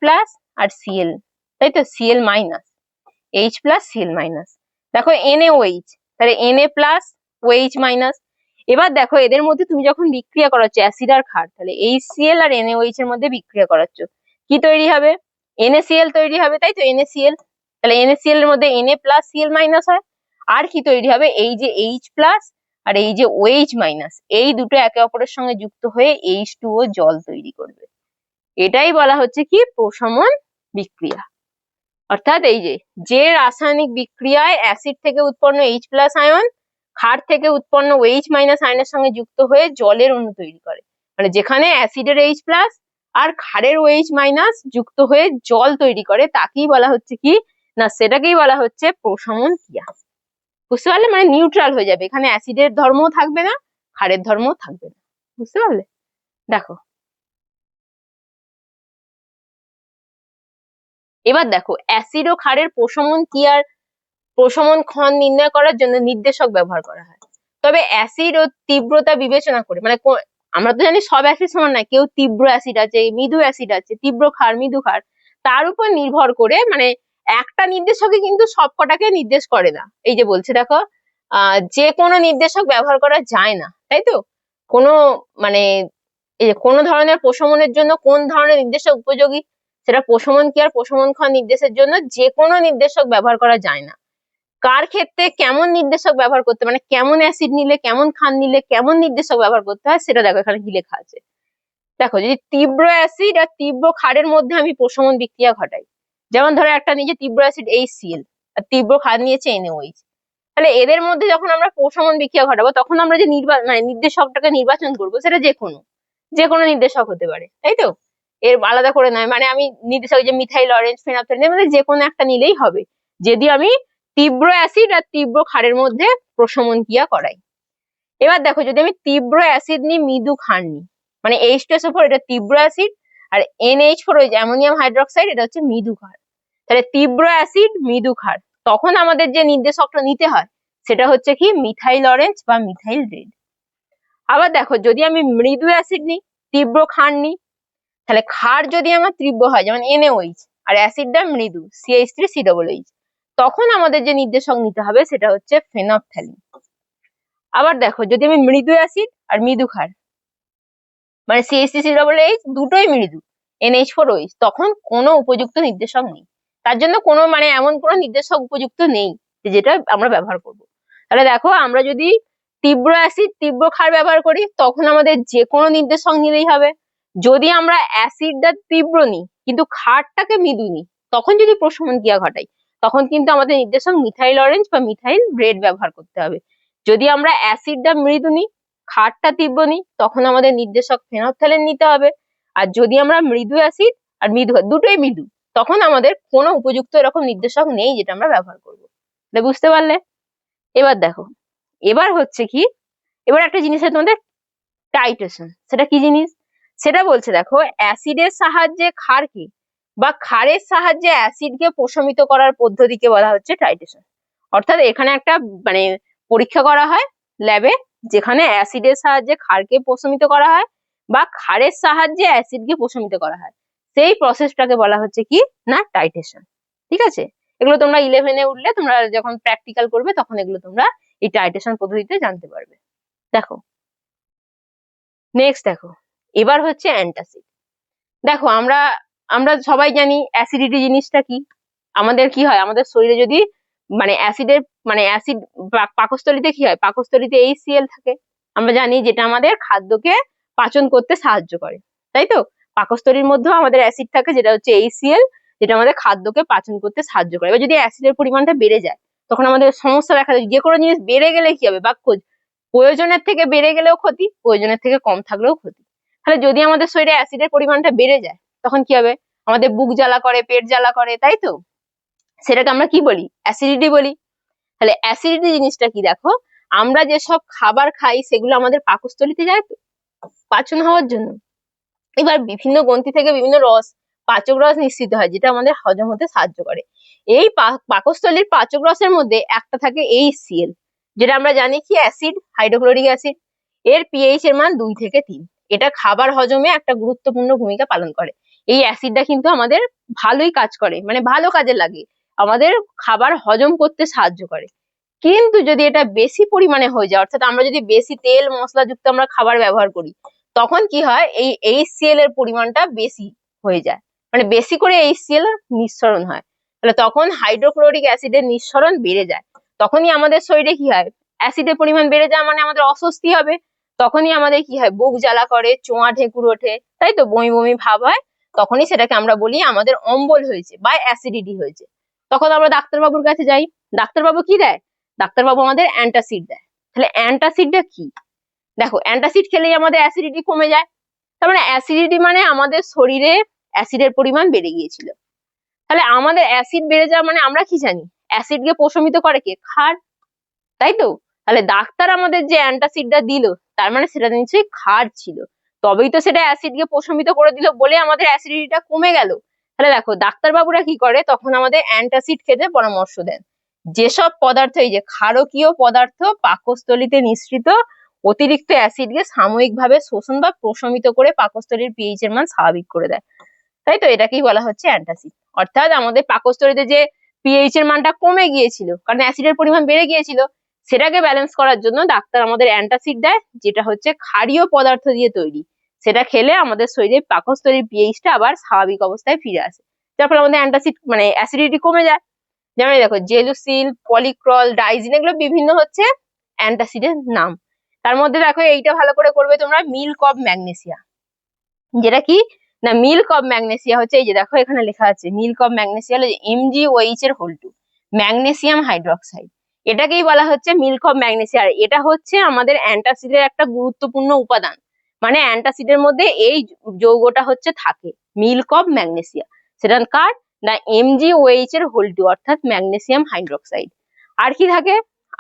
আর Cl, তাই তো, Cl-, H+, Cl-। দেখো NaOH, তাহলে Na+, OH-। এবার দেখো, এদের মধ্যে তুমি যখন বিক্রিয়া করাচ্ছ অ্যাসিড আর ক্ষার, তাহলে HCl আর NaOH এর মধ্যে বিক্রিয়া করাচ্ছ, কি তৈরি হবে, NaCl তৈরি হবে, তাই তো, NaCl। তাহলে NaCl এর মধ্যে Na+, Cl- হয়। আর কি তৈরি হবে, এই যে H+ আর এই যে OH-, এই দুটো একে অপরের সঙ্গে যুক্ত হয়ে H2O জল তৈরি করবে। এটাই বলা হচ্ছে কি, প্রশমন বিক্রিয়া। অর্থাৎ এই যে যে রাসায়নিক বিক্রিয়ায় অ্যাসিড থেকে উৎপন্ন H+ আয়ন ক্ষার থেকে উৎপন্ন OH- আয়নের সঙ্গে যুক্ত হয়ে জলের অণু তৈরি করে, মানে যেখানে অ্যাসিডের H+ আর ক্ষারের OH- যুক্ত হয়ে জল তৈরি করে, তাকেই বলা হচ্ছে কি না, সেটাকেই বলা হচ্ছে প্রশমন ক্রিয়া। বুঝতে পারলে? মানে নিউট্রাল হয়ে যাবে, এখানে অ্যাসিডের ধর্মও থাকবে না, ক্ষারের ধর্মও থাকবে না। বুঝতে পারলে? দেখো, এবার দেখো, অ্যাসিড ও ক্ষারের প্রশমন ক্রিয়ার প্রশমন ক্ষণ নির্ণয় করার জন্য নির্দেশক ব্যবহার করা হয়। তবে অ্যাসিড ও তীব্রতা বিবেচনা করে, মানে আমরা তো জানি সব অ্যাসিড সমান নয়, কেউ তীব্র অ্যাসিড আছে, মৃদু অ্যাসিড আছে, তীব্র ক্ষার, মৃদু ক্ষার, তার উপর নির্ভর করে, মানে একটা নির্দেশকই কিন্তু সবকটাকে নির্দেশ করে না। এই যে বলছে, দেখো, যে কোনো নির্দেশক ব্যবহার করা যায় না, তাই তো, কোনো, মানে এই যে কোনো ধরনের প্রশমনের জন্য কোন ধরনের নির্দেশক উপযোগী, সেটা প্রশমন ক্রিয়ার প্রশমন ক্ষণ নির্দেশের জন্য যে কোনো নির্দেশক ব্যবহার করা যায় না। কার ক্ষেত্রে কেমন নির্দেশক ব্যবহার করতে, মানে কেমন অ্যাসিড নিলে, কেমন ক্ষার নিলে কেমন নির্দেশক ব্যবহার করতে হয়, সেটা দেখো এখানে কি লেখা আছে। দেখো, যদি তীব্র অ্যাসিড আর তীব্র ক্ষারের মধ্যে আমি প্রশমন বিক্রিয়া ঘটাই, যেমন ধরো একটা নিচে তীব্র অ্যাসিড HCl আর তীব্র ক্ষার নিয়েছে NaOH, তাহলে এদের মধ্যে যখন আমরা প্রশমন বিক্রিয়া ঘটাবো, তখন আমরা যে মানে নির্দেশকটাকে নির্বাচন করবো, সেটা যে কোনো নির্দেশক হতে পারে, তাই তো, এর আলাদা করে নয়। মানে আমি নির্দেশক, যে মিথাইল, অরেঞ্জ, ফেনফথেলিন, মানে যে কোনো একটা নিলেই হবে, যদি আমি তীব্র অ্যাসিড আর তীব্র ক্ষারের মধ্যে প্রশমন ক্রিয়া করাই। এবার দেখো, যদি আমি তীব্র অ্যাসিড নিই, মৃদু ক্ষার নিই, মানে H2SO4, এটা তীব্র অ্যাসিড, আর NH4, ওই যে অ্যামোনিয়াম হাইড্রোক্সাইড, এটা হচ্ছে মৃদু ক্ষার। তাহলে তীব্র অ্যাসিড, মৃদু ক্ষার, তখন আমাদের যে নির্দেশকটা নিতে হয়, সেটা হচ্ছে কি মিথাইল অরেঞ্জ বা মিথাইল রেড। আবার দেখো যদি আমি মৃদু অ্যাসিড নিই, তীব্র ক্ষার নিই, তাহলে ক্ষার যদি আমার তীব্র হয় যেমন NaOH আর অ্যাসিডটা মৃদু CH3COOH, তখন আমাদের যে নির্দেশক নিতে হবে সেটা হচ্ছে ফেনপথ্যালিন। আবার দেখো যদি আমি মৃদু অ্যাসিড আর মৃদু ক্ষার মানে CH3COOH দুটোই মৃদু NH4OH, তখন কোনো উপযুক্ত নির্দেশক নেই। তার জন্য কোনো মানে এমন কোনো নির্দেশক উপযুক্ত নেই যেটা আমরা ব্যবহার করব। তাহলে দেখো আমরা যদি তীব্র অ্যাসিড তীব্র ক্ষার ব্যবহার করি তখন আমাদের যে কোনো নির্দেশক নিলেই হবে। যদি আমরা অ্যাসিডটা তীব্র নিই কিন্তু ক্ষারটাকে মৃদু নিই, তখন যদি প্রশমন ক্রিয়া ঘটাই, তখন কিন্তু আমাদের নির্দেশক মিথাইল অরেঞ্জ বা মিথাইল রেড ব্যবহার করতে হবে। যদি আমরা অ্যাসিডটা মৃদু নিই, ক্ষারটা তীব্র নিই, তখন আমাদের নির্দেশক ফেনপথ্যালিন নিতে হবে। আর যদি আমরা মৃদু অ্যাসিড আর মৃদু দুটোই মৃদু, তখন আমাদের কোনো উপযুক্ত এরকম নির্দেশক নেই যেটা আমরা ব্যবহার করবো। বুঝতে পারলে? এবার দেখো, এবার হচ্ছে কি, এবার একটা জিনিসের তোমাদের টাইট্রেশন। সেটা কি জিনিস সেটা বলছে দেখো, অ্যাসিডের সাহায্যে ক্ষারকে বা ক্ষারের সাহায্যে অ্যাসিডকে প্রশমিত করার পদ্ধতিকে বলা হচ্ছে টাইট্রেশন। অর্থাৎ এখানে একটা মানে পরীক্ষা করা হয় ল্যাবে, যেখানে অ্যাসিডের সাহায্যে ক্ষারকে প্রশমিত করা হয় বা ক্ষারের সাহায্যে অ্যাসিডকে প্রশমিত করা হয়, সেই প্রসেসটাকে বলা হচ্ছে কি না টাইট্রেশন। ঠিক আছে, এগুলো তোমরা 11-এ উঠলে তোমরা যখন প্র্যাকটিক্যাল করবে তখন এগুলো তোমরা এই টাইট্রেশন পদ্ধতিতে জানতে পারবে। দেখো নেক্সট, দেখো এবার হচ্ছে অ্যান্টাসিড। দেখো আমরা আমরা সবাই জানি অ্যাসিডিটি জিনিসটা কি। আমাদের কি হয়, আমাদের শরীরে যদি মানে অ্যাসিডের মানে অ্যাসিড পাকস্থলীতে কি হয়, পাকস্থলীতে HCl থাকে আমরা জানি, যেটা আমাদের খাদ্যকে পাচন করতে সাহায্য করে, তাই তো? পাকস্থলীর মধ্যেও আমাদের অ্যাসিড থাকে যেটা হচ্ছে HCl, যেটা আমাদের খাদ্যকে পাচন করতে সাহায্য করে। এবার যদি অ্যাসিডের পরিমাণটা বেড়ে যায় তখন আমাদের সমস্যা দেখা যায়। যে কোনো জিনিস বেড়ে গেলে কি হবে, বা প্রয়োজনের থেকে বেড়ে গেলেও ক্ষতি, প্রয়োজনের থেকে কম থাকলেও ক্ষতি। তাহলে যদি আমাদের শরীরে অ্যাসিডের পরিমাণটা বেড়ে যায় তখন কি হবে, আমাদের বুক জ্বালা করে, পেট জ্বালা করে, তাই তো? সেটাকে আমরা কি বলি, অ্যাসিডিটি বলি। তাহলে অ্যাসিডিটি জিনিসটা কি, দেখো আমরা যেসব খাবার খাই সেগুলো আমাদের পাকস্থলীতে যায় তো পাচন হওয়ার জন্য। এবার বিভিন্ন গ্রন্থি থেকে বিভিন্ন রস, পাচক রস নিঃসৃত হয় যেটা আমাদের হজম হতে সাহায্য করে। এই পাকস্থলীর পাচক রসের মধ্যে একটা থাকে HCl, যেটা আমরা জানি কি অ্যাসিড, হাইড্রোক্লোরিক অ্যাসিড। এর pH এর মান 2 থেকে 3। এটা খাবার হজমে একটা গুরুত্বপূর্ণ ভূমিকা পালন করে। এই অ্যাসিডটা কিন্তু আমাদের ভালোই কাজ করে, মানে ভালো কাজে লাগে, আমাদের খাবার হজম করতে সাহায্য করে। কিন্তু যদি এটা বেশি পরিমাণে হয়ে যায়, অর্থাৎ আমরা যদি বেশি তেল মশলা যুক্ত আমরা খাবার ব্যবহার করি, তখন কি হয়, এই HCl এর পরিমাণটা বেশি হয়ে যায়, মানে বেশি করে HCl নিঃসরণ হয়। তাহলে তখন হাইড্রোক্লোরিক অ্যাসিডের নিঃসরণ বেড়ে যায়। তখনই আমাদের শরীরে কি হয়, অ্যাসিডের পরিমাণ বেড়ে যায় মানে আমাদের অস্বস্তি হবে। তখনই আমাদের কি হয়, বুক জ্বালা করে, চোঁয়া ঢেকুর ওঠে, তাই তো, বমি বমি ভাব হয়। তখনই সেটাকে আমরা বলি আমাদের অম্বল হয়েছে বা অ্যাসিডিটি হয়েছে। তখন আমরা ডাক্তারবাবুর কাছে যাই, ডাক্তারবাবু কি দেয়, ডাক্তারবাবু আমাদের অ্যান্টাসিড দেয়। তাহলে অ্যান্টাসিডটা কি, দেখো অ্যান্টাসিড খেলেই আমাদের অ্যাসিডিটি কমে যায়। তার মানে অ্যাসিডিটি মানে আমাদের শরীরে অ্যাসিডের পরিমাণ বেড়ে গিয়েছিল। তাহলে আমাদের অ্যাসিড বেড়ে যাওয়া মানে আমরা কি জানি, অ্যাসিডকে প্রশমিত করে কে, ক্ষার, তাই তো? তাহলে ডাক্তার আমাদের যে অ্যান্টাসিডটা দিল তার মানে সেটা নিশ্চয়ই ক্ষার ছিল, তবেই তো সেটা অ্যাসিডকে প্রশমিত করে দিল বলে আমাদের অ্যাসিডিটিটা কমে গেল। তাহলে দেখো ডাক্তারবাবুরা কি করে, তখন আমাদের অ্যান্টাসিড খেতে পরামর্শ দেন। যেসব পদার্থ, এই যে ক্ষারকীয় পদার্থ পাকস্থলীতে নিঃসৃত অতিরিক্ত অ্যাসিডকে সাময়িকভাবে শোষণ বা প্রশমিত করে পাকস্থলীর pH এর মান স্বাভাবিক করে দেয়, তাই তো? এটাকেই বলা হচ্ছে অ্যান্টাসিড। অর্থাৎ আমাদের পাকস্থলীতে যে pH এর মানটা কমে গিয়েছিল কারণ অ্যাসিডের পরিমাণ বেড়ে গিয়েছিল, সেটাকে ব্যালেন্স করার জন্য ডাক্তার আমাদের অ্যান্টাসিড দেয়, যেটা হচ্ছে ক্ষারীয় পদার্থ দিয়ে তৈরি। সেটা খেলে আমাদের শরীরে পাকস্থলীর pH-টা আবার স্বাভাবিক অবস্থায় ফিরে আসে, যার ফলে আমাদের অ্যান্টাসিড মানে অ্যাসিডিটি কমে যায়। যেমন দেখো জেলুসিল, পলিক্রল, ডাইজিন, এগুলো বিভিন্ন হচ্ছে অ্যান্টাসিডের নাম। তার মধ্যে দেখো এইটা ভালো করে করবে তোমরা, মিল্ক অফ ম্যাগনেসিয়া। যেটা কি না, মিল্ক অফ ম্যাগনেসিয়া হচ্ছে, এই যে দেখো এখানে লেখা আছে মিল্ক অফ ম্যাগনেসিয়া হলো MgOH এর হোল 2 ম্যাগনেসিয়াম হাইড্রোক্সাইড। এটাকেই বলা হচ্ছে মিল্ক অফ ম্যাগনেসিয়া। আর এটা হচ্ছে আমাদের অ্যান্টাসিডের একটা গুরুত্বপূর্ণ উপাদান, মানে অ্যান্টাসিডের মধ্যে এই যৌগটা হচ্ছে থাকে, মিল্ক অফ ম্যাগনেসিয়া। সেটা কার না, MgOH এর হোল 2 অর্থাৎ ম্যাগনেসিয়াম হাইড্রোক্সাইড। আর কি থাকে,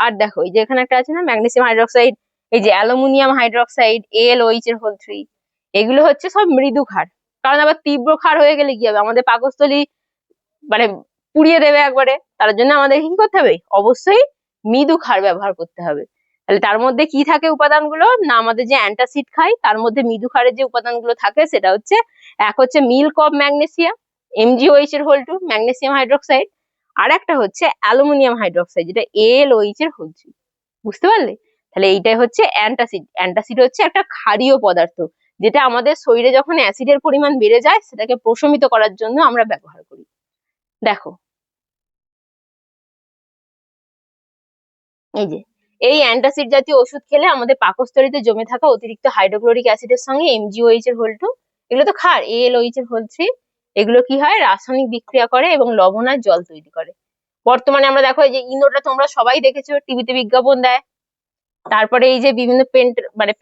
আর দেখো এই যে এখানে একটা আছে না ম্যাগনেসিয়াম হাইড্রোক্সাইড, এই যে অ্যালুমিনিয়াম হাইড্রোক্সাইড AlOH এর হোল 3, এগুলো হচ্ছে সব মৃদু ক্ষার। কারণ আবার তীব্র ক্ষার হয়ে গেলে কি হবে, আমাদের পাকস্থলী মানে পুড়িয়ে দেবে একবারে। তার জন্য আমাদের কি করতে হবে, অবশ্যই মৃদু ক্ষার ব্যবহার করতে হবে। তাহলে তার মধ্যে কি থাকে উপাদানগুলো, না আমাদের যে অ্যান্টাসিড খাই তার মধ্যে মৃদু ক্ষারের যে উপাদানগুলো থাকে সেটা হচ্ছে, এক হচ্ছে মিল্ক অফ ম্যাগনেসিয়াম MgOH এর হোল 2 ম্যাগনেসিয়াম হাইড্রোক্সাইড, আর একটা হচ্ছে অ্যালুমিনিয়াম হাইড্রোক্সাইড যেটা AlOH এর হোল 3। বুঝতে পারলে? তাহলে এইটাই হচ্ছে অ্যান্টাসিড। অ্যান্টাসিড হচ্ছে একটা ক্ষারীয় পদার্থ যেটা আমাদের শরীরে যখন অ্যাসিডের পরিমাণ বেড়ে যায় সেটাকে প্রশমিত করার জন্য আমরা ব্যবহার করি। দেখো এই যে এই অ্যান্টাসিড জাতীয় ওষুধ খেলে আমাদের পাকস্থলীতে জমে থাকা অতিরিক্ত হাইড্রোক্লোরিক অ্যাসিডের সঙ্গে MgOH এর হোল 2, এগুলো তো ক্ষার, AlOH এর হোল 3, এগুলো কি হয় রাসায়নিক বিক্রিয়া করে এবং লবণ আর জল তৈরি করে। বর্তমানে আমরা দেখো এই যে ইনোটা তোমরা সবাই দেখেছো, টিভিতে বিজ্ঞাপন দেয়। তারপরে এই যে বিভিন্ন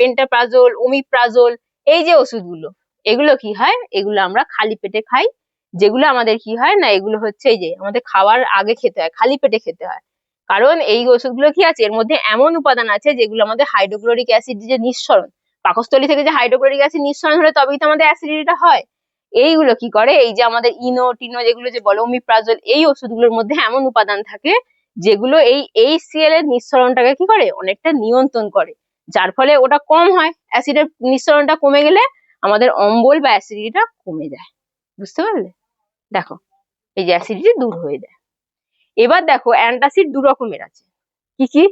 পেন্টাপ্রাজোল, ওমিপ্রাজোল, এই যে ওষুধগুলো, এগুলো কি হয়, এগুলো আমরা খালি পেটে খাই। যেগুলো আমাদের কি হয় না, এগুলো হচ্ছে এই যে আমাদের খাওয়ার আগে খেতে হয়, খালি পেটে খেতে হয়। কারণ এই ওষুধগুলো কি আছে, এর মধ্যে এমন উপাদান আছে যেগুলো আমাদের হাইড্রোক্লোরিক অ্যাসিড যে নিঃসরণ, পাকস্থলী থেকে যে হাইড্রোক্লোরিক অ্যাসিড নিঃসরণ হলে তবেই তো আমাদের অ্যাসিডিটিটা হয়। এইগুলো কি করে, এই যে আমাদের ইনো টিনো যেগুলো যে বলো, ওমিপ্রাজোল, এই ওষুধগুলোর মধ্যে এমন উপাদান থাকে যেগুলো এই HCl এর নিঃসরণটাকে কি করে, অনেকটা নিয়ন্ত্রণ করে, যার ফলে ওটা কম হয়। অ্যাসিডের নিঃসরণটা কমে গেলে আমাদের অম্বল বা অ্যাসিডিটিটা কমে যায়। বুঝতে পারলে? দেখো এই যে অ্যাসিডিটি দূর হয়ে যায়। এবার দেখো অ্যান্টাসিড দু রকমের আছে, কি কি,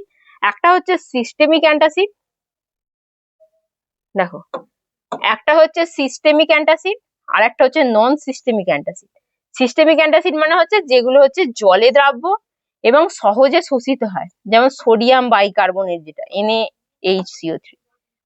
একটা হচ্ছে সিস্টেমিক অ্যান্টাসিড, দেখো একটা হচ্ছে সিস্টেমিক অ্যান্টাসিড আর একটা হচ্ছে নন সিস্টেমিক অ্যান্টাসিড। সিস্টেমিক অ্যান্টাসিড মানে হচ্ছে যেগুলো হচ্ছে জলে দ্রাব্য এবং সহজে শোষিত হয়, যেমন সোডিয়াম বাইকার্বনেট যেটা NaHCO3,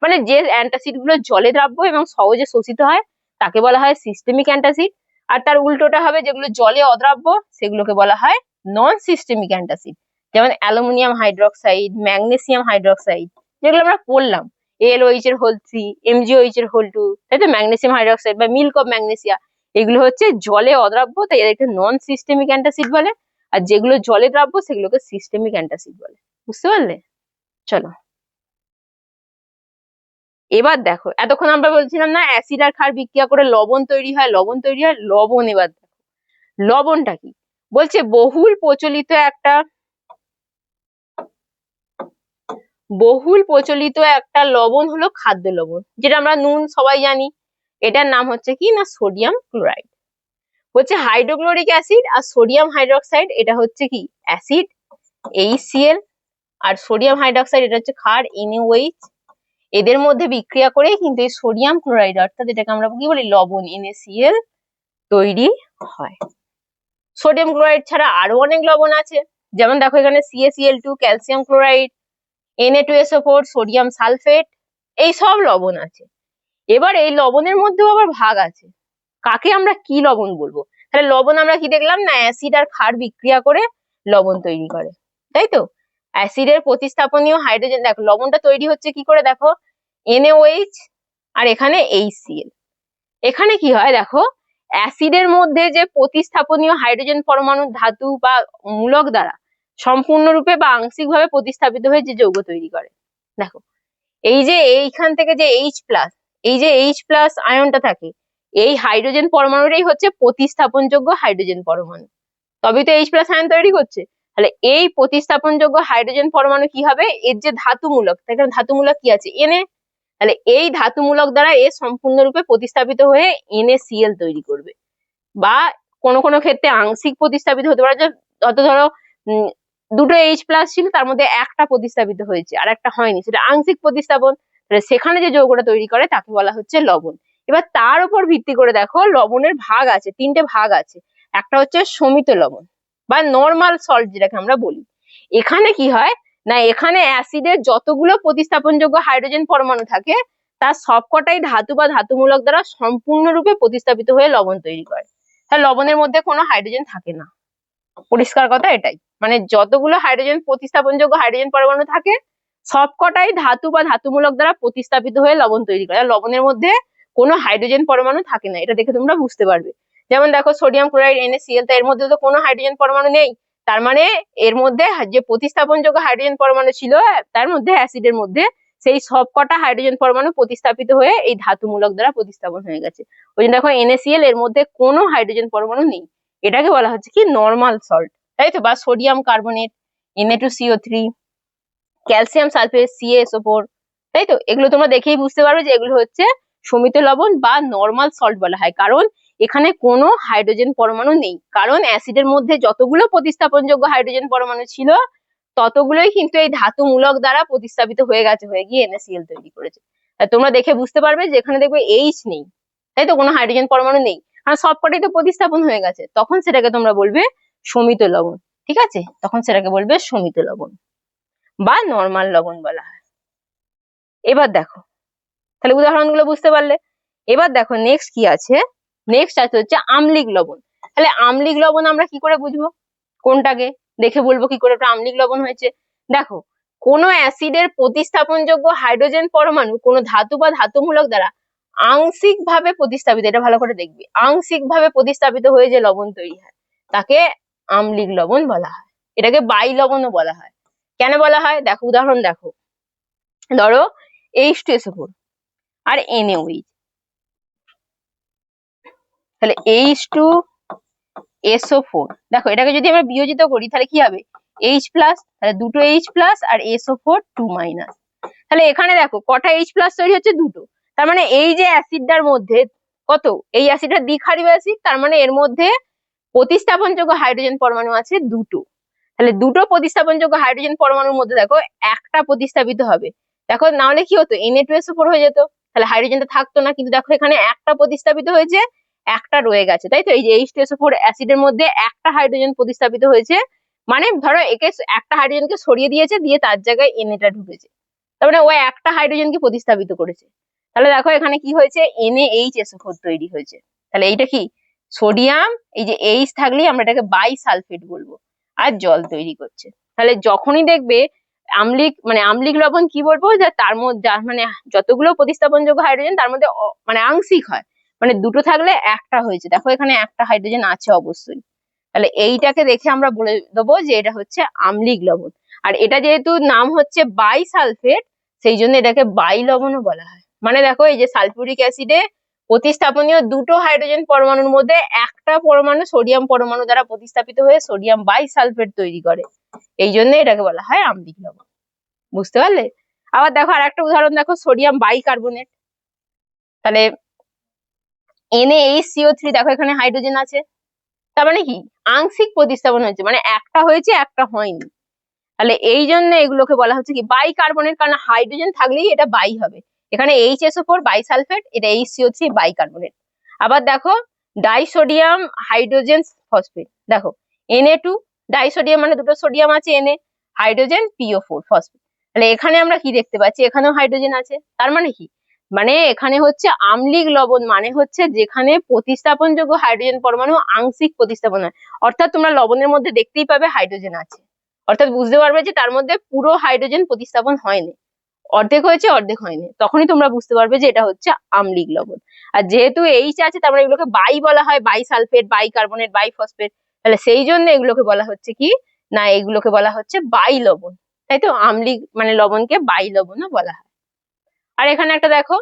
মানে যে অ্যান্টাসিড গুলো জলে দ্রাব্য এবং সহজে শোষিত হয় তাকে বলা হয় সিস্টেমিক অ্যান্টাসিড। আর তার উল্টোটা হবে, যেগুলো জলে অদ্রাব্য সেগুলোকে বলা হয় নন সিস্টেমিক অ্যান্টাসিড, যেমন অ্যালুমিনিয়াম হাইড্রোক্সাইড, ম্যাগনেসিয়াম হাইড্রোক্সাইড, যেগুলো আমরা পড়লাম, AlOH এর হোল 3, MgOH এর হোল 2, তাই তো, ম্যাগনেসিয়াম হাইড্রোক্সাইড বা মিল্ক অফ ম্যাগনেসিয়া, এগুলো হচ্ছে জলে অদ্রাব্য, তাই এদেরকে নন সিস্টেমিক অ্যান্টাসিড বলে। আর যেগুলো জলে দ্রাব্য সেগুলোকে সিস্টেমিক অ্যান্টাসিড বলে। বুঝতে পারলে? চলো এবার দেখো, এতক্ষণ আমরা বলছিলাম না অ্যাসিড আর ক্ষার বিক্রিয়া করে লবণ তৈরি হয়, লবণ তৈরি হয়, লবণ। এবার দেখো লবণটা কি বলছে, বহুল প্রচলিত একটা লবণ হলো খাদ্য লবণ, যেটা আমরা নুন সবাই জানি। এটার নাম হচ্ছে কি না, সোডিয়াম ক্লোরাইড। হচ্ছে হাইড্রোক্লোরিক অ্যাসিড আর সোডিয়াম হাইড্রোক্সাইড, এটা হচ্ছে কি অ্যাসিড HCl, আর সোডিয়াম হাইড্রোক্সাইড এটা হচ্ছে ক্ষার NaOH। এদের মধ্যে বিক্রিয়া করে কিন্তু এই সোডিয়াম ক্লোরাইড, অর্থাৎ এটাকে আমরা কি বলি লবণ, NaCl তৈরি হয়। সোডিয়াম ক্লোরাইড ছাড়া আরো অনেক লবণ আছে, যেমন দেখো এখানে CaCl2, calcium chloride, Na2SO4, sodium sulphate, এই সব লবণ আছে। এবার এই লবণের মধ্যেও আবার ভাগ আছে, কাকে আমরা কি লবণ বলবো। তাহলে লবণ আমরা কি দেখলাম না, অ্যাসিড আর ক্ষার বিক্রিয়া করে লবণ তৈরি করে, তাই তো। অ্যাসিডের প্রতিস্থাপনীয় হাইড্রোজেন, দেখো লবণটা তৈরি হচ্ছে কি করে, দেখো NaOH আর এখানে HCl। এখানে কি হয় দেখো, অ্যাসিডের মধ্যে যে প্রতিস্থাপনীয় হাইড্রোজেন পরমাণু ধাতু বা মূলক দ্বারা সম্পূর্ণরূপে বা আংশিকভাবে প্রতিস্থাপিত হয়ে যে যৌগ তৈরি করে। দেখো এই যে এইখান থেকে যে H+, এই যে H+ আয়নটা থাকে, এই হাইড্রোজেন পরমাণুটাই হচ্ছে প্রতিস্থাপনযোগ্য হাইড্রোজেন পরমাণু, তবেই তো H+ আয়ন তৈরি করছে। তাহলে এই প্রতিস্থাপনযোগ্য হাইড্রোজেন পরমাণু কি হবে, এর যে ধাতুমূলক, এখানে ধাতুমূলক কি আছে Na, তাহলে এই ধাতুমূলক দ্বারা এ সম্পূর্ণরূপে প্রতিস্থাপিত হয়ে NaCl তৈরি করবে, বা কোনো কোনো ক্ষেত্রে আংশিক প্রতিস্থাপিত হতে পারে, যত ধরো দুটো H+ ছিল তার মধ্যে একটা প্রতিস্থাপিত হয়েছে আর একটা হয়নি, সেটা আংশিক প্রতিস্থাপন। তাহলে সেখানে যে যৌগটা তৈরি করে তাকে বলা হচ্ছে লবণ। এবার তার উপর ভিত্তি করে দেখো লবণের ভাগ আছে, তিনটে ভাগ আছে। একটা হচ্ছে সমিত লবণ বা নর্মাল সল্ট যেটাকে আমরা বলি। এখানে কি হয় না, এখানে অ্যাসিডের যতগুলো প্রতিস্থাপনযোগ্য হাইড্রোজেন পরমাণু থাকে তার সবকটাই ধাতু বা ধাতুমূলক দ্বারা সম্পূর্ণরূপে প্রতিস্থাপিত হয়ে লবণ তৈরি করে। তাহলে লবণের মধ্যে কোনো হাইড্রোজেন থাকে না, পরিষ্কার কথা এটাই। মানে যতগুলো হাইড্রোজেন প্রতিস্থাপনযোগ্য হাইড্রোজেন পরমাণু থাকে সবকটাই ধাতু বা ধাতুমূলক দ্বারা প্রতিস্থাপিত হয়ে লবণ তৈরি করে, আর লবণের মধ্যে কোনো হাইড্রোজেন পরমাণু থাকে না। এটা দেখে তোমরা বুঝতে পারবে। যেমন দেখো সোডিয়াম ক্লোরাইড NaCl, এর মধ্যে তো কোনো হাইড্রোজেন পরমাণু নেই, তার মানে এর মধ্যে যে প্রতিস্থাপনযোগ্য হাইড্রোজেন পরমাণু ছিল তার মধ্যে অ্যাসিডের মধ্যে সেই সবকটা হাইড্রোজেন পরমাণু প্রতিস্থাপিত হয়ে এই ধাতুমূলক দ্বারা প্রতিস্থাপন হয়ে গেছে। ওই জন্য দেখো NaCl এর মধ্যে কোনো হাইড্রোজেন পরমাণু নেই, এটাকে বলা হচ্ছে কি নর্মাল সল্ট, তাই তো, বা sodium carbonate Na2CO3, calcium sulphate CaSO4, তাই তো? এগুলো তোমরা দেখেই বুঝতে পারবে যে এগুলো হচ্ছে সমিত লবণ বা নর্মাল সল্ট বলা হয়, কারণ এখানে কোনো হাইড্রোজেন পরমাণু নেই। কারণ অ্যাসিডের মধ্যে যতগুলো প্রতিস্থাপনযোগ্য হাইড্রোজেন পরমাণু ছিল ততগুলোই কিন্তু এই ধাতু মূলক দ্বারা প্রতিস্থাপিত হয়ে গিয়ে NaCl তৈরি করেছে। তোমরা দেখে বুঝতে পারবে যে এখানে দেখবে H নেই, তাই তো? কোনো হাইড্রোজেন পরমাণু নেই, কারণ সবকটাই তো প্রতিস্থাপন হয়ে গেছে। তখন সেটাকে তোমরা বলবে সমিত লবণ, ঠিক আছে? তখন সেটাকে বলবে সমিত লবণ বা নর্মাল লবণ বলা হয়। এবার দেখো, তাহলে উদাহরণগুলো বুঝতে পারলে। এবার দেখো নেক্সট কি আছে, নেক্সট আছে হচ্ছে আম্লিক লবণ। তাহলে আম্লিক লবণ আমরা কি করে বুঝবো? কোনটাকে দেখে বলবো কি করে ওটা আম্লিক লবণ হয়েছে? দেখো, কোন অ্যাসিডের প্রতিস্থাপনযোগ্য হাইড্রোজেন পরমাণু কোন ধাতু বা ধাতুমূলক দ্বারা আংশিক ভাবে প্রতিস্থাপিত, এটা ভালো করে দেখবি, আংশিক ভাবে প্রতিস্থাপিত হয়ে যে লবণ তৈরি হয় তাকে আম্লিক লবণ বলা হয়। এটাকে বাই লবণও বলা হয়। কেন বলা হয়? দেখো উদাহরণ দেখো, ধরো H2SO4 আর NaOH, তাহলে H2SO4, দেখো এটাকে যদি আমরা বিয়োজিত করি তাহলে কি হবে? H+, তাহলে দুটো H+ আর SO4 2-। তাহলে এখানে দেখো কটা H+ তৈরি হচ্ছে? দুটো। তার মানে এই যে অ্যাসিডটার মধ্যে কত, এই অ্যাসিডটা দ্বিক্ষারীয় অ্যাসিড, তার মানে এর মধ্যে প্রতিস্থাপনযোগ্য হাইড্রোজেন পরমাণু আছে দুটো। তাহলে দুটো প্রতিস্থাপনযোগ্য হাইড্রোজেন পরমাণুর মধ্যে দেখো একটা প্রতিস্থাপিত হবে। দেখো না হলে কি হতো? Na2SO4 হয়ে যেত, তাহলে হাইড্রোজেনটা থাকতো না। কিন্তু দেখো এখানে একটা প্রতিস্থাপিত হয়েছে, একটা রয়ে গেছে, তাই তো? এই যে H2SO4 অ্যাসিডের মধ্যে একটা হাইড্রোজেন প্রতিস্থাপিত হয়েছে, মানে ধরো একে একটা হাইড্রোজেনকে সরিয়ে দিয়েছে, দিয়ে তার জায়গায় Na ঢুকেছে, তার মানে ও একটা হাইড্রোজেনকে প্রতিস্থাপিত করেছে। তাহলে দেখো এখানে কি হয়েছে? NaHSO4 তৈরি হয়েছে। তাহলে এইটা কি? সোডিয়াম, এই যে H থাকলেই আমরা এটাকে বাই সালফেট বলবো, আর জল তৈরি করছে। তাহলে যখনই দেখবে আম্লিক লবণ কি বলবো, যে তার মধ্যে মানে যতগুলো প্রতিস্থাপনযোগ্য হাইড্রোজেন তার মধ্যে মানে আংশিক হয়, মানে দুটো থাকলে একটা হয়েছে। দেখো এখানে একটা হাইড্রোজেন আছে অবশ্যই, তাহলে এইটাকে দেখে আমরা বলে দেবো যে এটা হচ্ছে আম্লিক লবণ। আর এটা যেহেতু নাম হচ্ছে বাই সালফেট, সেই জন্য এটাকে বাই লবণও বলা হয়। মানে দেখো এই যে সালফিউরিক অ্যাসিডে প্রতিস্থাপনীয় দুটো হাইড্রোজেন পরমাণুর মধ্যে একটা পরমাণু সোডিয়াম পরমাণু দ্বারা প্রতিস্থাপিত হয়ে সোডিয়াম বাই সালফেট তৈরি করে, এই জন্য এটাকে বলা হয় আম্লিক লবণ। বুঝতে পারলে? আবার দেখো আর একটা উদাহরণ দেখো, সোডিয়াম বাইকার্বনেট। তাহলে NaHCO3, দেখো এখানে হাইড্রোজেন আছে, তার মানে কি? আংশিক প্রতিস্থাপন হয়েছে, মানে একটা হয়েছে একটা হয়নি। তাহলে এই জন্য এগুলোকে বলা হচ্ছে কি বাইকার্বনেট, কারণ হাইড্রোজেন থাকলেই এটা বাই হবে। এখানে HSO4 বাইসালফেট, এটা HCO3 বাইকার্বনেট। আবার দেখো ডাইসোডিয়াম হাইড্রোজেন ফসফেট, দেখো Na2, ডাইসোডিয়াম মানে দুটো সোডিয়াম আছে, Na, হাইড্রোজেন PO4 ফসফেট। তাহলে এখানে আমরা কি দেখতে পাচ্ছি? এখানেও হাইড্রোজেন আছে, তার মানে কি? মানে এখানে হচ্ছে আম্লিক লবণ, মানে হচ্ছে যেখানে প্রতিস্থাপনযোগ্য হাইড্রোজেন পরমাণু আংশিক প্রতিস্থাপন হয়। অর্থাৎ তোমরা লবণের মধ্যে দেখতেই পাবে হাইড্রোজেন আছে, অর্থাৎ বুঝতে পারবে যে তার মধ্যে পুরো হাইড্রোজেন প্রতিস্থাপন হয়নি, অর্ধেক হয়েছে অর্ধেক হয়নি। তখনই তোমরা বুঝতে পারবে যে এটা হচ্ছে আম্লিক লবণ। আর যেহেতু H আছে, তার মানে এগুলোকে বাই বলা হয়, bisulphate, bicarbonate, biphosphate. তাহলে সেই জন্য এগুলোকে বলা হচ্ছে কি না, এগুলোকে বলা হচ্ছে বাই লবণ, তাই তো? আম্লিক মানে লবণকে বাই লবণও বলা হয়। আর এখানে একটা দেখো,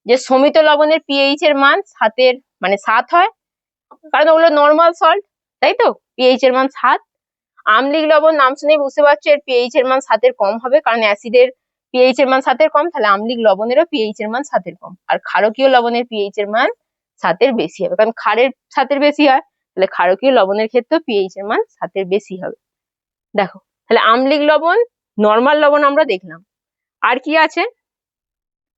যে সমিত লবণের পিএইচ এর মান 7 মানে 7 হয়, কারণ ওগুলো নর্মাল সল্ট, তাই তো? পিএইচ এর মান 7। আম্লিক লবণ নাম শুনেই বুঝতে পারছো এর পিএইচ এর মান 7 কম হবে, কারণ অ্যাসিডের পিএইচ এর মান 7 কম, তাহলে আম্লিক লবণেরও পিএইচ এর মান 7 কম। আর ক্ষারকীয় লবণের পিএইচ এর মান 7 বেশি হবে, কারণ ক্ষারের 7 বেশি হয়, তাহলে ক্ষারকীয় লবণের ক্ষেত্রে পিএইচ এর মান 7 বেশি হবে। দেখো তাহলে আম্লিক লবণ, নর্মাল লবণ আমরা দেখলাম। আর কি আছে?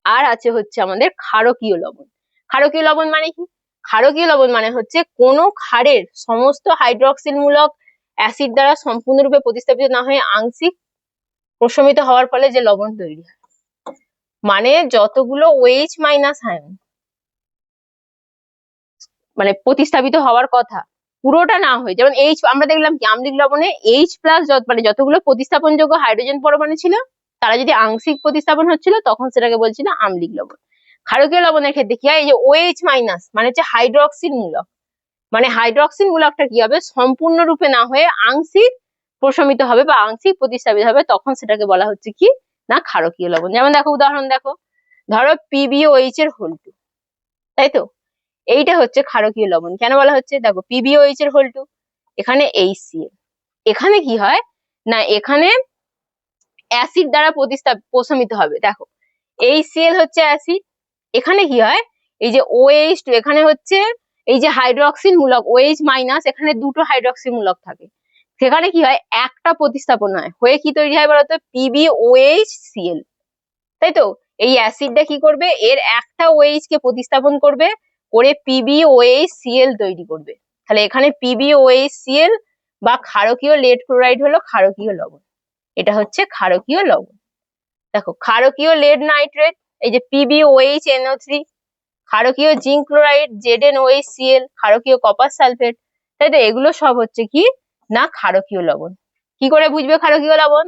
আর আছে হচ্ছে আমাদের ক্ষারকীয় লবণ। ক্ষারকীয় লবণ মানে কি? ক্ষারকীয় লবণ মানে হচ্ছে কোনো ক্ষারের সমস্ত হাইড্রক্সিল মূলক অ্যাসিড দ্বারা সম্পূর্ণরূপে প্রতিস্থাপিত না হয়ে আংশিক প্রশমিত হওয়ার ফলে যে লবণ তৈরি হয়, মানে যতগুলো OH- আয়ন মানে প্রতিস্থাপিত হওয়ার কথা পুরোটা না হয়ে, যেমন আমরা দেখলাম কি আম্লিক লবণে H+ মানে যতগুলো প্রতিস্থাপনযোগ্য হাইড্রোজেন পরমাণু ছিল তারা যদি আংশিক প্রতিস্থাপন হচ্ছিল তখন সেটাকে বলছিল আম্লিক লবণ। ক্ষারকীয় লবণের ক্ষেত্রে কি হয়? এই যে OH- মানে হচ্ছে হাইড্রক্সিল মূলক, মানে হাইড্রক্সিল মূলকটা কি হবে? সম্পূর্ণরূপে না হয়ে আংশিক প্রশমিত হবে বা আংশিক প্রতিস্থাপিত হবে, তখন সেটাকে বলা হচ্ছে কি না ক্ষারকীয় লবণ। যেমন দেখো উদাহরণ দেখো, ধরো PbOH এর হোল 2, তাই তো? এইটা হচ্ছে ক্ষারকীয় লবণ। কেন বলা হচ্ছে? দেখো PbOH এর হোল 2, এখানে HCl, এখানে কি হয় না এখানে অ্যাসিড দ্বারা প্রশমিত হবে। দেখো HCl হচ্ছে অ্যাসিড, এখানে কি হয় এই যে OH2 এখানে হচ্ছে এই যে হাইড্রোক্সিল মূলক OH মাইনাস, এখানে দুটো হাইড্রোক্সিল মূলক থাকে, সেখানে কি হয় একটা প্রতিস্থাপন হয়, হয়ে কি তৈরি হয় বলতো PbOHCl, তাই তো। এই অ্যাসিডটা কি করবে, এর একটা OH কে প্রতিস্থাপন করবে করে PbOHCl তৈরি করবে। তাহলে এখানে PbOHCl বা ক্ষারকীয় লেড ক্লোরাইড হলো ক্ষারকীয় লবণ, এটা হচ্ছে ক্ষারকীয় লবণ। দেখো ক্ষারকীয় লেড নাইট্রেট এই যে PbOHNO3, ক্ষারকীয় জিঙ্ক ক্লোরাইড ZnOHCl, ক্ষারকীয় কপার সালফেট, তাই তো। এগুলো সব হচ্ছে কি না ক্ষারকীয় লবণ। কি করে বুঝবে ক্ষারকীয় লবণ,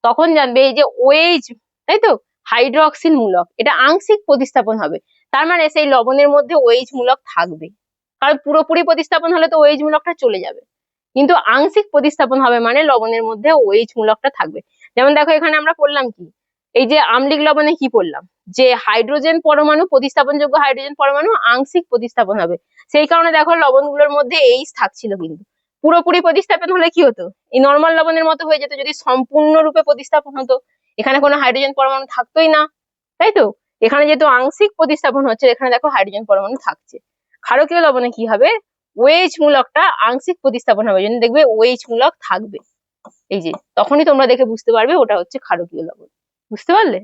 তখন জানবে এই যে OH, তাই তো, হাইড্রোক্সিল মূলক, এটা আংশিক প্রতিস্থাপন হবে, তার মানে সেই লবণের মধ্যে OH মূলক থাকবে, কারণ পুরোপুরি প্রতিস্থাপন হলে তো OH মূলকটা চলে যাবে, কিন্তু আংশিক প্রতিস্থাপন হবে মানে লবণের মধ্যে OH মূলকটা থাকবে। যেমন দেখো এখানে আমরা পড়লাম কি, এই যে আম্লিক লবণে কি পড়লাম, যে হাইড্রোজেন পরমাণু, প্রতিস্থাপনযোগ্য হাইড্রোজেন পরমাণু আংশিক প্রতিস্থাপন হবে, সেই কারণে দেখো লবণগুলোর মধ্যে H থাকছিল, কিন্তু পুরোপুরি প্রতিস্থাপন হলে কি হতো, এই নর্মাল লবণের মতো হয়ে যেত। যদি সম্পূর্ণরূপে প্রতিস্থাপন হতো, এখানে কোনো হাইড্রোজেন পরমাণু থাকতোই না, তাই তো। এখানে যেহেতু আংশিক প্রতিস্থাপন হচ্ছে, এখানে দেখো হাইড্রোজেন পরমাণু থাকছে। ক্ষারকীয় লবণে কি হবে, OH মূলকটা আংশিক প্রতিস্থাপন হবে, জন্য দেখবে OH মূলক থাকবে, এই যে তখনই তোমরা দেখে বুঝতে পারবে ওটা হচ্ছে ক্ষারকীয় লবণ। বুঝতে পারলে?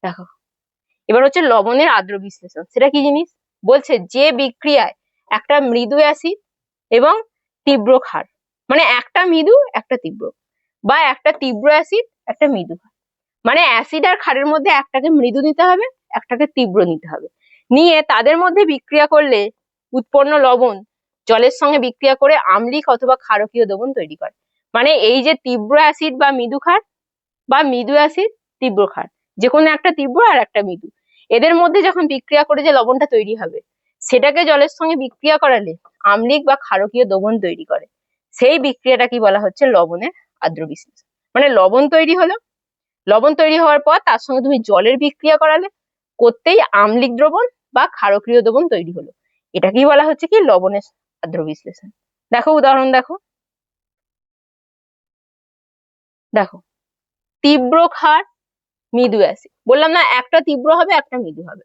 দেখো এবার হচ্ছে লবণের আদ্র বিশ্লেষণ, সেটা কি জিনিস বলছে, যে বিক্রিয়ায় একটা মৃদু অ্যাসিড এবং তীব্র ক্ষার, মানে একটা মৃদু একটা তীব্র, বা একটা তীব্র অ্যাসিড একটা মৃদু ক্ষার, মানে অ্যাসিড আর ক্ষারের মধ্যে একটাকে মৃদু নিতে হবে একটাকে তীব্র নিতে হবে, নিয়ে তাদের মধ্যে বিক্রিয়া করলে উৎপন্ন লবণ জলের সঙ্গে বিক্রিয়া করে আম্লিক অথবা ক্ষারকীয় দ্রবণ তৈরি করে। মানে এই যে তীব্র অ্যাসিড বা মৃদু ক্ষার বা মৃদু অ্যাসিড তীব্র ক্ষার, যে কোনো একটা তীব্র আর একটা মৃদু, এদের মধ্যে যখন বিক্রিয়া করে যে লবণটা তৈরি হবে, সেটাকে জলের সঙ্গে বিক্রিয়া করালে আম্লিক বা ক্ষারকীয় দ্রবণ তৈরি করে, সেই বিক্রিয়াটা কি বলা হচ্ছে লবণের আদ্র বিশ্লেষণ। মানে লবণ তৈরি হলো, লবণ তৈরি হওয়ার পর তার সঙ্গে তুমি জলের বিক্রিয়া করালে, করতেই আম্লিক দ্রবণ বা ক্ষারকীয় দ্রবণ তৈরি হলো, এটাকেই বলা হচ্ছে কি লবণের আদ্র বিশ্লেষণ। দেখো উদাহরণ দেখো, দেখো তীব্র ক্ষার মৃদু অ্যাসিড, বললাম না একটা তীব্র হবে একটা মৃদু হবে।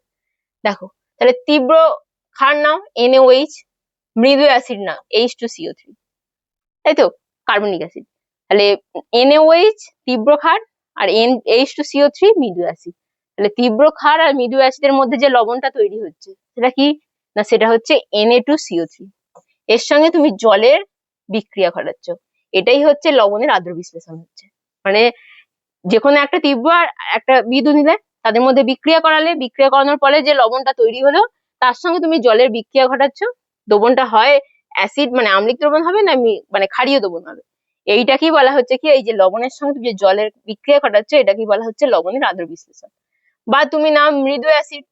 দেখো তাহলে তীব্র ক্ষার নাও NaOH, মৃদু অ্যাসিড নাও H2CO3, তাই তো, কার্বনিক অ্যাসিড। তাহলে NaOH তীব্র ক্ষার আর H2CO3 মৃদু অ্যাসিড। তাহলে তীব্র ক্ষার আর মৃদু অ্যাসিডের মধ্যে যে লবণটা তৈরি হচ্ছে সেটা কি না, সেটা হচ্ছে Na2CO3, এর সঙ্গে তুমি জলের বিক্রিয়া ঘটাচ্ছ, এটাই হচ্ছে লবণের আদ্র বিশ্লেষণ হচ্ছে। মানে যে কোনো একটা তীব্র আর একটা মৃদু নিলে, তাদের মধ্যে বিক্রিয়া করালে, বিক্রিয়া করানোর ফলে যে লবণটা তৈরি হলো, তার সঙ্গে তুমি জলের বিক্রিয়া ঘটাচ্ছ, দ্রবণটা হয় অ্যাসিড মানে আম্লিক দ্রবণ হবে, না মানে ক্ষারীয় দ্রবণ হবে, এইটাকেই বলা হচ্ছে কি, এই যে লবণের সঙ্গে তুমি যে জলের বিক্রিয়া ঘটাচ্ছ এটাকেই বলা হচ্ছে লবণের আদ্র বিশ্লেষণ। বা তুমি নাও মৃদু অ্যাসিড,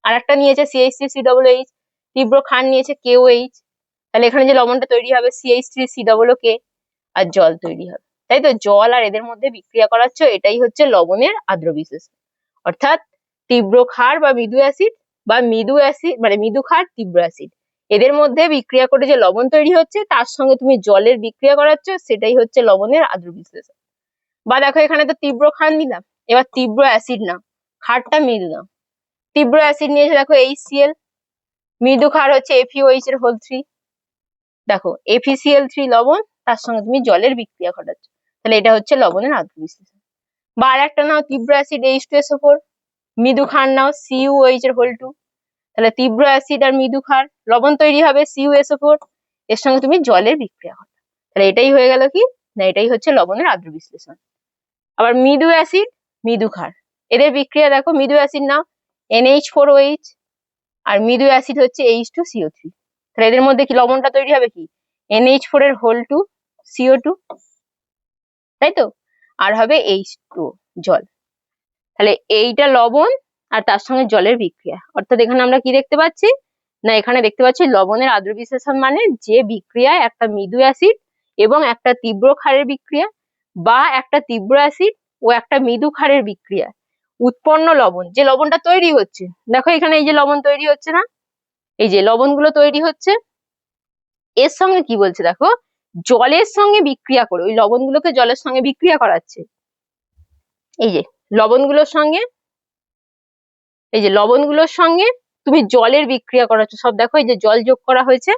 আর একটা নিয়েছে CH3COOH, তীব্র ক্ষার নিয়েছে KOH, তাহলে এখানে যে লবণটা তৈরি হবে CH3COOK, আর জল তৈরি হবে, তাই তো। জল আর এদের মধ্যে বিক্রিয়া করাচ্ছ, এটাই হচ্ছে লবণের আদ্র বিশ্লেষণ। অর্থাৎ তীব্র ক্ষার বা মৃদু অ্যাসিড, বা মৃদু অ্যাসিড মানে মৃদু ক্ষার তীব্র অ্যাসিড, এদের মধ্যে বিক্রিয়া করে যে লবণ তৈরি হচ্ছে, তার সঙ্গে তুমি জলের বিক্রিয়া করাচ্ছ, সেটাই হচ্ছে লবণের আদ্র বিশ্লেষণ। বা দেখো এখানে তো তীব্র ক্ষার নিলাম, এবার তীব্র অ্যাসিড নাও, ক্ষারটা মৃদু নাও, তীব্র অ্যাসিড নিয়েছে দেখো HCl, মৃদু ক্ষার হচ্ছে FeOH3, দেখো FeCl3 লবণ, তার সঙ্গে তুমি জলের বিক্রিয়া ঘটাচ্ছ, তাহলে এটা হচ্ছে লবণের আদ্র বিশ্লেষণ। বা আর একটা নাও তীব্র অ্যাসিড H2SO4, মৃদু ক্ষার নাও CuOH2, তাহলে তীব্র অ্যাসিড আর মৃদু ক্ষার, লবণ তৈরি হবে CuSO4, এর সঙ্গে তুমি জলের বিক্রিয়া ঘটাও, তাহলে এটাই হয়ে গেল কি না, এটাই হচ্ছে লবণের আদ্র বিশ্লেষণ। আবার মৃদু অ্যাসিড মৃদু ক্ষার, এদের বিক্রিয়া দেখো, মৃদু অ্যাসিড নাও NH4OH, আর মৃদু অ্যাসিড হচ্ছে H2CO3, তাহলে এদের মধ্যে কি লবণটা তৈরি হবে কি NH4 এর হোল 2 CO2, তাই তো, আর হবে H2 জল। তাহলে এইটা লবণ আর তার সঙ্গে জলের বিক্রিয়া, অর্থাৎ এখানে আমরা কি দেখতে পাচ্ছি না, এখানে দেখতে পাচ্ছি লবণের আদ্র বিশ্লেষণ মানে যে বিক্রিয়ায় একটা মৃদু অ্যাসিড এবং একটা তীব্র ক্ষারের বিক্রিয়া, বা একটা তীব্র অ্যাসিড ও একটা মৃদু ক্ষারের বিক্রিয়া উৎপন্ন লবণ, যে লবণটা তৈরি হচ্ছে, দেখো এখানে এই যে লবণ তৈরি হচ্ছে না, এই যে লবণগুলো তৈরি হচ্ছে, এর সঙ্গে কি বলছে দেখো, জলের সঙ্গে বিক্রিয়া করে, ওই লবণগুলোকে জলের সঙ্গে বিক্রিয়া করাচ্ছে। এই যে লবণগুলোর সঙ্গে তুমি জলের বিক্রিয়া করাচ্ছ, সব দেখো এই যে জল যোগ করা হয়েছে,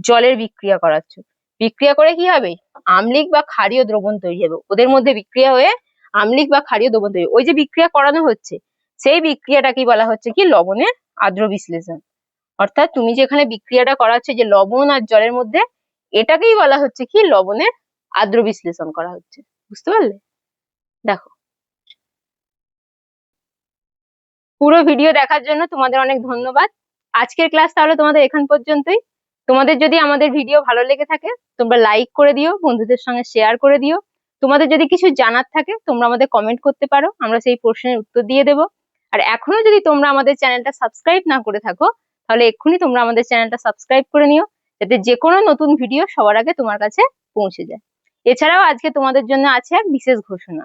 জলের বিক্রিয়া করাচ্ছ। বিক্রিয়া করে কি হবে? আম্লিক বা ক্ষারীয় দ্রবণ তৈরি হবে, ওদের মধ্যে বিক্রিয়া হয়ে আম্লিক বা ক্ষারীয় দ্রবণ তৈরি। ওই যে বিক্রিয়া করানো হচ্ছে, সেই বিক্রিয়াটা কি বলা হচ্ছে? কি লবণের আর্দ্র বিশ্লেষণ। অর্থাৎ তুমি যেখানে বিক্রিয়াটা করাচ্ছ যে লবণ আর জলের মধ্যে, এটাকেই বলা হচ্ছে কি লবণের আর্দ্র বিশ্লেষণ করা হচ্ছে। বুঝতে পারলে? দেখো, পুরো ভিডিও দেখার জন্য তোমাদের অনেক ধন্যবাদ। আজকের ক্লাস তাহলে তোমাদের এখান পর্যন্তই। তোমাদের যদি আমাদের ভিডিও ভালো লেগে থাকে তোমরা লাইক করে দিও, বন্ধুদের সঙ্গে শেয়ার করে দিও। তোমাদের যদি কিছু জানার থাকে তোমরা আমাদের কমেন্ট করতে পারো, আমরা সেই প্রশ্নের উত্তর দিয়ে দেবো। আর এখনো যদি তোমরা আমাদের চ্যানেলটা সাবস্ক্রাইব না করে থাকো তাহলে এক্ষুনি তোমরা আমাদের চ্যানেলটা সাবস্ক্রাইব করে নিও, যাতে যে কোনো নতুন ভিডিও সবার আগে তোমার কাছে পৌঁছে যায়। এছাড়াও আজকে তোমাদের জন্য আছে এক বিশেষ ঘোষণা।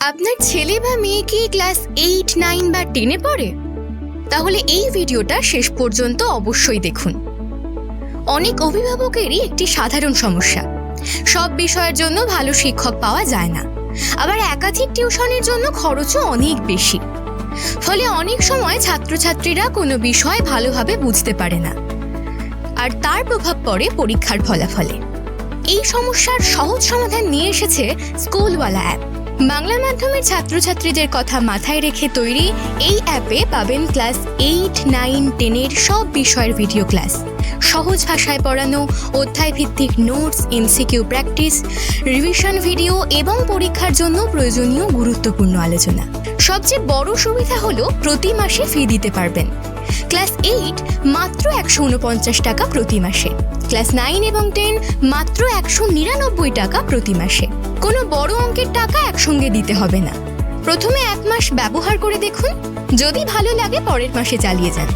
আপনার ছেলে বা মেয়ে কি ক্লাস 8, 9 বা 10-এ পড়ে? তাহলে এই ভিডিওটা শেষ পর্যন্ত অবশ্যই দেখুন। অনেক অভিভাবকেরই একটি সাধারণ সমস্যা, সব বিষয়ের জন্য ভালো শিক্ষক পাওয়া যায় না, আবার একাধিক টিউশনের জন্য খরচও অনেক বেশি। ফলে অনেক সময় ছাত্রছাত্রীরা কোনো বিষয় ভালোভাবে বুঝতে পারে না, আর তার প্রভাব পড়ে পরীক্ষার ফলাফলে। এই সমস্যার সহজ সমাধান নিয়ে এসেছে স্কুলওয়ালা অ্যাপ। বাংলা মাধ্যমের ছাত্রছাত্রীদের কথা মাথায় রেখে তৈরি এই অ্যাপে পাবেন ক্লাস 8, 9, 10-এর সব বিষয়ের ভিডিও ক্লাস, সহজ ভাষায় পড়ানো, অধ্যায় ভিত্তিক notes, MCQ practice, revision video এবং পরীক্ষার জন্য প্রয়োজনীয় গুরুত্বপূর্ণ আলোচনা। সবচেয়ে বড় সুবিধা হলো প্রতি মাসে ফি দিতে পারবেন। ক্লাস 8 মাত্র 149 টাকা প্রতি মাসে, ক্লাস 9 এবং 10 মাত্র 199 টাকা প্রতি মাসে। কোনো বড় অঙ্কের টাকা একসঙ্গে দিতে হবে না। প্রথমে 1 মাস ব্যবহার করে দেখুন, যদি ভালো লাগে পরের মাসে চালিয়ে যান।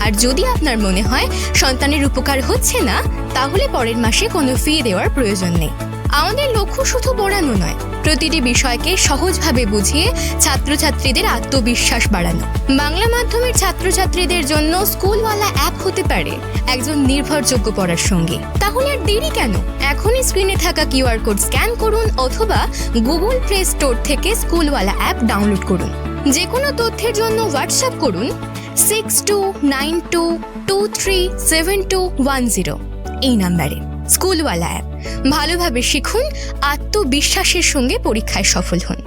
আর যদি আপনার মনে হয় সন্তানের উপকার হচ্ছে না, তাহলে পরের মাসে কোনো ফি দেওয়ার প্রয়োজন নেই। আমাদের লক্ষ্য শুধু পড়ানো নয়, প্রতিটি বিষয়কে সহজভাবে বুঝিয়ে ছাত্রছাত্রীদের আত্মবিশ্বাস বাড়ানো। বাংলা মাধ্যমের ছাত্রছাত্রীদের জন্য স্কুলওয়ালা অ্যাপ হতে পারে একজন নির্ভরযোগ্য পড়ার সঙ্গী। তাহলে আর দেরি কেন? এখনই স্ক্রিনে থাকা কিউআর কোড স্ক্যান করুন অথবা গুগল প্লে স্টোর থেকে স্কুলওয়ালা অ্যাপ ডাউনলোড করুন। যে কোনো তথ্যের জন্য হোয়াটসঅ্যাপ করুন 6292237210 এই নাম্বারে। স্কুলওয়ালা অ্যাপ, ভালোভাবে শিখুন, আত্মবিশ্বাসের সঙ্গে পরীক্ষায় সফল হন।